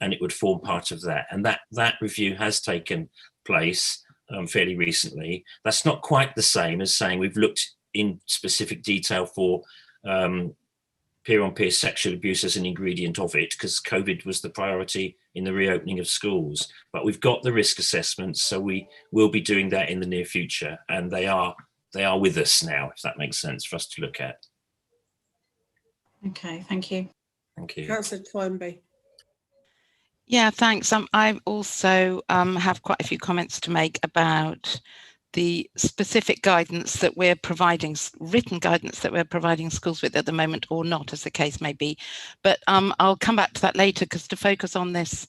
and it would form part of that. And that review has taken place fairly recently. That's not quite the same as saying we've looked in specific detail for peer-on-peer sexual abuse as an ingredient of it, because COVID was the priority in the reopening of schools. But we've got the risk assessments, so we will be doing that in the near future, and they are with us now, if that makes sense for us to look at. Okay, thank you. Thank you. Councillor Toynbee. Yeah, thanks. I also have quite a few comments to make about the specific guidance that we're providing, written guidance that we're providing schools with at the moment, or not, as the case may be. But I'll come back to that later, because to focus on this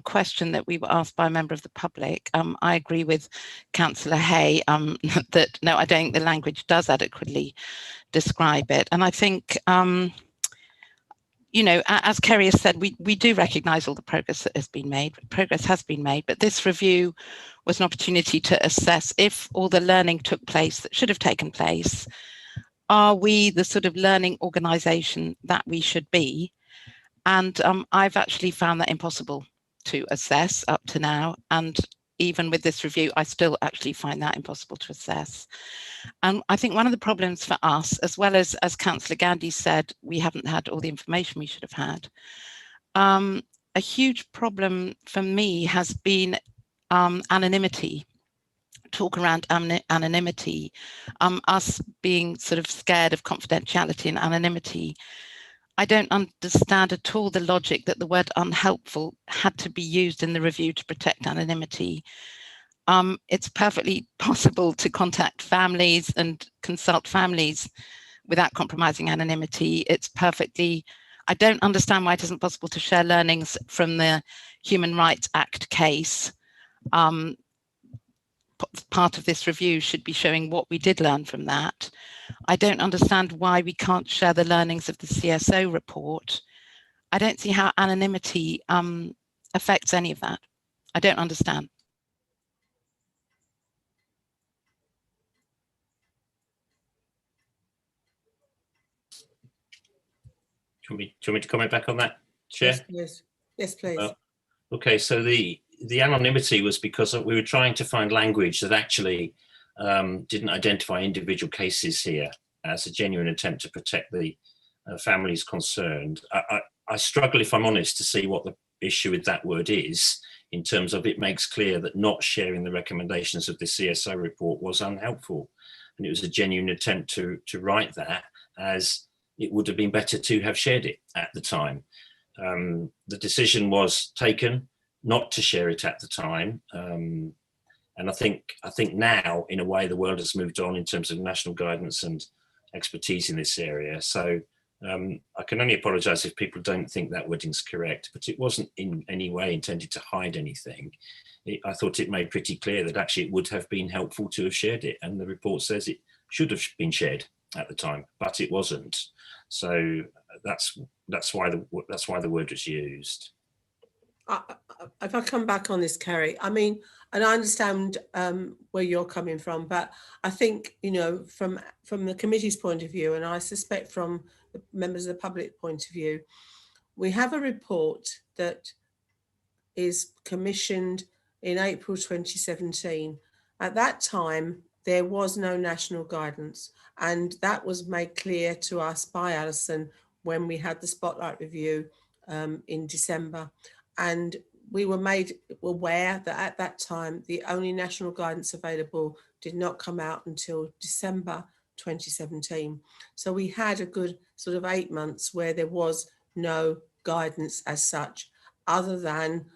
question that we were asked by a member of the public, I agree with Councillor Hay that no, I don't think the language does adequately describe it. And I think you know, as Kerry has said, we do recognise all the progress that has been made. Progress has been made, but this review was an opportunity to assess if all the learning took place that should have taken place. Are we the sort of learning organisation that we should be? And I've actually found that impossible to assess up to now. And even with this review, I still actually find that impossible to assess. And I think one of the problems for us, as well as Councillor Gandhi said, we haven't had all the information we should have had. A huge problem for me has been anonymity, talk around anonymity, us being sort of scared of confidentiality and anonymity. I don't understand at all the logic that the word unhelpful had to be used in the review to protect anonymity. It's perfectly possible to contact families and consult families without compromising anonymity. It's perfectly, I don't understand why it isn't possible to share learnings from the Human Rights Act case. Part of this review should be showing what we did learn from that. I don't understand why we can't share the learnings of the CSO report. I don't see how anonymity affects any of that. I don't understand. Do you want me to comment back on that, Chair? Yes, please. Yes, please. Okay, so the anonymity was because we were trying to find language that actually didn't identify individual cases here as a genuine attempt to protect the families concerned. I struggle, if I'm honest, to see what the issue with that word is, in terms of it makes clear that not sharing the recommendations of the CSO report was unhelpful. And it was a genuine attempt to write that, as it would have been better to have shared it at the time. The decision was taken not to share it at the time. And I think now, in a way, the world has moved on in terms of national guidance and expertise in this area. So I can only apologise if people don't think that wording's correct, but it wasn't in any way intended to hide anything. I thought it made pretty clear that actually it would have been helpful to have shared it, and the report says it should have been shared at the time, but it wasn't. So that's why the word was used. If I come back on this, Kerry, I mean, and I understand where you're coming from, but I think, you know, from the committee's point of view, and I suspect from the members of the public point of view, we have a report that is commissioned in April 2017. At that time, there was no national guidance, and that was made clear to us by Alison when we had the Spotlight review in December. And we were made aware that at that time, the only national guidance available did not come out until December 2017. So we had a good sort of 8 months where there was no guidance as such, other than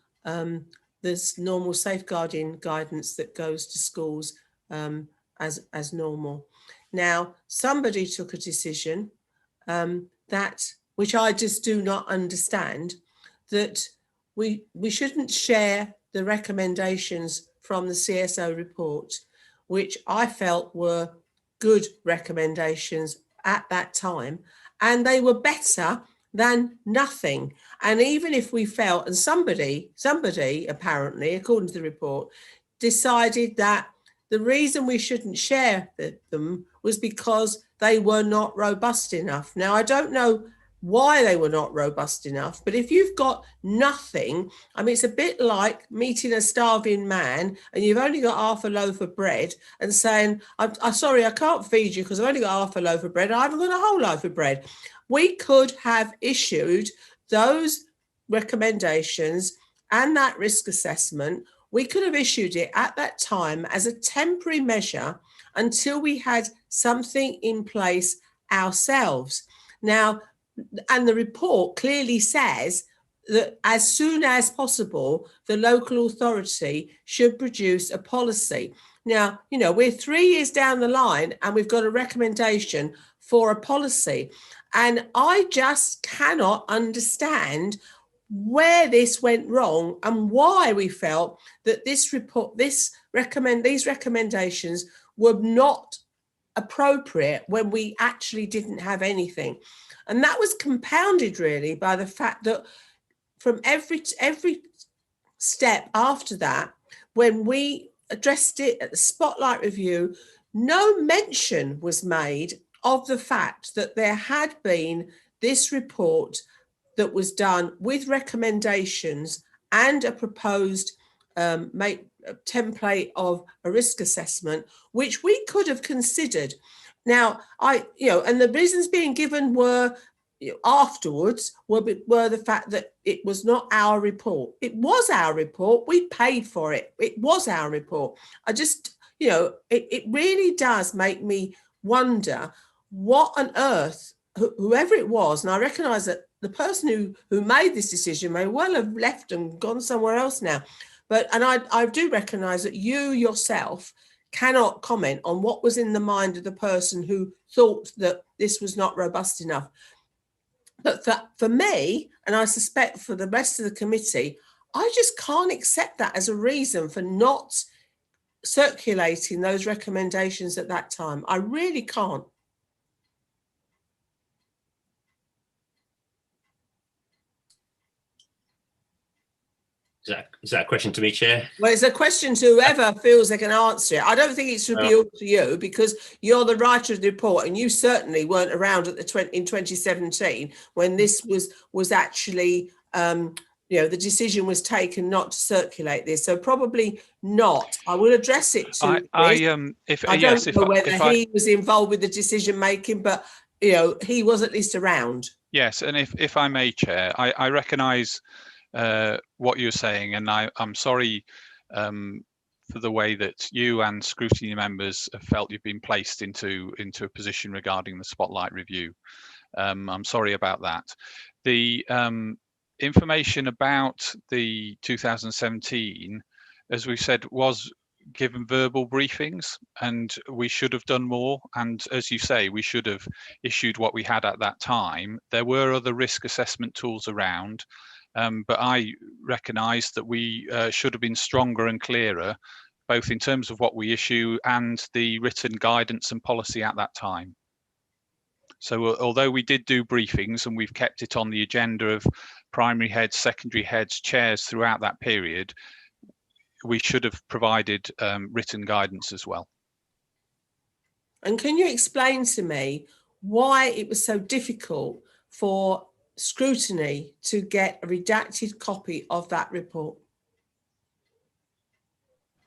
there's normal safeguarding guidance that goes to schools as normal. Now, somebody took a decision which I just do not understand, that we shouldn't share the recommendations from the CSO report, which I felt were good recommendations at that time, and they were better than nothing. And even if we felt, and somebody apparently, according to the report, decided that the reason we shouldn't share them was because they were not robust enough. Now, I don't know why they were not robust enough, but if you've got nothing, I mean, it's a bit like meeting a starving man and you've only got half a loaf of bread and saying, I'm sorry, I can't feed you because I've only got half a loaf of bread. I haven't got a whole loaf of bread. We could have issued those recommendations and that risk assessment. We could have issued it at that time as a temporary measure until we had something in place ourselves. Now, and the report clearly says that as soon as possible, the local authority should produce a policy. Now, you know, we're 3 years down the line and we've got a recommendation for a policy. And I just cannot understand where this went wrong and why we felt that this report, these recommendations were not appropriate when we actually didn't have anything. And that was compounded really by the fact that from every step after that, when we addressed it at the Spotlight review, no mention was made of the fact that there had been this report that was done with recommendations and a proposed template of a risk assessment, which we could have considered. Now, and the reasons being given were afterwards were the fact that it was not our report. It was our report. We paid for it. It was our report. I just, it really does make me wonder what on earth, whoever it was, and I recognise that the person who made this decision may well have left and gone somewhere else now. And I do recognise that you yourself cannot comment on what was in the mind of the person who thought that this was not robust enough. But for me, and I suspect for the rest of the committee, I just can't accept that as a reason for not circulating those recommendations at that time. I really can't. Is that a question to me, Chair? Well, it's a question to whoever feels they can answer it. I don't think it should be all to you, because you're the writer of the report, and you certainly weren't around at in 2017 when this was actually the decision was taken not to circulate this. So probably not. I will address it to I don't know whether he was involved with the decision making, but he was at least around. Yes, and if I may, Chair, I recognise what you're saying, and I'm sorry for the way that you and scrutiny members have felt you've been placed into a position regarding the spotlight review. I'm sorry about that. The information about the 2017, as we said, was given verbal briefings, and we should have done more. And as you say, we should have issued what we had at that time. There were other risk assessment tools around. But I recognise that we should have been stronger and clearer, both in terms of what we issue and the written guidance and policy at that time. So although we did do briefings and we've kept it on the agenda of primary heads, secondary heads, chairs throughout that period, we should have provided written guidance as well. And can you explain to me why it was so difficult for scrutiny to get a redacted copy of that report?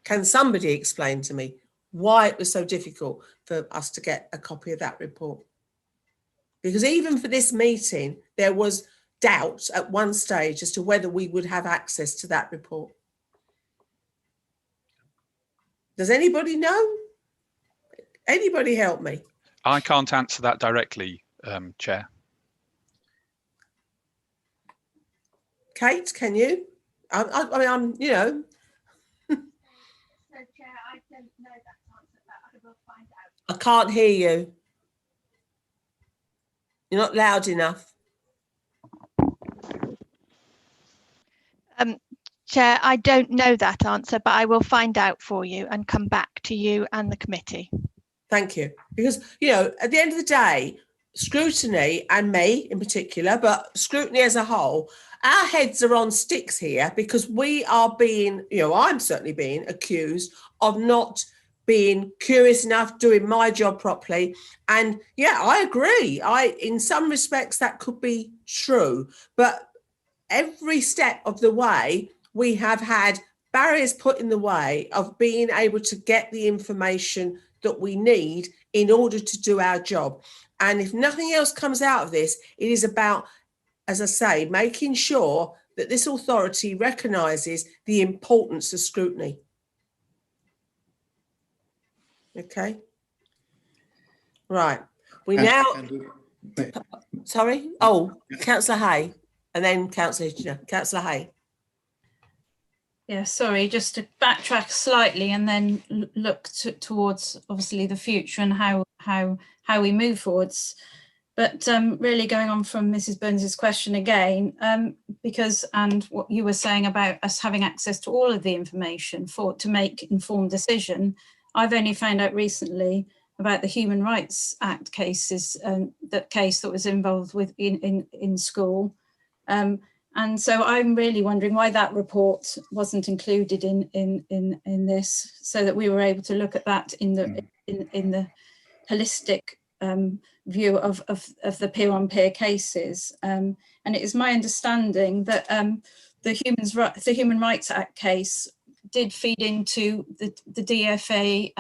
Can somebody explain to me why it was so difficult for us to get a copy of that report? Because even for this meeting, there was doubt at one stage as to whether we would have access to that report. Does anybody know? Anybody help me? I can't answer that directly, Chair. Kate, can you? I mean, I'm, So, Chair, I don't know that answer, but I will find out. I can't hear you. You're not loud enough. Chair, I don't know that answer, but I will find out for you and come back to you and the committee. Thank you. Because, at the end of the day, scrutiny, and me in particular, but scrutiny as a whole, our heads are on sticks here because we are being, I'm certainly being accused of not being curious enough, doing my job properly. And yeah, I agree. In some respects, that could be true. But every step of the way, we have had barriers put in the way of being able to get the information that we need in order to do our job. And if nothing else comes out of this, it is about, as I say, making sure that this authority recognises the importance of scrutiny. Okay. Right. We now... Sorry? Oh, Councillor Hay. And then Councillor Hay. Yeah, sorry, just to backtrack slightly and then look towards obviously the future and how we move forwards. But really going on from Mrs. Burns's question again, because and what you were saying about us having access to all of the information to make informed decision, I've only found out recently about the Human Rights Act cases, that case that was involved with in school. And so I'm really wondering why that report wasn't included in this, so that we were able to look at that in the holistic view of the peer-on-peer cases. And it is my understanding that the Human Rights Act case did feed into the DFA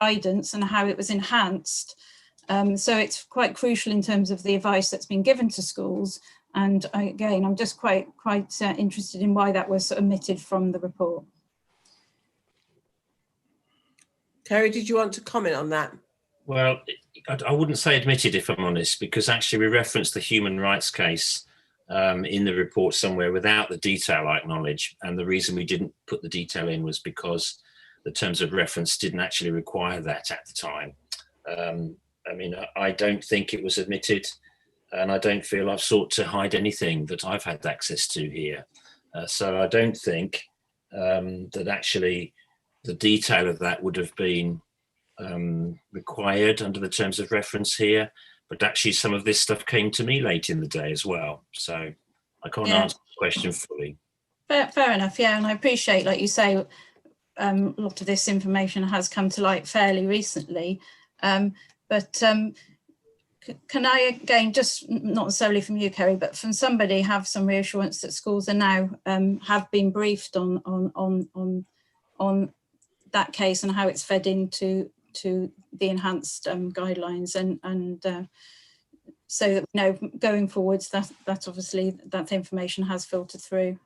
guidance and how it was enhanced. So it's quite crucial in terms of the advice that's been given to schools. And again, I'm just quite interested in why that was omitted from the report. Kerry, did you want to comment on that? Well, I wouldn't say admitted, if I'm honest, because actually we referenced the human rights case in the report somewhere without the detail I acknowledge. And the reason we didn't put the detail in was because the terms of reference didn't actually require that at the time. I mean, I don't think it was admitted, and I don't feel I've sought to hide anything that I've had access to here. So I don't think that actually the detail of that would have been required under the terms of reference here, but actually some of this stuff came to me late in the day as well. So I can't answer the question fully. Fair enough, yeah, and I appreciate, like you say, a lot of this information has come to light fairly recently. But can I, again, just not necessarily from you, Kerry, but from somebody, have some reassurance that schools are now have been briefed on that case and how it's fed into the enhanced guidelines, and so that we know going forwards that obviously that information has filtered through.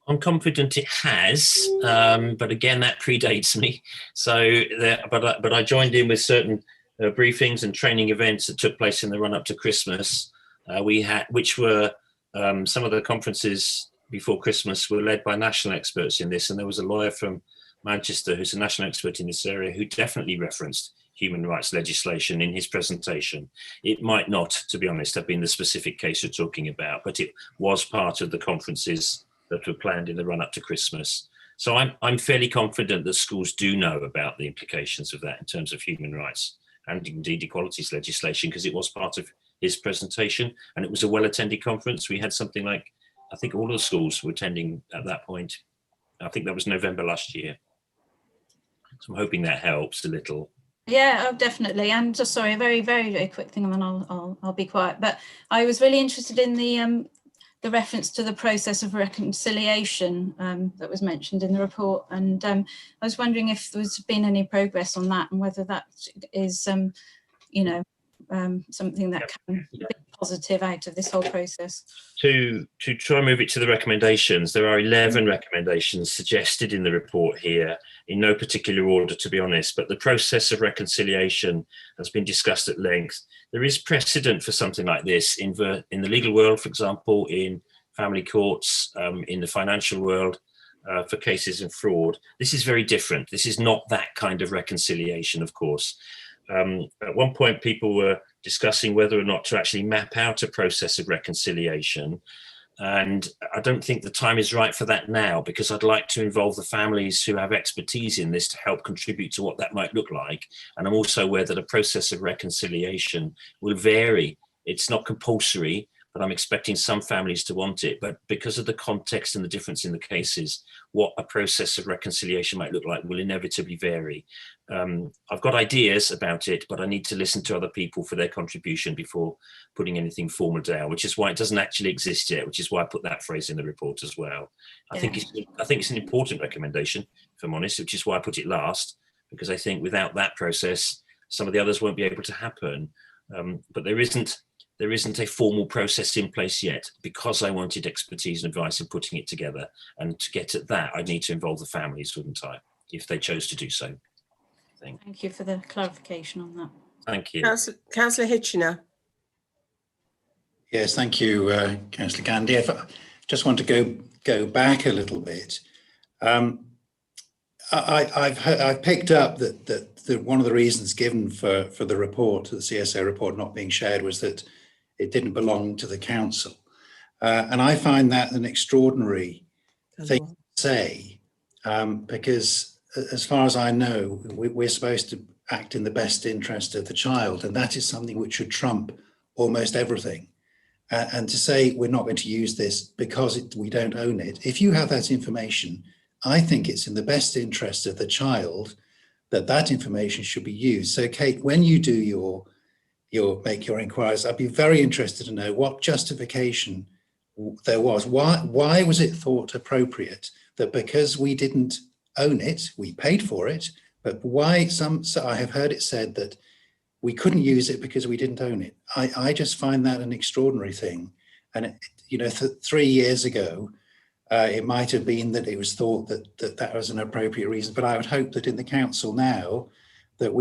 I'm confident it has, but again, that predates me. So, but I joined in with certain briefings and training events that took place in the run-up to Christmas. Which were some of the conferences before Christmas were led by national experts in this, and there was a lawyer from Manchester who's a national expert in this area who definitely referenced human rights legislation in his presentation. It might not, to be honest, have been the specific case you're talking about, but it was part of the conferences that were planned in the run-up to Christmas. So I'm fairly confident that schools do know about the implications of that in terms of human rights and indeed equalities legislation, because it was part of his presentation, and it was a well-attended conference. We had something like, I think all of the schools were attending at that point. I think that was November last year. So I'm hoping that helps a little. Yeah, definitely. And just sorry, a very, very, very quick thing, and then I'll be quiet. But I was really interested in the reference to the process of reconciliation that was mentioned in the report, and I was wondering if there's been any progress on that, and whether that is, you know, something that can be positive out of this whole process. To try and move it to the recommendations, there are 11 recommendations suggested in the report here, in no particular order, to be honest, but the process of reconciliation has been discussed at length. There is precedent for something like this in the legal world, for example, in family courts, in the financial world, for cases of fraud. This is very different. This is not that kind of reconciliation, of course. At one point, people were discussing whether or not to actually map out a process of reconciliation. And I don't think the time is right for that now, because I'd like to involve the families who have expertise in this to help contribute to what that might look like. And I'm also aware that a process of reconciliation will vary. It's not compulsory, but I'm expecting some families to want it. But because of the context and the difference in the cases, what a process of reconciliation might look like will inevitably vary. I've got ideas about it, but I need to listen to other people for their contribution before putting anything formal down, which is why it doesn't actually exist yet, which is why I put that phrase in the report as well. I think it's an important recommendation, if I'm honest, which is why I put it last, because I think without that process, some of the others won't be able to happen. But there isn't a formal process in place yet, because I wanted expertise and advice in putting it together. And to get at that, I'd need to involve the families, wouldn't I, if they chose to do so. Thank you for the clarification on that. Thank you. Councillor Hitchener. Yes, thank you, Councillor Gandy. If I just want to go back a little bit. I've picked up that one of the reasons given for the report, the CSO report, not being shared was that it didn't belong to the council, and I find that an extraordinary thing to say, because as far as I know, we're supposed to act in the best interest of the child, and that is something which should trump almost everything. And to say we're not going to use this because we don't own it, if you have that information, I think it's in the best interest of the child that information should be used. So Kate, when you do make your inquiries, I'd be very interested to know what justification there was. Why was it thought appropriate that because we didn't own it, we paid for it, but why so I have heard it said that we couldn't use it because we didn't own it. I just find that an extraordinary thing. And, 3 years ago, it might have been that it was thought that was an appropriate reason, but I would hope that in the council now, that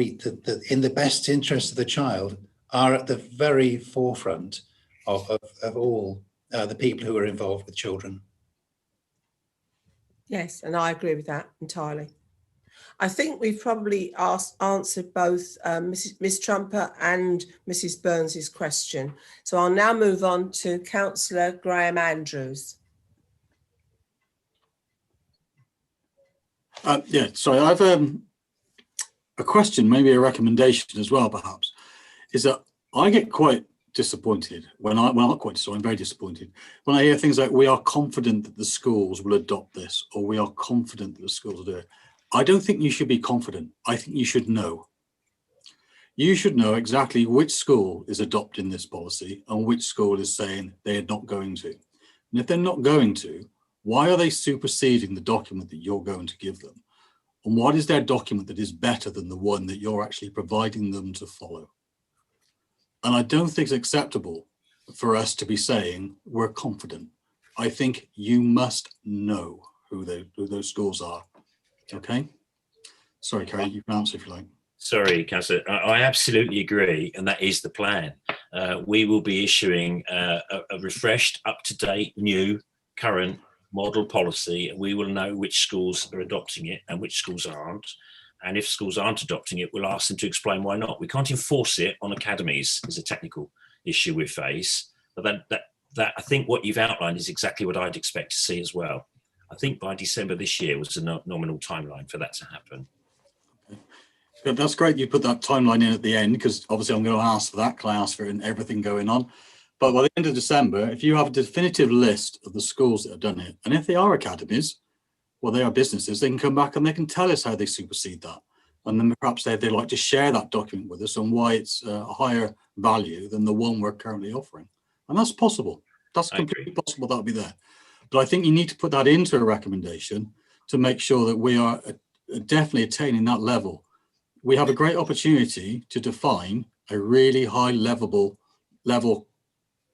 in the best interest of the child are at the very forefront of all the people who are involved with children. Yes, and I agree with that entirely. I think we've probably answered both Ms. Trumper and Mrs. Burns's question. So I'll now move on to Councillor Graham Andrews. Yeah, sorry, I've a question, maybe a recommendation as well, perhaps, is that I get quite disappointed I'm very disappointed when I hear things like, we are confident that the schools will adopt this, or we are confident that the schools will do it. I don't think you should be confident. I think you should know. You should know exactly which school is adopting this policy and which school is saying they are not going to. And if they're not going to, why are they superseding the document that you're going to give them? And what is their document that is better than the one that you're actually providing them to follow? And I don't think it's acceptable for us to be saying we're confident. I think you must know who those schools are. Okay. Sorry, Carrie, you can answer if you like. Sorry, Councillor, I absolutely agree, and that is the plan. We will be issuing a refreshed, up-to-date, new, current model policy. We will know which schools are adopting it and which schools aren't. And if schools aren't adopting it, we'll ask them to explain why not. We can't enforce it on academies. Is a technical issue we face. But that I think what you've outlined is exactly what I'd expect to see as well. I think by December this year was the nominal timeline for that to happen. Okay. That's great you put that timeline in at the end, because obviously I'm going to ask for that. Can I ask for it and everything going on? But by the end of December, if you have a definitive list of the schools that have done it, and if they are academies, well, they are businesses, they can come back and they can tell us how they supersede that. And then perhaps they'd like to share that document with us on why it's a higher value than the one we're currently offering. And that's possible. That's completely possible that'll be there. But I think you need to put that into a recommendation to make sure that we are definitely attaining that level. We have a great opportunity to define a really high level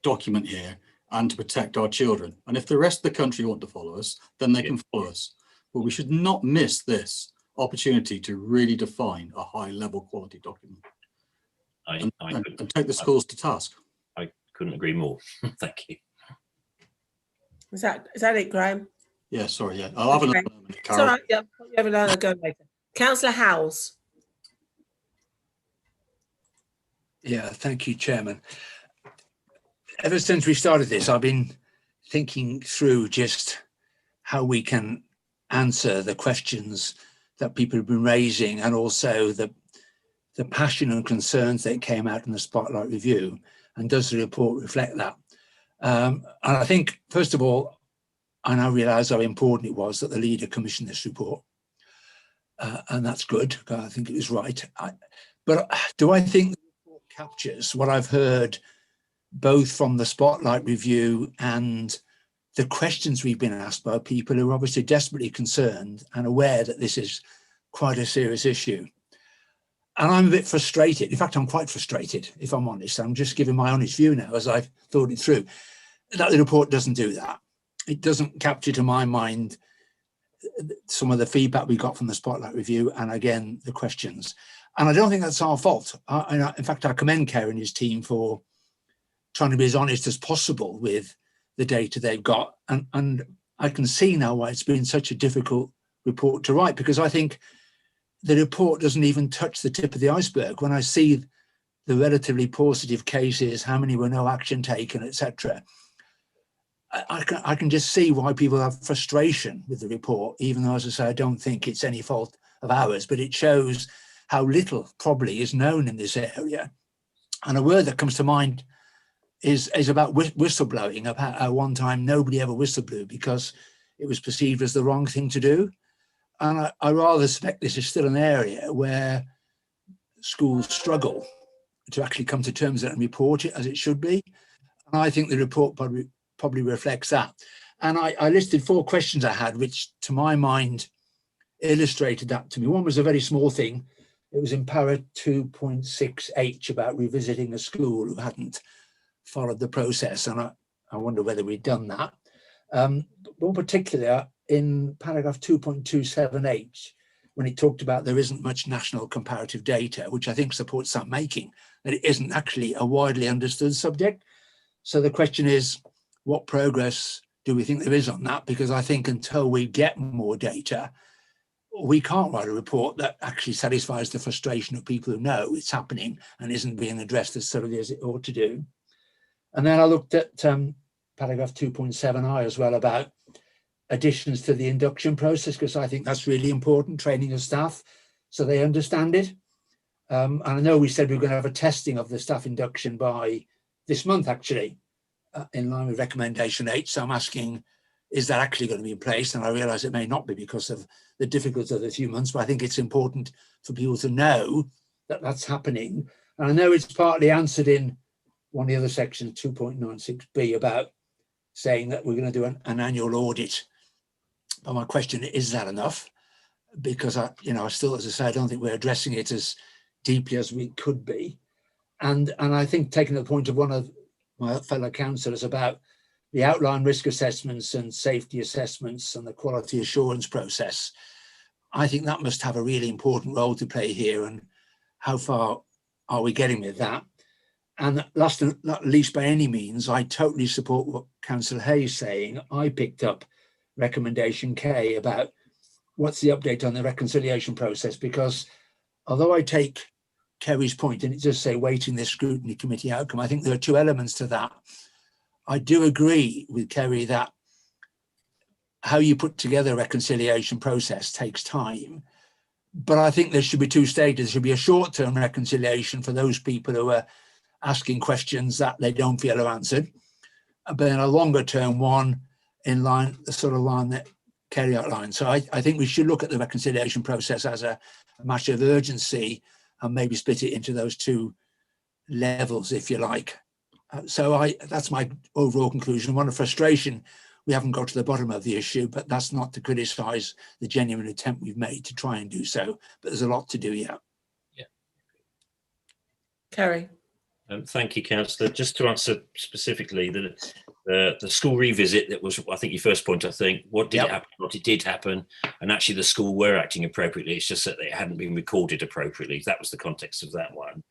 document here and to protect our children. And if the rest of the country want to follow us, then they can follow us. But we should not miss this opportunity to really define a high level quality document and take the schools to task. I couldn't agree more. Thank you. Is that it, Graham? Yeah, sorry, yeah. I'll have another moment, Carol. It's all right, yeah, you have another go later. Councillor Howells. Yeah, thank you, Chairman. Ever since we started this, I've been thinking through just how we can answer the questions that people have been raising, and also the passion and concerns that came out in the Spotlight Review, and does the report reflect that? And I think, first of all, I now realise how important it was that the leader commissioned this report. And that's good, I think it was right. But do I think the report captures what I've heard both from the Spotlight Review and the questions we've been asked by people who are obviously desperately concerned and aware that this is quite a serious issue? And I'm a bit frustrated. In fact, I'm quite frustrated, if I'm honest. I'm just giving my honest view now as I've thought it through, that the report doesn't do that. It doesn't capture, to my mind, some of the feedback we got from the Spotlight Review and, again, the questions. And I don't think that's our fault. In fact, I commend Kerr and his team for trying to be as honest as possible with the data they've got. And I can see now why it's been such a difficult report to write, because I think the report doesn't even touch the tip of the iceberg. When I see the relatively positive cases, how many were no action taken, etc., I can just see why people have frustration with the report, even though, as I say, I don't think it's any fault of ours, but it shows how little probably is known in this area. And a word that comes to mind is about whistleblowing, about how one time nobody ever whistleblew because it was perceived as the wrong thing to do. And I rather suspect this is still an area where schools struggle to actually come to terms with it and report it as it should be. And I think the report probably reflects that. And I listed 4 questions I had, which to my mind illustrated that to me. One was a very small thing. It was in para 2.6H about revisiting a school who hadn't followed the process. And I wonder whether we'd done that. More particularly in paragraph 2.27H, when it talked about there isn't much national comparative data, which I think supports that making, that it isn't actually a widely understood subject. So the question is, what progress do we think there is on that? Because I think until we get more data, we can't write a report that actually satisfies the frustration of people who know it's happening and isn't being addressed as thoroughly as it ought to do. And then I looked at paragraph 2.7I as well about additions to the induction process, because I think that's really important, training of staff so they understand it. And I know we said we were going to have a testing of the staff induction by this month, actually, in line with recommendation 8. So I'm asking, is that actually going to be in place? And I realise it may not be because of the difficulties of the few months, but I think it's important for people to know that that's happening. And I know it's partly answered in one of the other sections, 2.96B, about saying that we're going to do an annual audit. But my question is that enough? Because I still, as I say, I don't think we're addressing it as deeply as we could be. And I think taking the point of one of my fellow councillors about the outline risk assessments and safety assessments and the quality assurance process, I think that must have a really important role to play here. And how far are we getting with that? And last and not least by any means, I totally support what Councillor Hayes is saying. I picked up recommendation K about what's the update on the reconciliation process, because although I take Kerry's point, and it does say waiting this scrutiny committee outcome, I think there are 2 elements to that. I do agree with Kerry that how you put together a reconciliation process takes time, but I think there should be 2 stages. There should be a short-term reconciliation for those people who are asking questions that they don't feel are answered, but then a longer-term one in line, the sort of line that Kerry outlined. So I think we should look at the reconciliation process as a matter of urgency and maybe split it into those 2 levels, if you like. So that's my overall conclusion. One of frustration, we haven't got to the bottom of the issue, but that's not to criticise the genuine attempt we've made to try and do so. But there's a lot to do yet. Yeah. Kerry. Thank you, Councillor. Just to answer specifically, the school revisit, that was, I think, your first point, I think. What did happen? What it did happen, and actually the school were acting appropriately. It's just that it hadn't been recorded appropriately. That was the context of that one.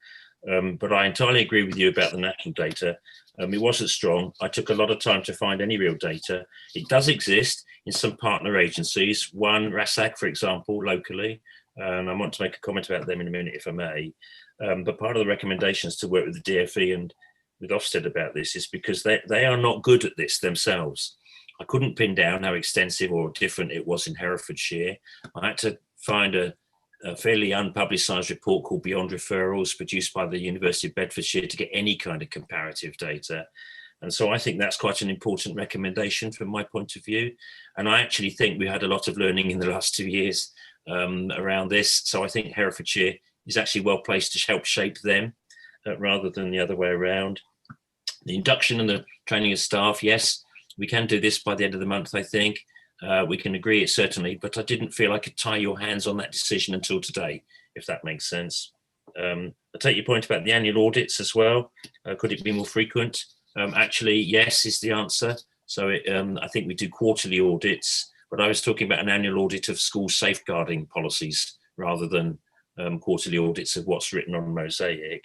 But I entirely agree with you about the national data. It wasn't strong. I took a lot of time to find any real data. It does exist in some partner agencies, one, RASAC, for example, locally. And I want to make a comment about them in a minute, if I may. But part of the recommendations to work with the DfE and with Ofsted about this is because they are not good at this themselves. I couldn't pin down how extensive or different it was in Herefordshire. I had to find a fairly unpublicised report called Beyond Referrals, produced by the University of Bedfordshire, to get any kind of comparative data. And so I think that's quite an important recommendation from my point of view. And I actually think we had a lot of learning in the last 2 years around this. So I think Herefordshire is actually well placed to help shape them rather than the other way around. The induction and the training of staff, yes, we can do this by the end of the month, I think. We can agree it certainly, but I didn't feel I could tie your hands on that decision until today, if that makes sense. I take your point about the annual audits as well. Could it be more frequent? Actually, yes is the answer. So I think we do quarterly audits, but I was talking about an annual audit of school safeguarding policies rather than quarterly audits of what's written on Mosaic.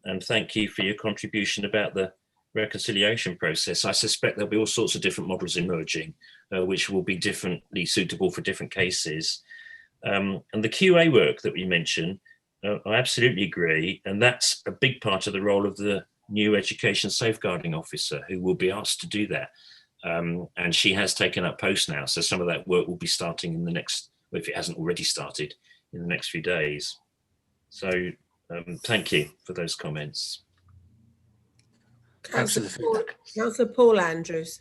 And thank you for your contribution about the reconciliation process. I suspect there'll be all sorts of different models emerging, which will be differently suitable for different cases. And the QA work that we mentioned, I absolutely agree. And that's a big part of the role of the new education safeguarding officer, who will be asked to do that. And she has taken up post now. So some of that work will be starting in the next, if it hasn't already started, in the next few days. So thank you for those comments. Councillor Paul Andrews.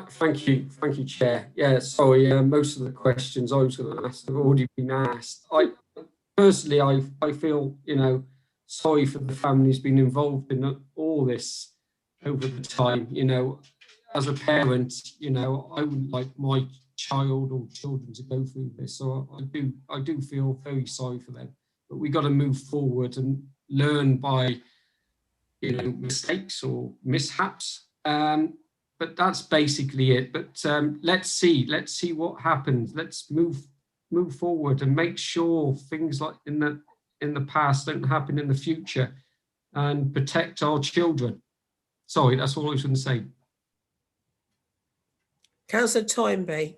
Thank you, Chair. Yeah, sorry, most of the questions I was going to ask have already been asked. Personally, I feel, sorry for the families been involved in all this over the time. As a parent, I wouldn't like my child or children to go through this, so I do feel very sorry for them. But we got to move forward and learn by, mistakes or mishaps. But that's basically it. But let's see what happens. Let's move forward and make sure things like in the past don't happen in the future, and protect our children. Sorry, that's all I was going to say. Councillor Toynbee.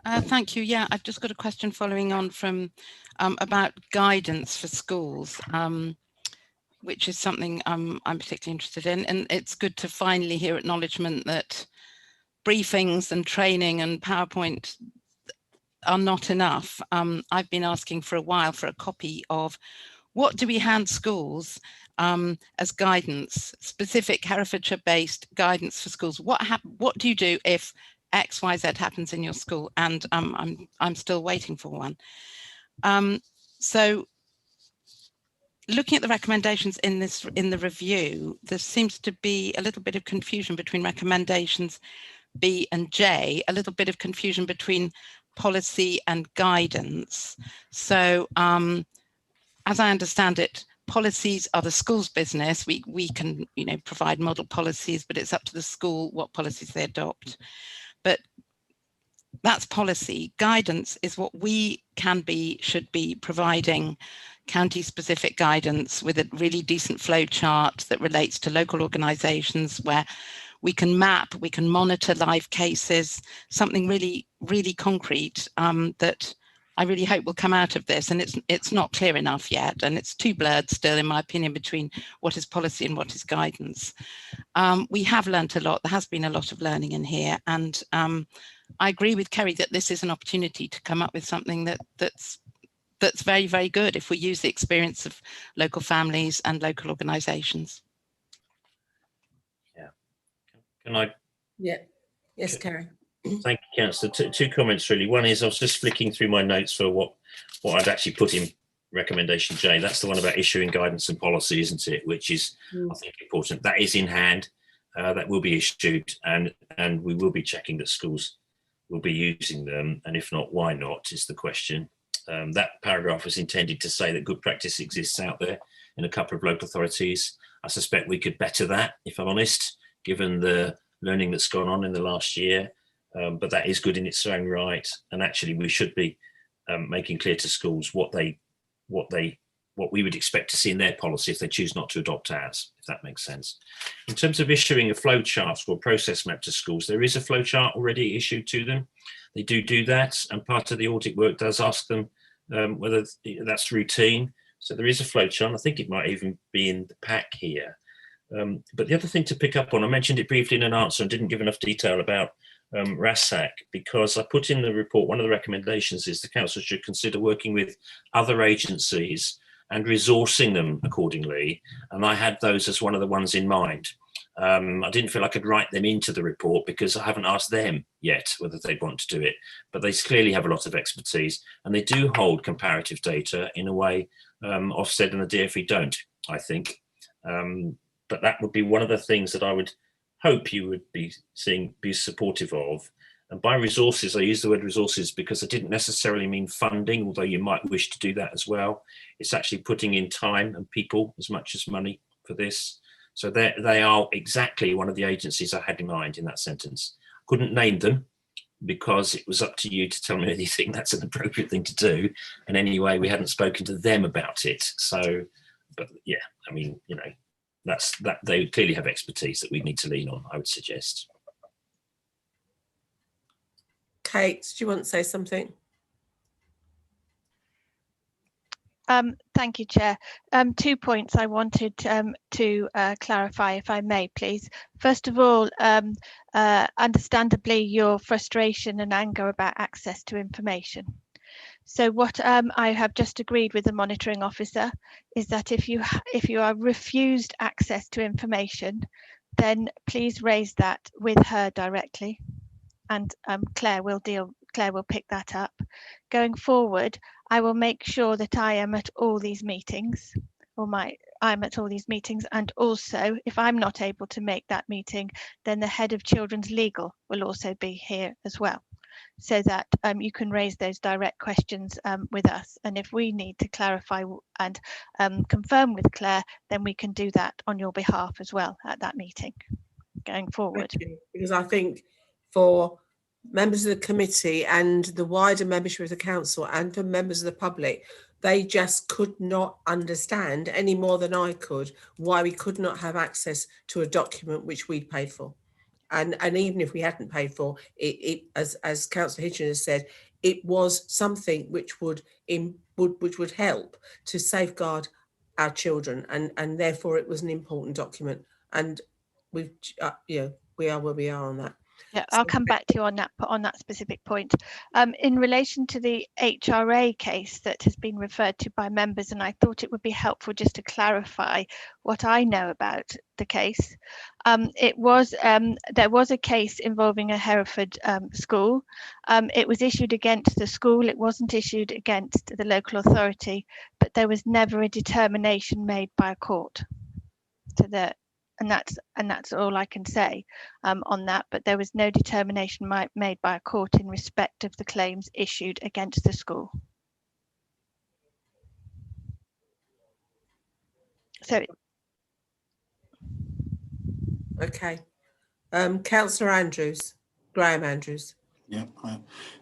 Thank you. Yeah, I've just got a question following on from about guidance for schools, which is something I'm particularly interested in. And it's good to finally hear acknowledgement that briefings and training and PowerPoint are not enough. I've been asking for a while for a copy of what do we hand schools as guidance, specific Herefordshire-based guidance for schools. What do you do if X, Y, Z happens in your school? And I'm still waiting for one. So looking at the recommendations in the review, there seems to be a little bit of confusion between recommendations B and J, a little bit of confusion between policy and guidance. So as I understand it, policies are the school's business. We can, provide model policies, but it's up to the school what policies they adopt. But that's policy. Guidance is what we should be providing county-specific guidance with a really decent flow chart that relates to local organisations, where we can map, we can monitor live cases, something really, really concrete that I really hope will come out of this. And it's not clear enough yet, and it's too blurred still, in my opinion, between what is policy and what is guidance. We have learnt a lot. There has been a lot of learning in here, and I agree with Kerry that this is an opportunity to come up with something that's very, very good if we use the experience of local families and local organisations. Yeah. Can I? Yeah. Yes, Kerry. Thank you, Councillor. Two comments really. One is I was just flicking through my notes for what I'd actually put in recommendation J. That's the one about issuing guidance and policy, isn't it? Which is, I think, important. That is in hand. That will be issued, and we will be checking that schools will be using them. And if not, why not is the question. That paragraph was intended to say that good practice exists out there in a couple of local authorities. I suspect we could better that, if I'm honest, given the learning that's gone on in the last year. But that is good in its own right. And actually, we should be making clear to schools what we would expect to see in their policy if they choose not to adopt ours, if that makes sense. In terms of issuing a flowchart or process map to schools, there is a flowchart already issued to them. They do that, and part of the audit work does ask them whether that's routine. So there is a flowchart. I think it might even be in the pack here. But the other thing to pick up on, I mentioned it briefly in an answer and didn't give enough detail about RASAC, because I put in the report, one of the recommendations is the council should consider working with other agencies and resourcing them accordingly. And I had those as one of the ones in mind. I didn't feel I could write them into the report because I haven't asked them yet whether they want to do it, but they clearly have a lot of expertise, and they do hold comparative data in a way Ofsted and the DfE don't, I think. But that would be one of the things that I would hope you would be supportive of. And by resources, I use the word resources because I didn't necessarily mean funding, although you might wish to do that as well. It's actually putting in time and people as much as money for this. So they are exactly one of the agencies I had in mind in that sentence. Couldn't name them because it was up to you to tell me whether you think that's an appropriate thing to do. And anyway, we hadn't spoken to them about it. So, but yeah, I mean, that they clearly have expertise that we need to lean on, I would suggest. Kate, do you want to say something? Thank you, Chair. 2 points I wanted to clarify, if I may, please. First of all, understandably, your frustration and anger about access to information. So what I have just agreed with the monitoring officer is that if you are refused access to information, then please raise that with her directly, and Claire will pick that up. Going forward, I will make sure that I am at all these meetings, I'm at all these meetings, and also if I'm not able to make that meeting, then the head of children's legal will also be here as well, so that you can raise those direct questions with us. And if we need to clarify and confirm with Claire, then we can do that on your behalf as well at that meeting going forward. Because I think for members of the committee and the wider membership of the council and for members of the public, they just could not understand any more than I could why we could not have access to a document which we'd paid for. And even if we hadn't paid for it, as Councillor Hitchin has said, it was something which would help to safeguard our children, and therefore it was an important document. And we've we are where we are on that. Yeah, I'll come back to you on that specific point. In relation to the HRA case that has been referred to by members, and I thought it would be helpful just to clarify what I know about the case. There was a case involving a Hereford school. It was issued against the school. It wasn't issued against the local authority, but there was never a determination made by a court and that's all I can say on that. But there was no determination made by a court in respect of the claims issued against the school. So, okay, Councillor Andrews, Graham Andrews. Yeah,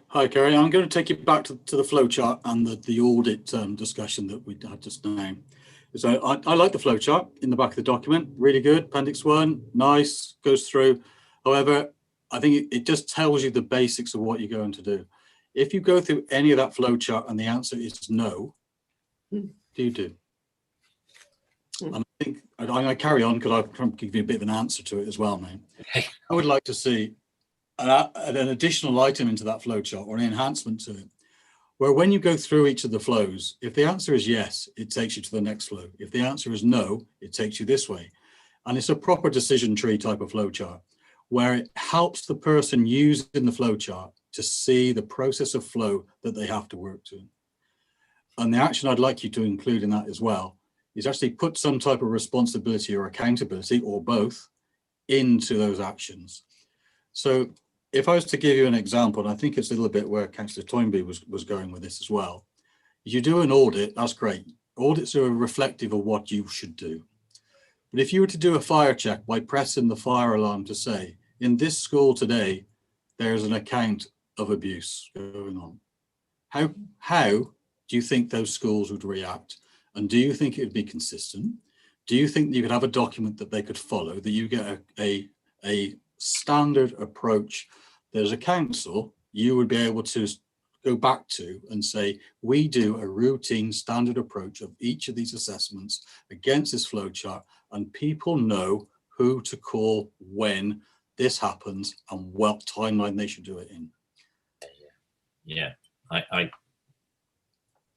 hi Kerry. I'm going to take you back to the flowchart and the audit discussion that we had just now. So I like the flowchart in the back of the document, really good. Appendix 1, nice, goes through. However, I think it just tells you the basics of what you're going to do. If you go through any of that flowchart and the answer is no, do you do? And I think I'm going to carry on because I'll try and give you a bit of an answer to it as well now. I would like to see an additional item into that flowchart or an enhancement to it, where when you go through each of the flows, if the answer is yes, it takes you to the next flow. If the answer is no, it takes you this way. And it's a proper decision tree type of flowchart, where it helps the person using the flowchart to see the process of flow that they have to work to. And the action I'd like you to include in that as well is actually put some type of responsibility or accountability, or both, into those actions. So if I was to give you an example, and I think it's a little bit where Councillor Toynbee was going with this as well. If you do an audit, that's great. Audits are reflective of what you should do. But if you were to do a fire check by pressing the fire alarm to say, in this school today, there's an account of abuse going on. How do you think those schools would react? And do you think it would be consistent? Do you think you could have a document that they could follow, that you get a standard approach that as a council, you would be able to go back to and say, we do a routine standard approach of each of these assessments against this flowchart, and people know who to call when this happens and what timeline they should do it in. Yeah,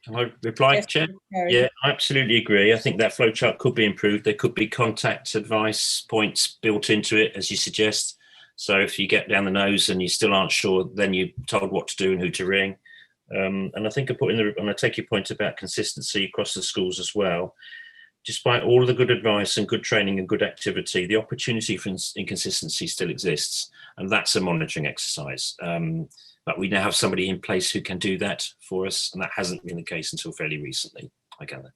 can I reply, Yes, Chair? Gary. Yeah, I absolutely agree. I think that flowchart could be improved. There could be contact advice points built into it, as you suggest. So if you get down the nose and you still aren't sure, then you're told what to do and who to ring. And I think I take your point about consistency across the schools as well. Despite all of the good advice and good training and good activity, the opportunity for inconsistency still exists, and that's a monitoring exercise. But we now have somebody in place who can do that for us, and that hasn't been the case until fairly recently, I gather.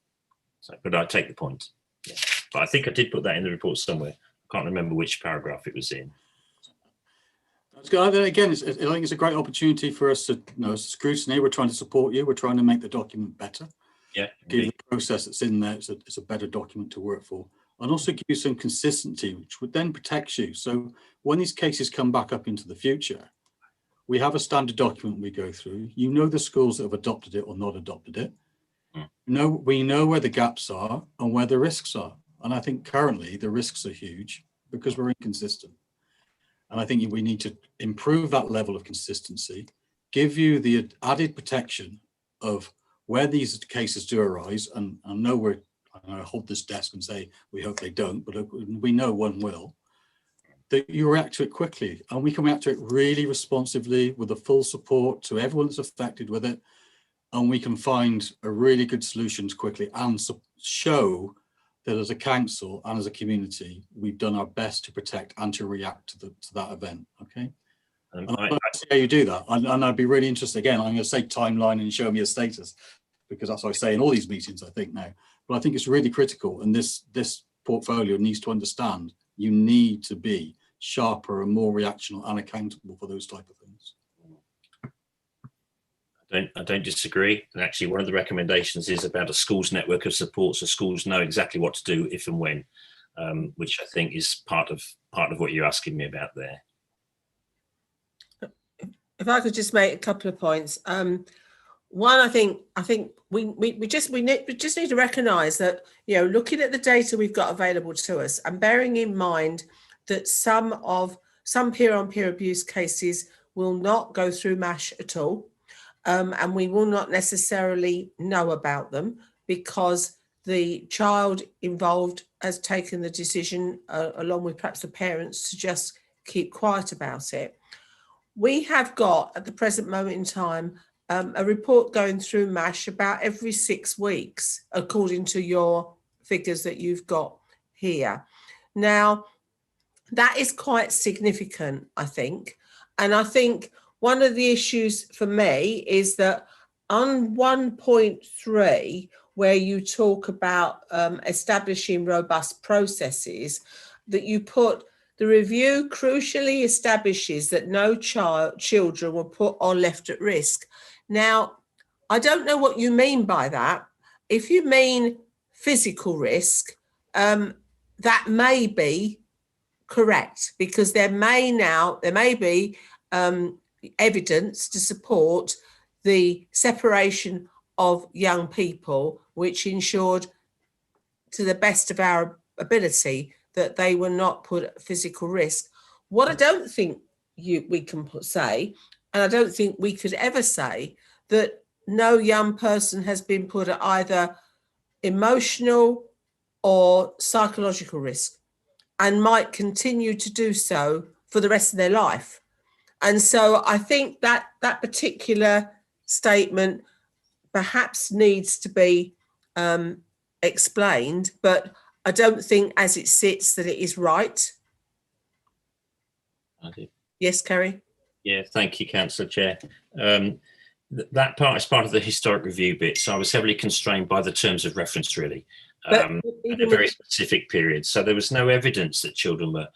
So, but I take the point. Yeah. But I think I did put that in the report somewhere. I can't remember which paragraph it was in. That's good. Again, I think it's a great opportunity for us to, scrutiny. We're trying to support you. We're trying to make the document better. Yeah. Give the process that's in there, it's a better document to work for. And also give you some consistency, which would then protect you. So when these cases come back up into the future, we have a standard document we go through. You know the schools that have adopted it or not adopted it. We know where the gaps are and where the risks are. And I think currently the risks are huge because we're inconsistent. And I think we need to improve that level of consistency, give you the added protection of where these cases do arise. And I know I hold this desk and say, we hope they don't, but we know one will. that you react to it quickly, and we can react to it really responsively with the full support to everyone that's affected with it, and we can find a really good solutions quickly and show that as a council and as a community, we've done our best to protect and to react to that event. Okay. And I'd like to see how you do that. And I'd be really interested, again, I'm going to say timeline and show me a status, because that's what I say in all these meetings, I think now. But I think it's really critical, and this portfolio needs to understand you need to be sharper and more reactional and accountable for those type of things. I don't disagree. And actually, one of the recommendations is about a schools network of support, so schools know exactly what to do if and when, which I think is part of what you're asking me about there. If I could just make a couple of points. One, I think we just need to recognise that, you know, looking at the data we've got available to us and bearing in mind that some peer-on-peer abuse cases will not go through MASH at all. And we will not necessarily know about them because the child involved has taken the decision, along with perhaps the parents, to just keep quiet about it. We have got, at the present moment in time, a report going through MASH about every 6 weeks, according to your figures that you've got here. Now, that is quite significant, I think. And I think one of the issues for me is that on 1.3, where you talk about establishing robust processes, that you put the review crucially establishes that no children were put or left at risk. Now, I don't know what you mean by that. If you mean physical risk, that may be correct, because there may be evidence to support the separation of young people, which ensured, to the best of our ability, that they were not put at physical risk. What I don't think we can say, and I don't think we could ever say, that no young person has been put at either emotional or psychological risk and might continue to do so for the rest of their life. And so I think that that particular statement perhaps needs to be explained, but I don't think as it sits that it is right. Yes, Kerry? Yeah, thank you, Councillor Chair. That part is part of the historic review bit, so I was heavily constrained by the terms of reference, really, at a very specific period. So there was no evidence that children were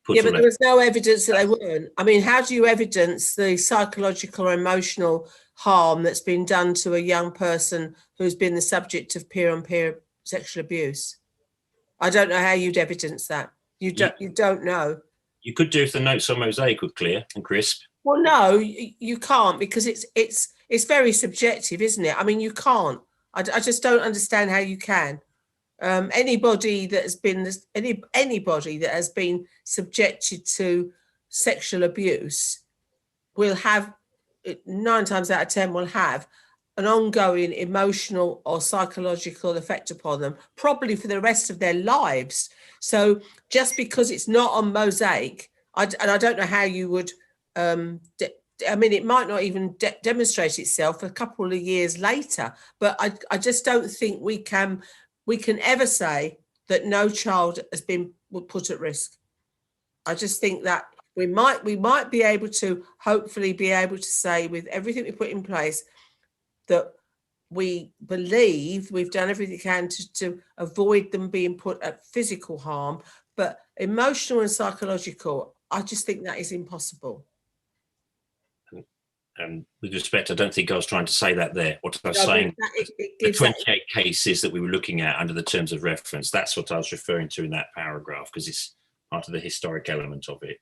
put. Yeah, but there was no evidence that they weren't. I mean, how do you evidence the psychological or emotional harm that's been done to a young person who's been the subject of peer-on-peer sexual abuse? I don't know how you'd evidence that. You don't know. You could do if the notes on Mosaic were clear and crisp. Well, no, you can't, because it's very subjective, isn't it? I mean, you can't. I just don't understand how you can. Anybody that has been anybody that has been subjected to sexual abuse will have, 9 times out of 10 will have an ongoing emotional or psychological effect upon them, probably for the rest of their lives. So just because it's not on Mosaic, and I don't know how you would, I mean, it might not even demonstrate itself a couple of years later, but I just don't think we can ever say that no child has been put at risk. I just think that we might be able to, hopefully be able to say, with everything we put in place, that we believe we've done everything we can to avoid them being put at physical harm, but emotional and psychological, I just think that is impossible. With respect, I don't think I was trying to say that there. What I was saying, the 28 cases that we were looking at under the terms of reference, that's what I was referring to in that paragraph, because it's part of the historic element of it.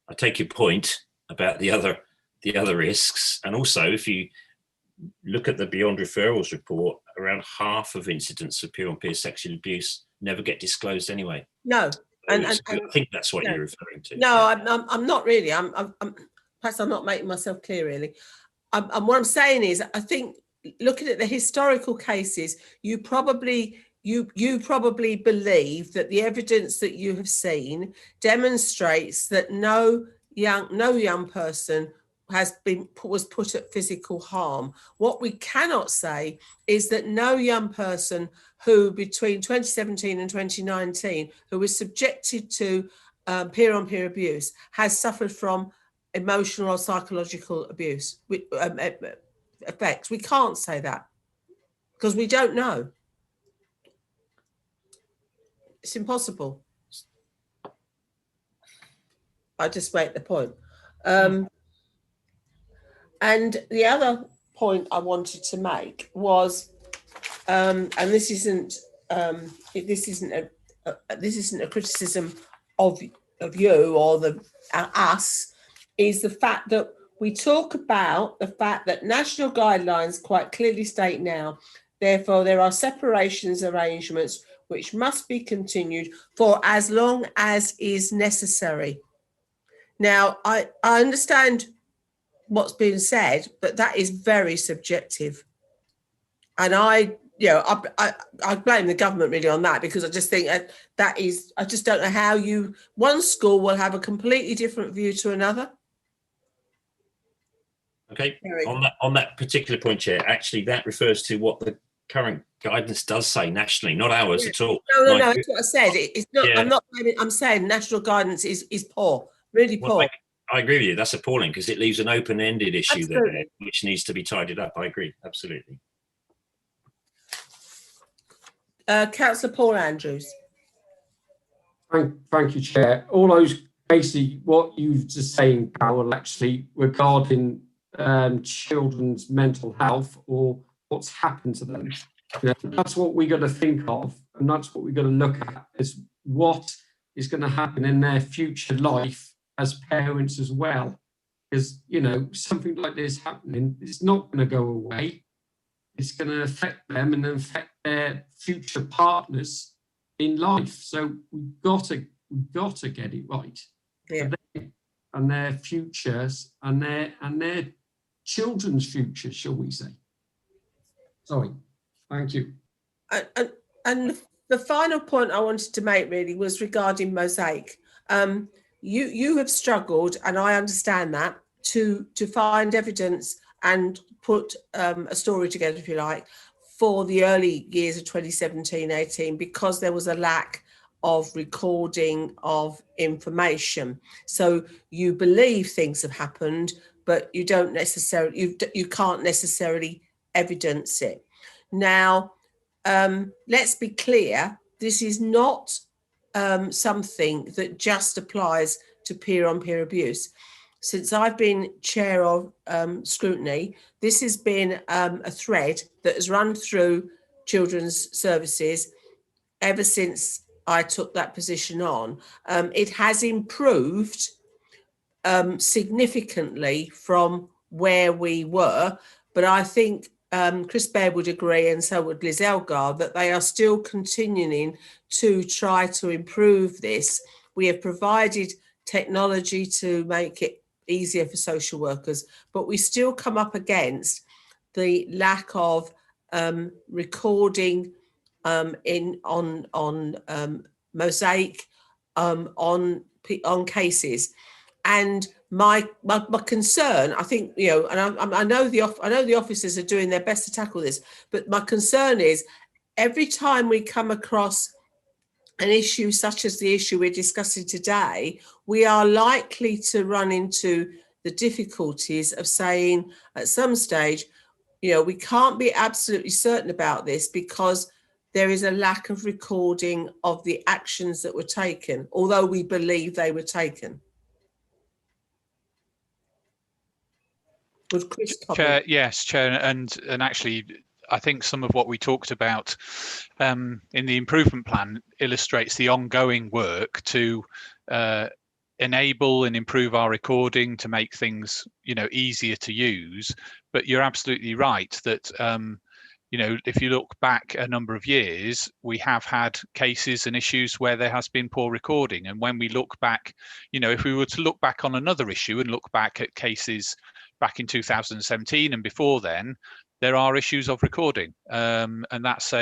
I take your point about the other risks, and also if you look at the Beyond Referrals report, around half of incidents of peer-on-peer sexual abuse never get disclosed anyway. No, and I think that's what you're referring to. No, yeah. I'm not really. Perhaps I'm not making myself clear, really. And what I'm saying is, I think looking at the historical cases, you probably you probably believe that the evidence that you have seen demonstrates that no young person was put at physical harm. What we cannot say is that no young person who between 2017 and 2019 who was subjected to peer-on-peer abuse has suffered from emotional or psychological abuse effects. We can't say that because we don't know. It's impossible. I just make the point. And the other point I wanted to make was, and this isn't a criticism of you or us, is the fact that we talk about the fact that national guidelines quite clearly state now, therefore there are separations arrangements which must be continued for as long as is necessary. Now, I understand what's being said, but that is very subjective. And I blame the government really on that, because I just think that is, I just don't know how one school will have a completely different view to another. Okay, on that particular point, Chair, actually that refers to what the current guidance does say nationally, not ours at all. No, that's what I said. It's not. Yeah. I'm saying national guidance is poor, really poor. Well, I agree with you. That's appalling, because it leaves an open-ended issue there, which needs to be tidied up. I agree, absolutely. Councillor Paul Andrews. Thank you, Chair. All those, basically what you've just saying, Carol, actually regarding children's mental health or what's happened to them. You know, that's what we got to think of, and that's what we got to look at, is what is going to happen in their future life as parents as well. Because, you know, something like this happening, it's not going to go away. It's going to affect them and affect their future partners in life. So we've got to get it right. Yeah. And their futures and their children's futures, shall we say? Sorry. Thank you. And the final point I wanted to make really was regarding Mosaic. You have struggled, and I understand that, to find evidence and put a story together, if you like, for the early years of 2017-18, because there was a lack of recording of information. So you believe things have happened, but you don't necessarily, you can't necessarily evidence it. Now, let's be clear, this is not something that just applies to peer-on-peer abuse. Since I've been chair of scrutiny, this has been a thread that has run through children's services ever since I took that position on. It has improved significantly from where we were, but I think Chris Baird would agree, and so would Liz Elgar, that they are still continuing to try to improve this. We have provided technology to make it easier for social workers, but we still come up against the lack of recording on Mosaic on cases. And my concern, I think, you know, and I know the officers are doing their best to tackle this, but my concern is every time we come across an issue such as the issue we're discussing today, we are likely to run into the difficulties of saying at some stage, you know, we can't be absolutely certain about this because there is a lack of recording of the actions that were taken, although we believe they were taken. Would Chris comment? Chair, yes, Chair, and actually, I think some of what we talked about in the improvement plan illustrates the ongoing work to enable and improve our recording, to make things, you know, easier to use. But you're absolutely right that you know, if you look back a number of years, we have had cases and issues where there has been poor recording. And when we look back, you know, if we were to look back on another issue and look back at cases back in 2017 and before then, there are issues of recording, and that's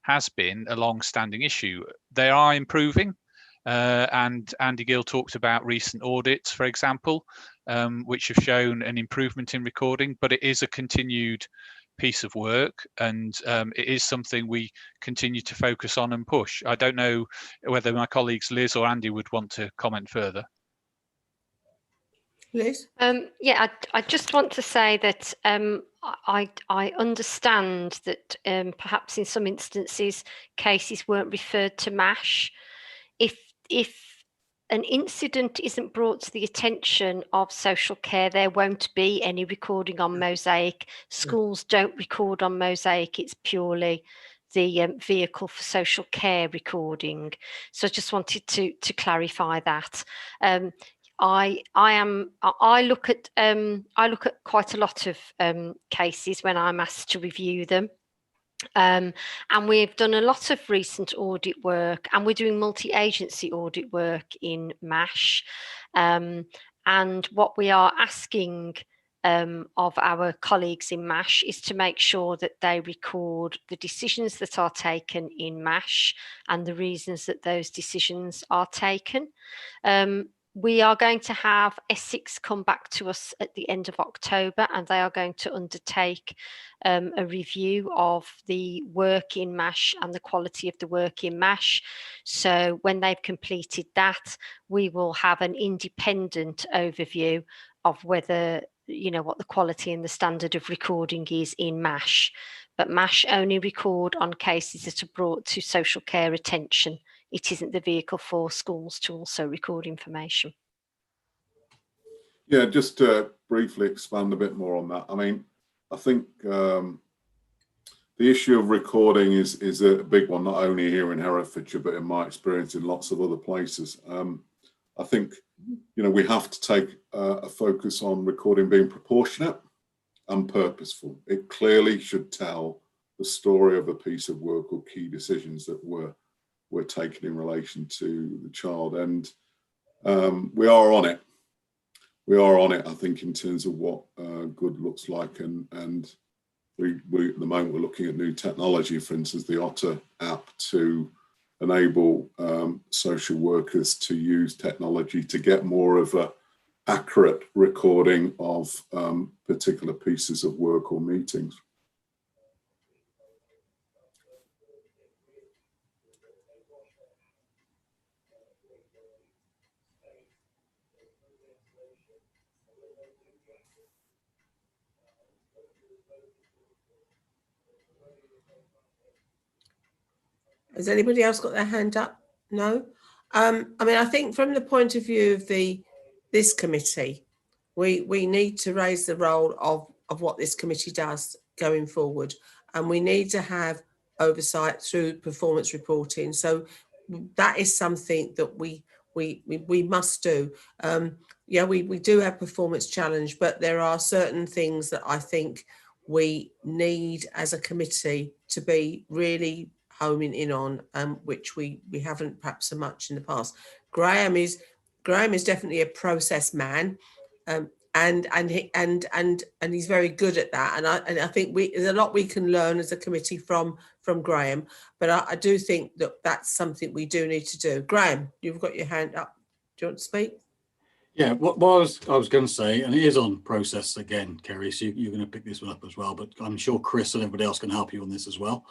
has been a long-standing issue. They are improving, and Andy Gill talked about recent audits, for example, which have shown an improvement in recording, but it is a continued piece of work, and it is something we continue to focus on and push. I don't know whether my colleagues Liz or Andy would want to comment further. Liz? Yeah, I just want to say that I understand that perhaps in some instances cases weren't referred to MASH. If an incident isn't brought to the attention of social care, there won't be any recording on Mosaic. Schools don't record on Mosaic. It's purely the vehicle for social care recording. So I just wanted to clarify that. I look at quite a lot of cases when I'm asked to review them. And we've done a lot of recent audit work, and we're doing multi-agency audit work in MASH. And what we are asking of our colleagues in MASH is to make sure that they record the decisions that are taken in MASH and the reasons that those decisions are taken. We are going to have Essex come back to us at the end of October, and they are going to undertake a review of the work in MASH and the quality of the work in MASH. So when they've completed that, we will have an independent overview of whether, what the quality and the standard of recording is in MASH. But MASH only record on cases that are brought to social care attention. It isn't the vehicle for schools to also record information. Yeah, just to briefly expand a bit more on that. I mean, I think the issue of recording is a big one, not only here in Herefordshire, but in my experience in lots of other places. I think, we have to take a focus on recording being proportionate and purposeful. It clearly should tell the story of a piece of work or key decisions that were taken in relation to the child, and we are on it. We are on it, I think, in terms of what good looks like, and we at the moment we're looking at new technology, for instance, the Otter app, to enable social workers to use technology to get more of a accurate recording of particular pieces of work or meetings. Has anybody else got their hand up? No. I mean, I think from the point of view of this committee, we need to raise the role of what this committee does going forward, and we need to have oversight through performance reporting. So that is something that we must do. Yeah, we do have performance challenge, but there are certain things that I think we need as a committee to be really homing in on, which we haven't perhaps so much in the past. Graham is definitely a process man, and he's very good at that. And I think there's a lot we can learn as a committee from Graham. But I do think that that's something we do need to do. Graham, you've got your hand up. Do you want to speak? Yeah, what I was going to say, and it is on process again, Kerry, so you're going to pick this one up as well, but I'm sure Chris and everybody else can help you on this as well.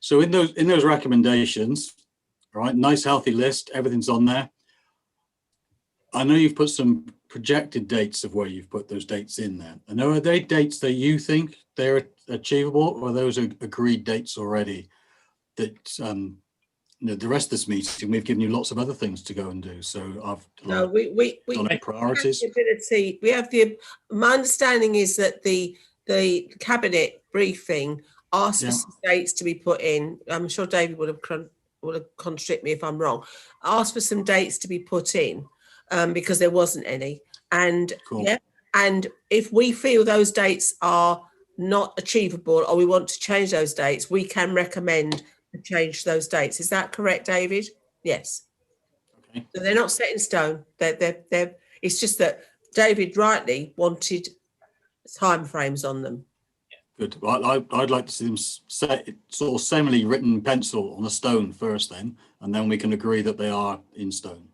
So in those recommendations, all right, nice healthy list, everything's on there. I know you've put some projected dates of where you've put those dates in there. I know, are they dates that you think they're achievable, or are those agreed dates already that the rest of this meeting we've given you lots of other things to go and do? So we priorities. My understanding is that the cabinet briefing asked for some dates to be put in. I'm sure David would have contradict me if I'm wrong. Asked for some dates to be put in because there wasn't any. And and if we feel those dates are not achievable or we want to change those dates, we can recommend to change those dates. Is that correct, David? Yes. Okay. So they're not set in stone. They're it's just that David rightly wanted time frames on them. Good. Well, I'd like to see them set sort of similarly written in pencil on a stone first, and then we can agree that they are in stone.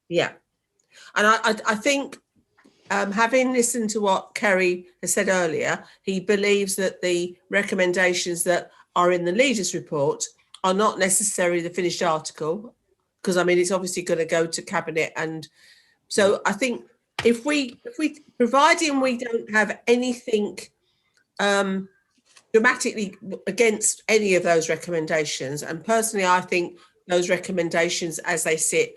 Yeah, and I think, having listened to what Kerry has said earlier, he believes that the recommendations that are in the leaders' report are not necessarily the finished article, because I mean it's obviously going to go to cabinet, and so I think if we providing we don't have anything dramatically against any of those recommendations, and personally I think those recommendations as they sit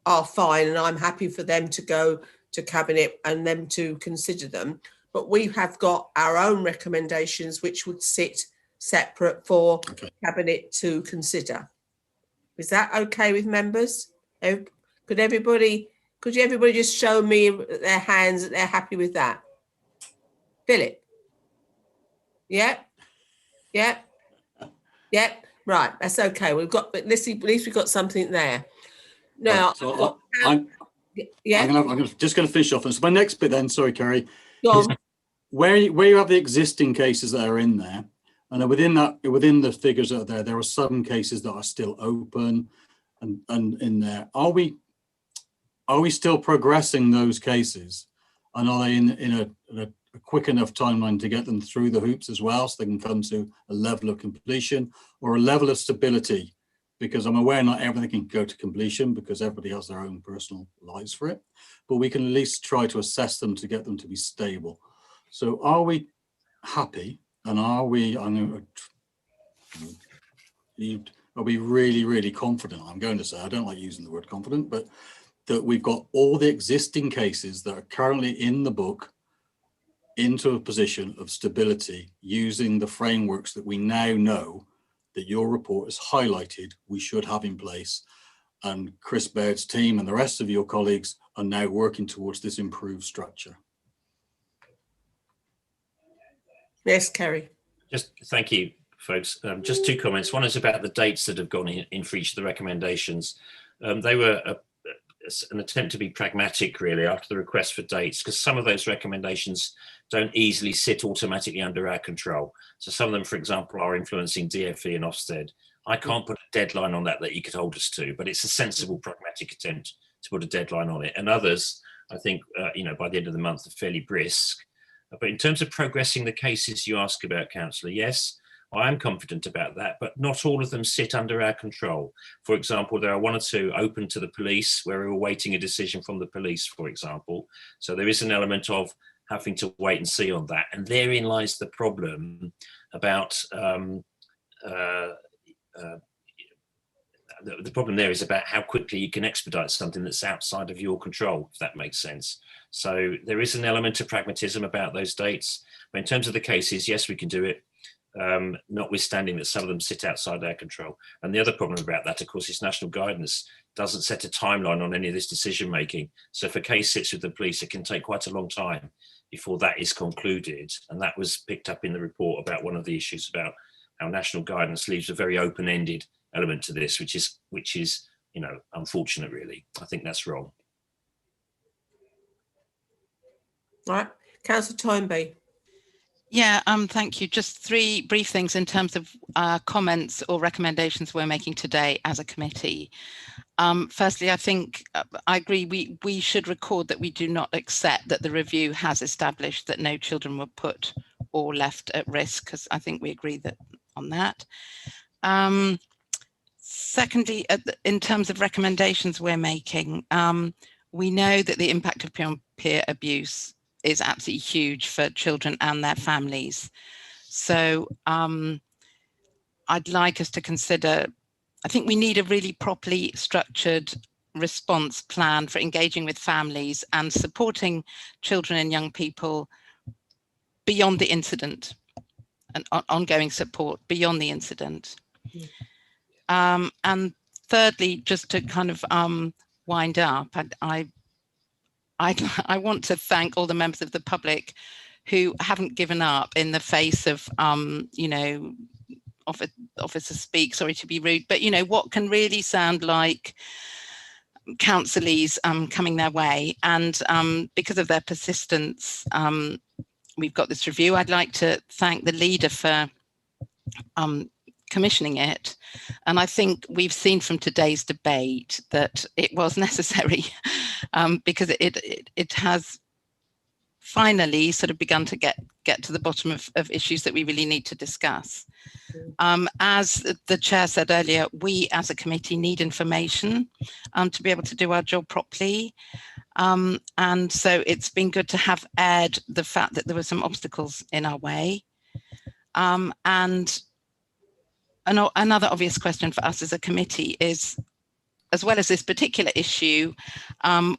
are fine, and I'm happy for them to go to cabinet and them to consider them, but we have got our own recommendations which would sit separate for cabinet to consider. Is that okay with members? Could everybody just show me their hands that they're happy with that? Philip? Yep. Yep. Yep. Right, that's okay. We've got, but at least we've got something there. Now, right, so I'm just going to finish off. And so my next bit then, sorry, Kerry, is where you have the existing cases that are in there, and within the figures that are there are some cases that are still open, and in there, are we still progressing those cases, and are they in a quick enough timeline to get them through the hoops as well, so they can come to a level of completion or a level of stability? Because I'm aware not everything can go to completion because everybody has their own personal lives for it, but we can at least try to assess them to get them to be stable. So are we happy, and are we really, really confident? I'm going to say, I don't like using the word confident, but that we've got all the existing cases that are currently in the book into a position of stability using the frameworks that we now know that your report has highlighted we should have in place, and Chris Baird's team and the rest of your colleagues are now working towards this improved structure. Yes, Kerry. Just thank you, folks. Just two comments. One is about the dates that have gone in for each of the recommendations. They were an attempt to be pragmatic, really, after the request for dates, because some of those recommendations don't easily sit automatically under our control. So some of them, for example, are influencing DFE and Ofsted. I can't put a deadline on that you could hold us to, but it's a sensible, pragmatic attempt to put a deadline on it. And others, I think, by the end of the month, are fairly brisk. But in terms of progressing the cases you ask about, Councillor, yes, I am confident about that, but not all of them sit under our control. For example, there are one or two open to the police where we're awaiting a decision from the police, for example. So there is an element of having to wait and see on that. And therein lies the problem about, the problem there is about how quickly you can expedite something that's outside of your control, if that makes sense. So there is an element of pragmatism about those dates. But in terms of the cases, yes, we can do it. Notwithstanding that some of them sit outside our control. And the other problem about that, of course, is national guidance doesn't set a timeline on any of this decision making. So if a case sits with the police, it can take quite a long time before that is concluded. And that was picked up in the report about one of the issues about how national guidance leaves a very open-ended element to this, which is unfortunate, really. I think that's wrong. All right, Councillor Toynbee. Yeah, thank you. Just three brief things in terms of comments or recommendations we're making today as a committee. Firstly, I think I agree we should record that we do not accept that the review has established that no children were put or left at risk, because I think we agree on that. Secondly, in terms of recommendations we're making, we know that the impact of peer abuse is absolutely huge for children and their families. So I'd like us to consider, I think we need a really properly structured response plan for engaging with families and supporting children and young people beyond the incident, and ongoing support beyond the incident. And thirdly, just to kind of wind up, I want to thank all the members of the public who haven't given up in the face of, officer speak, sorry to be rude, but, what can really sound like counsellors coming their way. And because of their persistence, we've got this review. I'd like to thank the leader for commissioning it. And I think we've seen from today's debate that it was necessary because it has finally sort of begun to get to the bottom of issues that we really need to discuss. As the chair said earlier, we as a committee need information to be able to do our job properly. And so it's been good to have aired the fact that there were some obstacles in our way. And another obvious question for us as a committee is, as well as this particular issue,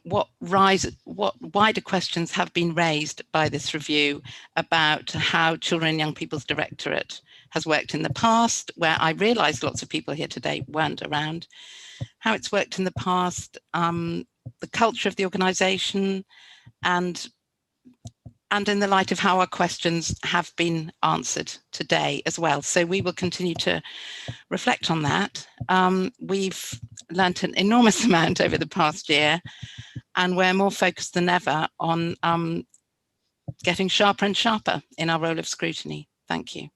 what wider questions have been raised by this review about how Children and Young People's Directorate has worked in the past, where I realised lots of people here today weren't around, how it's worked in the past, the culture of the organisation, and in the light of how our questions have been answered today as well. So we will continue to reflect on that. We've learnt an enormous amount over the past year, and we're more focused than ever on getting sharper and sharper in our role of scrutiny. Thank you.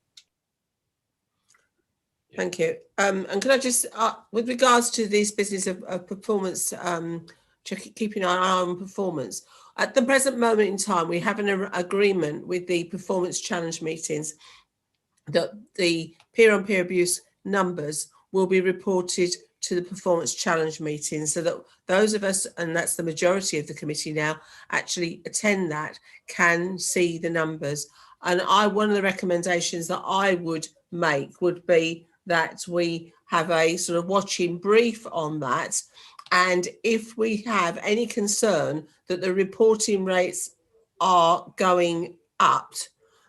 Thank you. And can I just, with regards to this business of performance, keeping an eye on performance, at the present moment in time, we have an agreement with the performance challenge meetings that the peer-on-peer abuse numbers will be reported to the performance challenge meetings, so that those of us, and that's the majority of the committee now, actually attend that, can see the numbers. And one of the recommendations that I would make would be that we have a sort of watching brief on that. And if we have any concern that the reporting rates are going up,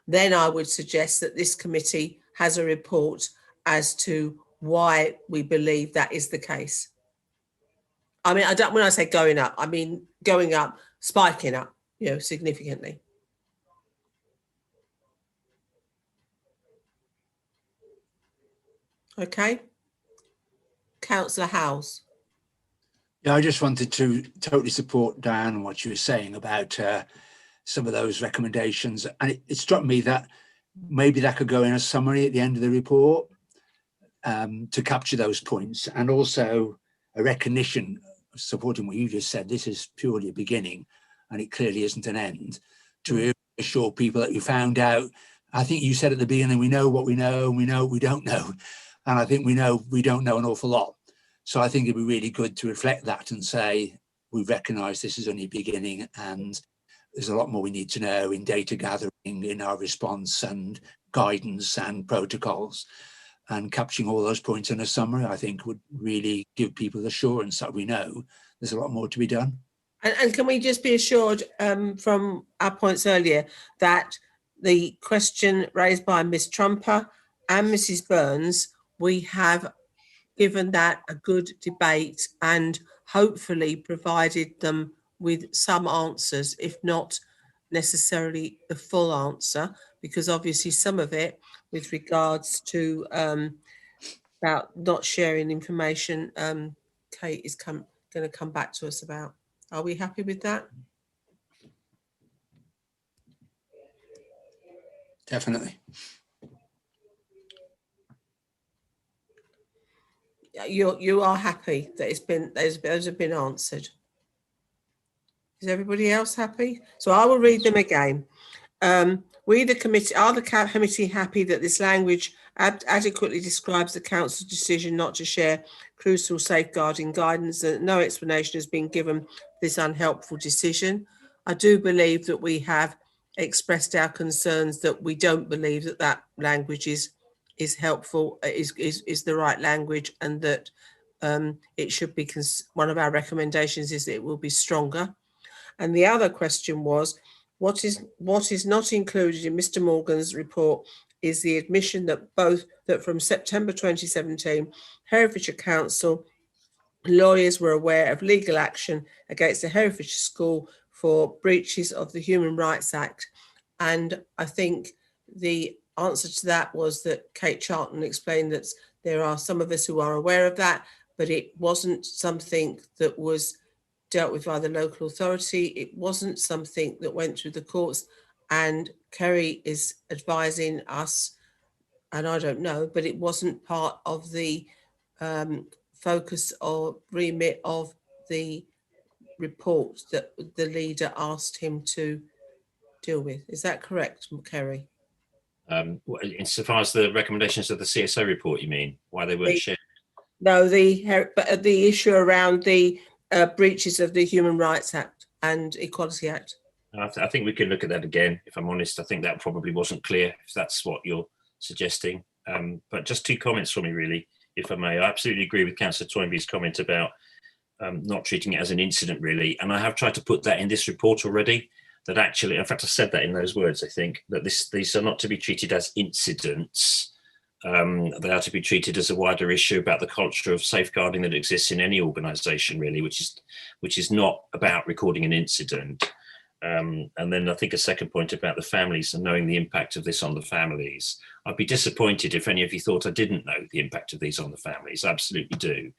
then I would suggest that this committee has a report as to why we believe that is the case. I mean, when I say going up, I mean going up, spiking up, significantly. Okay. Councillor Howes. Yeah, I just wanted to totally support Diane and what she was saying about some of those recommendations. And it struck me that maybe that could go in a summary at the end of the report to capture those points, and also a recognition of supporting what you just said. This is purely a beginning and it clearly isn't an end, to assure people that you found out. I think you said at the beginning, we know what we know and we know what we don't know. And I think we know we don't know an awful lot. So I think it'd be really good to reflect that and say, we recognise this is only beginning and there's a lot more we need to know in data gathering, in our response and guidance and protocols. And capturing all those points in a summary, I think, would really give people assurance that we know there's a lot more to be done. And can we just be assured from our points earlier that the question raised by Ms. Trumper and Mrs. Burns, we have given that a good debate and hopefully provided them with some answers, if not necessarily the full answer, because obviously some of it with regards to about not sharing information, Kate is going to come back to us about. Are we happy with that? Definitely. You are happy that those have been answered. Is everybody else happy? So I will read them again. We, the committee, are the committee happy that this language adequately describes the council's decision not to share crucial safeguarding guidance, and no explanation has been given for this unhelpful decision? I do believe that we have expressed our concerns that we don't believe that that language is helpful, is the right language, and that it should be, one of our recommendations is that it will be stronger. And the other question was, what is not included in Mr. Morgan's report is the admission that from September 2017, Herefordshire Council lawyers were aware of legal action against the Herefordshire School for breaches of the Human Rights Act. And I think the answer to that was that Kate Charlton explained that there are some of us who are aware of that, but it wasn't something that was dealt with by the local authority. It wasn't something that went through the courts. and Kerry is advising us, and I don't know, but it wasn't part of the focus or remit of the report that the leader asked him to deal with. Is that correct, Kerry? Insofar as the recommendations of the CSO report, you mean, why they weren't shared? No, the issue around the breaches of the Human Rights Act and Equality Act. I think we can look at that again. If I'm honest, I think that probably wasn't clear, if that's what you're suggesting. But just 2 comments from me, really, if I may. I absolutely agree with Councillor Toynbee's comment about not treating it as an incident, really. And I have tried to put that in this report already, that actually, in fact, I said that in those words, I think, that these are not to be treated as incidents. They are to be treated as a wider issue about the culture of safeguarding that exists in any organisation, really, which is not about recording an incident. And then I think a second point about the families and knowing the impact of this on the families. I'd be disappointed if any of you thought I didn't know the impact of these on the families. I absolutely do.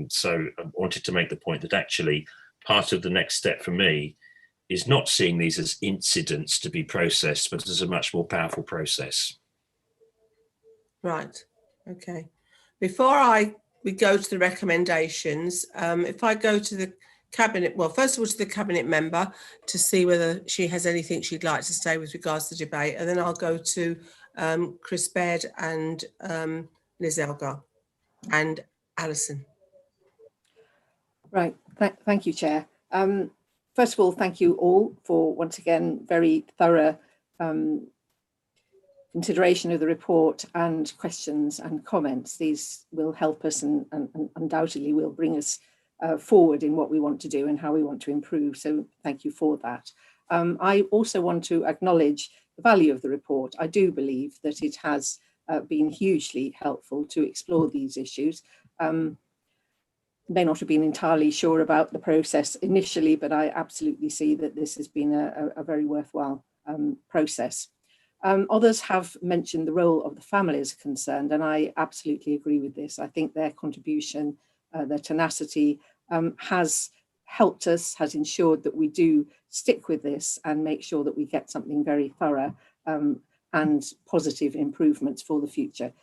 So I wanted to make the point that actually part of the next step for me is not seeing these as incidents to be processed, but as a much more powerful process. Right. Okay. Before we go to the recommendations, if I go to the Cabinet, well, first of all to the Cabinet member to see whether she has anything she'd like to say with regards to the debate, and then I'll go to Chris Baird and Liz Elgar and Alison. Right, thank you, Chair. First of all, thank you all for, once again, very thorough consideration of the report and questions and comments. These will help us and undoubtedly will bring us forward in what we want to do and how we want to improve. So thank you for that. I also want to acknowledge the value of the report. I do believe that it has been hugely helpful to explore these issues. May not have been entirely sure about the process initially, but I absolutely see that this has been a very worthwhile process. Others have mentioned the role of the family as concerned, and I absolutely agree with this. I think their contribution, their tenacity has helped us, has ensured that we do stick with this and make sure that we get something very thorough and positive improvements for the future.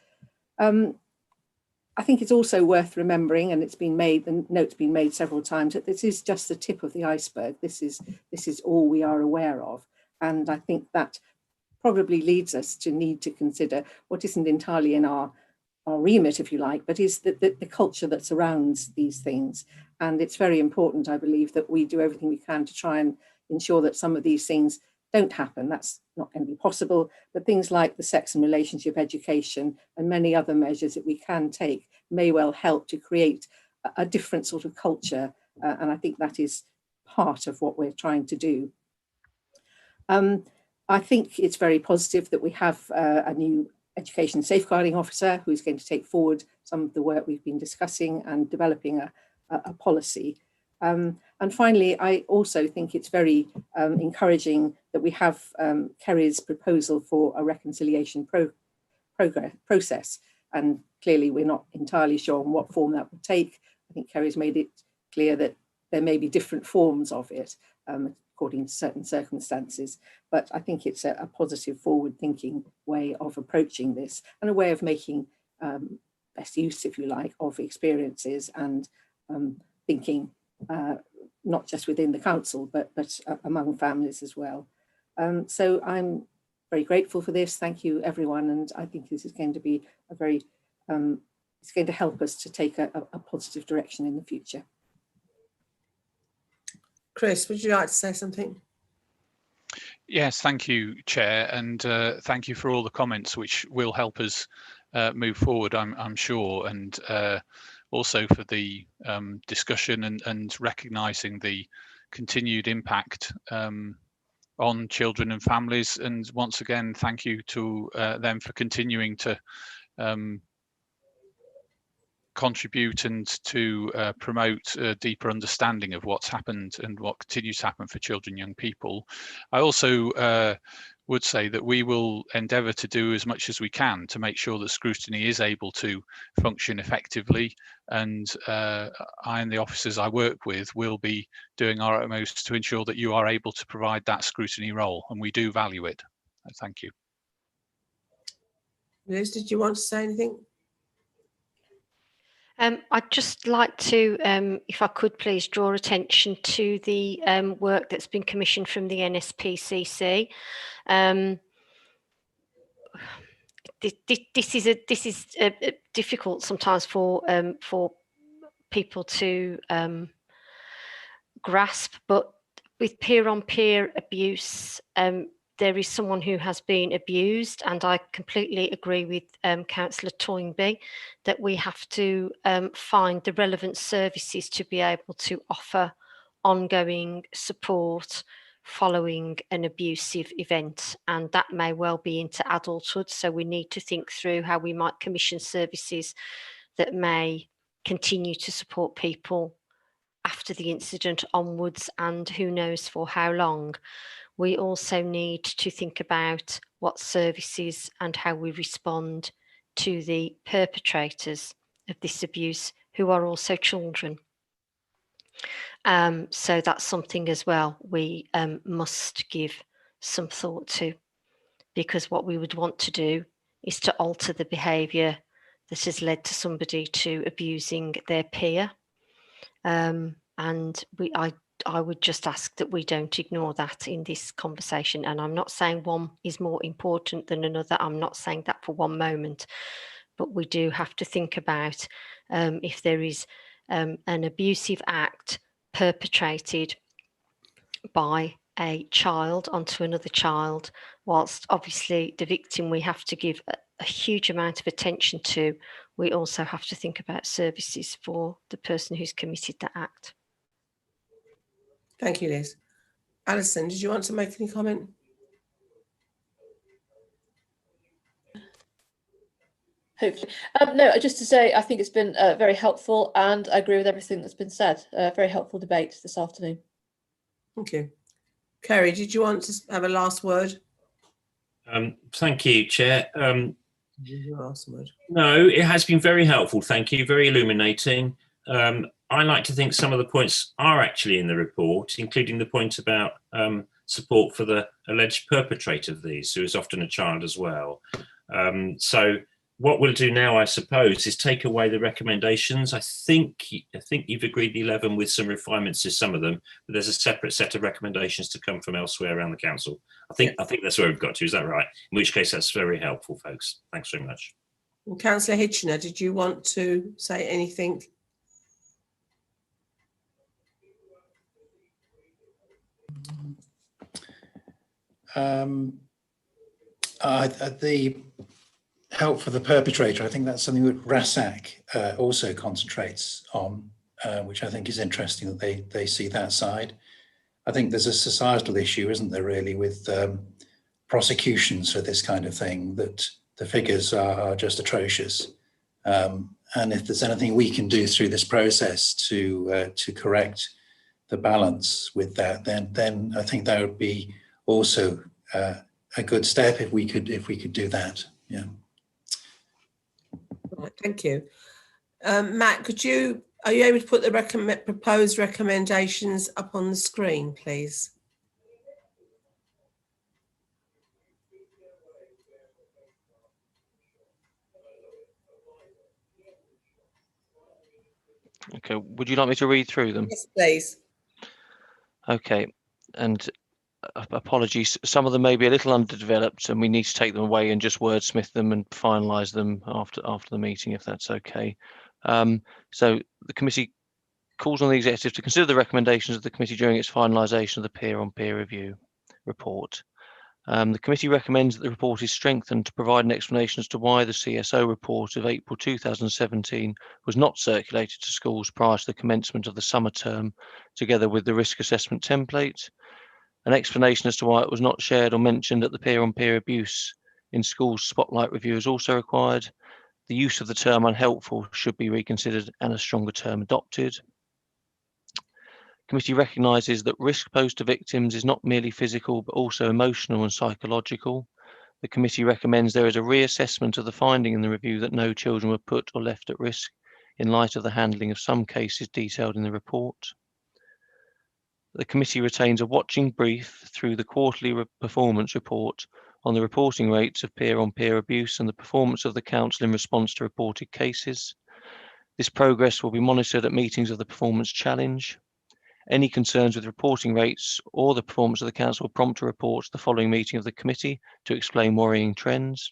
I think it's also worth remembering, and it's been made, the note's been made several times, that this is just the tip of the iceberg. This is all we are aware of. And I think that probably leads us to need to consider what isn't entirely in our remit, if you like, but is the culture that surrounds these things. And it's very important, I believe, that we do everything we can to try and ensure that some of these things don't happen. That's not going to be possible, but things like the sex and relationship education and many other measures that we can take may well help to create a different sort of culture. And I think that is part of what we're trying to do. I think it's very positive that we have a new education safeguarding officer who is going to take forward some of the work we've been discussing and developing a policy. And finally, I also think it's very encouraging that we have Kerry's proposal for a reconciliation process. And clearly, we're not entirely sure on what form that will take. I think Kerry's made it clear that there may be different forms of it according to certain circumstances. But I think it's a positive, forward-thinking way of approaching this and a way of making best use, if you like, of experiences and thinking not just within the council, but among families as well. So I'm very grateful for this. Thank you, everyone. And I think this is going to be a very, it's going to help us to take a positive direction in the future. Chris, would you like to say something? Yes, thank you, Chair, and thank you for all the comments, which will help us move forward, I'm sure, and also for the discussion and recognising the continued impact on children and families. And once again, thank you to them for continuing to contribute and to promote a deeper understanding of what's happened and what continues to happen for children and young people. I also would say that we will endeavour to do as much as we can to make sure that scrutiny is able to function effectively, and I and the officers I work with will be doing our utmost to ensure that you are able to provide that scrutiny role, and we do value it. Thank you. Liz, did you want to say anything? I'd just like to, if I could please, draw attention to the work that's been commissioned from the NSPCC. This is difficult sometimes for people to grasp, but with peer-on-peer abuse, there is someone who has been abused, and I completely agree with Councillor Toynbee that we have to find the relevant services to be able to offer ongoing support following an abusive event, and that may well be into adulthood. So we need to think through how we might commission services that may continue to support people after the incident onwards, and who knows for how long. We also need to think about what services and how we respond to the perpetrators of this abuse, who are also children. So that's something as well we must give some thought to, because what we would want to do is to alter the behaviour that has led to somebody to abusing their peer. And I would just ask that we don't ignore that in this conversation. And I'm not saying one is more important than another. I'm not saying that for one moment, but we do have to think about if there is an abusive act perpetrated by a child onto another child, whilst obviously the victim we have to give a huge amount of attention to, we also have to think about services for the person who's committed that act. Thank you, Liz. Alison, did you want to make any comment? Hopefully. No, just to say, I think it's been very helpful, and I agree with everything that's been said. Very helpful debate this afternoon. Thank you. Kerry, did you want to have a last word? Thank you, Chair. Last word. No, it has been very helpful. Thank you. Very illuminating. I like to think some of the points are actually in the report, including the point about support for the alleged perpetrator of these, who is often a child as well. So what we'll do now, I suppose, is take away the recommendations. I think you've agreed the 11 with some refinements to some of them, but there's a separate set of recommendations to come from elsewhere around the council. I think that's where we've got to. Is that right? In which case, that's very helpful, folks. Thanks very much. And Councillor Hitchener, did you want to say anything? The help for the perpetrator, I think that's something that RASAC also concentrates on, which I think is interesting that they see that side. I think there's a societal issue, isn't there, really, with prosecutions for this kind of thing, that the figures are just atrocious. And if there's anything we can do through this process to correct the balance with that, then I think that would be also a good step if we could do that. Yeah. Right, thank you. Matt, are you able to put the proposed recommendations up on the screen, please? Okay, would you like me to read through them? Yes, please. Okay, and apologies, some of them may be a little underdeveloped and we need to take them away and just wordsmith them and finalise them after the meeting, if that's okay. So the committee calls on the executive to consider the recommendations of the committee during its finalisation of the peer-on-peer review report. The committee recommends that the report is strengthened to provide an explanation as to why the CSO report of April 2017 was not circulated to schools prior to the commencement of the summer term, together with the risk assessment template. An explanation as to why it was not shared or mentioned at the peer-on-peer abuse in schools spotlight review is also required. The use of the term unhelpful should be reconsidered and a stronger term adopted. Committee recognises that risk posed to victims is not merely physical but also emotional and psychological. The committee recommends there is a reassessment of the finding in the review that no children were put or left at risk in light of the handling of some cases detailed in the report. The committee retains a watching brief through the quarterly performance report on the reporting rates of peer-on-peer abuse and the performance of the council in response to reported cases. This progress will be monitored at meetings of the performance challenge. Any concerns with reporting rates or the performance of the council will prompt a report to the following meeting of the committee to explain worrying trends.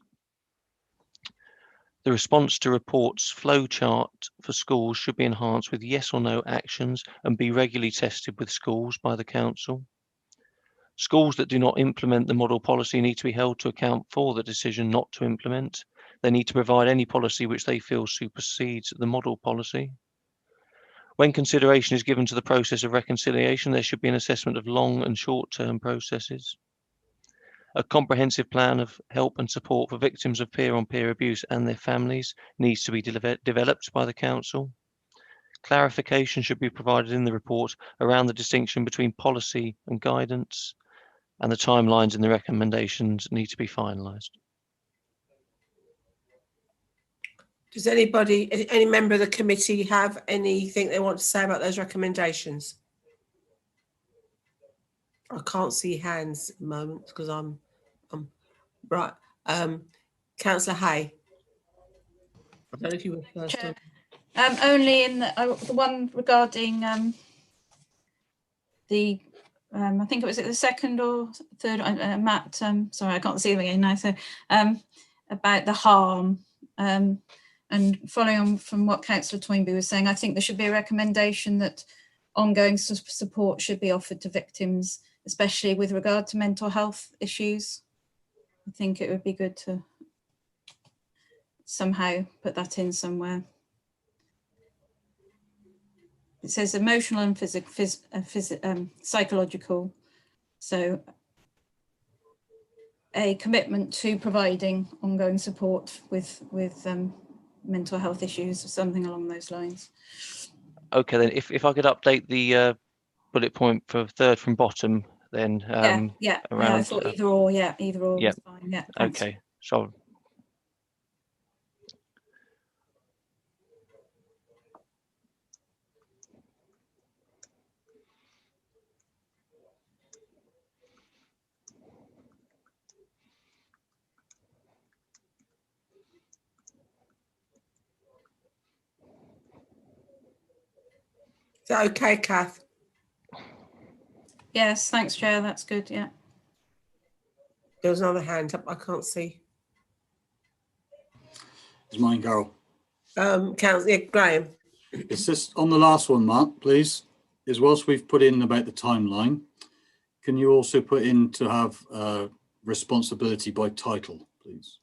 The response to reports flow chart for schools should be enhanced with yes or no actions and be regularly tested with schools by the council. Schools that do not implement the model policy need to be held to account for the decision not to implement. They need to provide any policy which they feel supersedes the model policy. When consideration is given to the process of reconciliation, there should be an assessment of long and short-term processes. A comprehensive plan of help and support for victims of peer-on-peer abuse and their families needs to be developed by the council. Clarification should be provided in the report around the distinction between policy and guidance, and the timelines in the recommendations need to be finalised. Does anybody, any member of the committee have anything they want to say about those recommendations? I can't see hands at the moment because I'm right. Councillor Hay. I don't know if you were first. Chair. Only in the one regarding the I think it was the second or third, Matt, sorry, I can't see them again now. So about the harm, and following on from what Councillor Toynbee was saying, I think there should be a recommendation that ongoing support should be offered to victims, especially with regard to mental health issues. I think it would be good to somehow put that in somewhere. It says emotional and psychological. So a commitment to providing ongoing support with mental health issues or something along those lines. Okay, then if I could update the bullet point for third from bottom, then yeah, around, I thought either or, either or was fine. Yeah, thanks. Okay, so Is that okay, Kath? Yes, thanks, Chair. That's good. Yeah. There was another hand up. I can't see. Is mine, Carol? Graham. It's just on the last one, Mark, please. Is whilst we've put in about the timeline, can you also put in to have responsibility by title, please?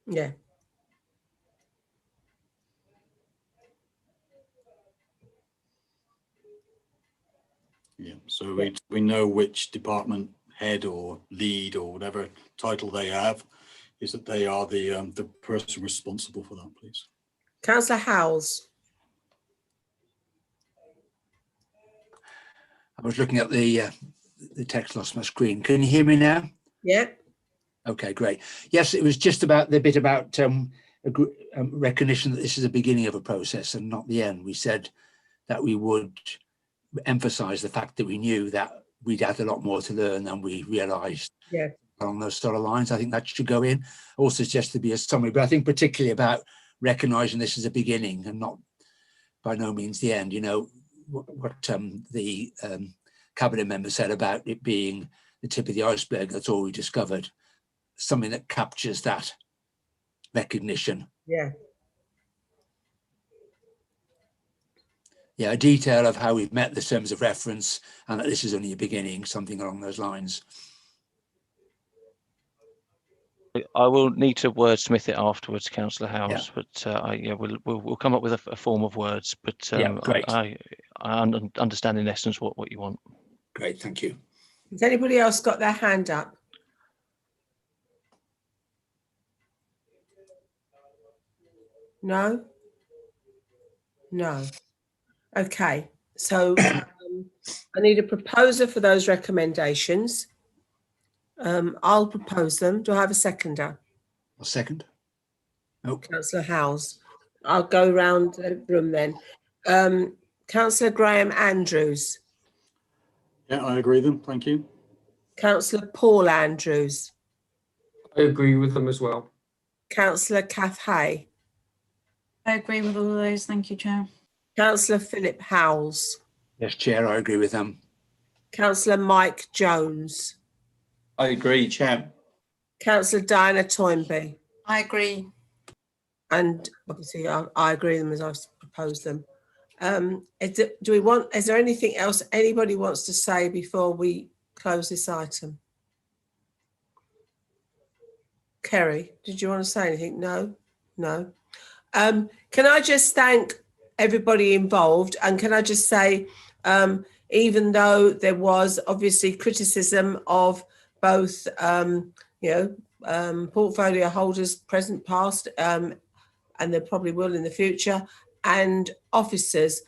Yeah. Yeah, so we know which department head or lead or whatever title they have, is that they are the person responsible for that, please. Councillor Howells. I was looking at the text lost my screen. Can you hear me now? Yeah. Okay, great. Yes, it was just about the bit about recognition that this is the beginning of a process and not the end. We said that we would emphasize the fact that we knew that we'd had a lot more to learn than we realized. Yeah. Along those sort of lines, I think that should go in. Also just to be a summary, but I think particularly about recognizing this as a beginning and not by no means the end. You know, what the cabinet member said about it being the tip of the iceberg, that's all we discovered. Something that captures that recognition. Yeah. Yeah, a detail of how we've met the terms of reference and that this is only a beginning, something along those lines. I will need to wordsmith it afterwards, Councillor Howells, yeah. But we'll come up with a form of words. But great. I understand in essence what you want. Great, thank you. Has anybody else got their hand up? No? No. Okay, so I need a proposer for those recommendations. I'll propose them. Do I have a seconder? A second. Nope. Councillor Howes. I'll go round the room then. Councillor Graham Andrews. Yeah, I agree with them. Thank you. Councillor Paul Andrews. I agree with them as well. Councillor Kath Hay. I agree with all of those. Thank you, Chair. Councillor Philip Howells. Yes, Chair, I agree with them. Councillor Mike Jones. I agree, Chair. Councillor Diana Toynbee. I agree. And obviously I agree with them as I've proposed them. Is there anything else anybody wants to say before we close this item? Kerry, did you want to say anything? No? No. Can I just thank everybody involved, and can I just say, even though there was obviously criticism of both, portfolio holders present, past, and there probably will in the future, and officers,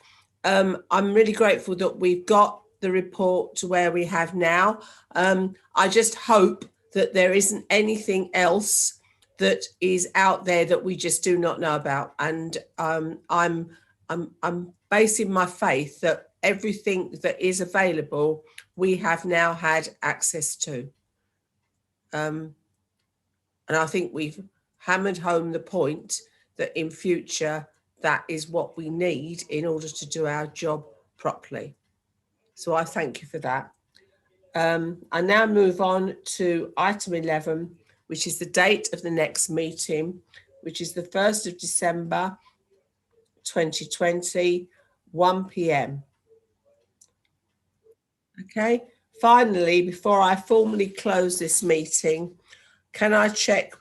I'm really grateful that we've got the report to where we have now. I just hope that there isn't anything else that is out there that we just do not know about. And I'm basing my faith that everything that is available, we have now had access to. And I think we've hammered home the point that in future, that is what we need in order to do our job properly. So I thank you for that. I now move on to item 11, which is the date of the next meeting, which is the 1st of December 2020, 1 p.m. Okay, finally, before I formally close this meeting, can I check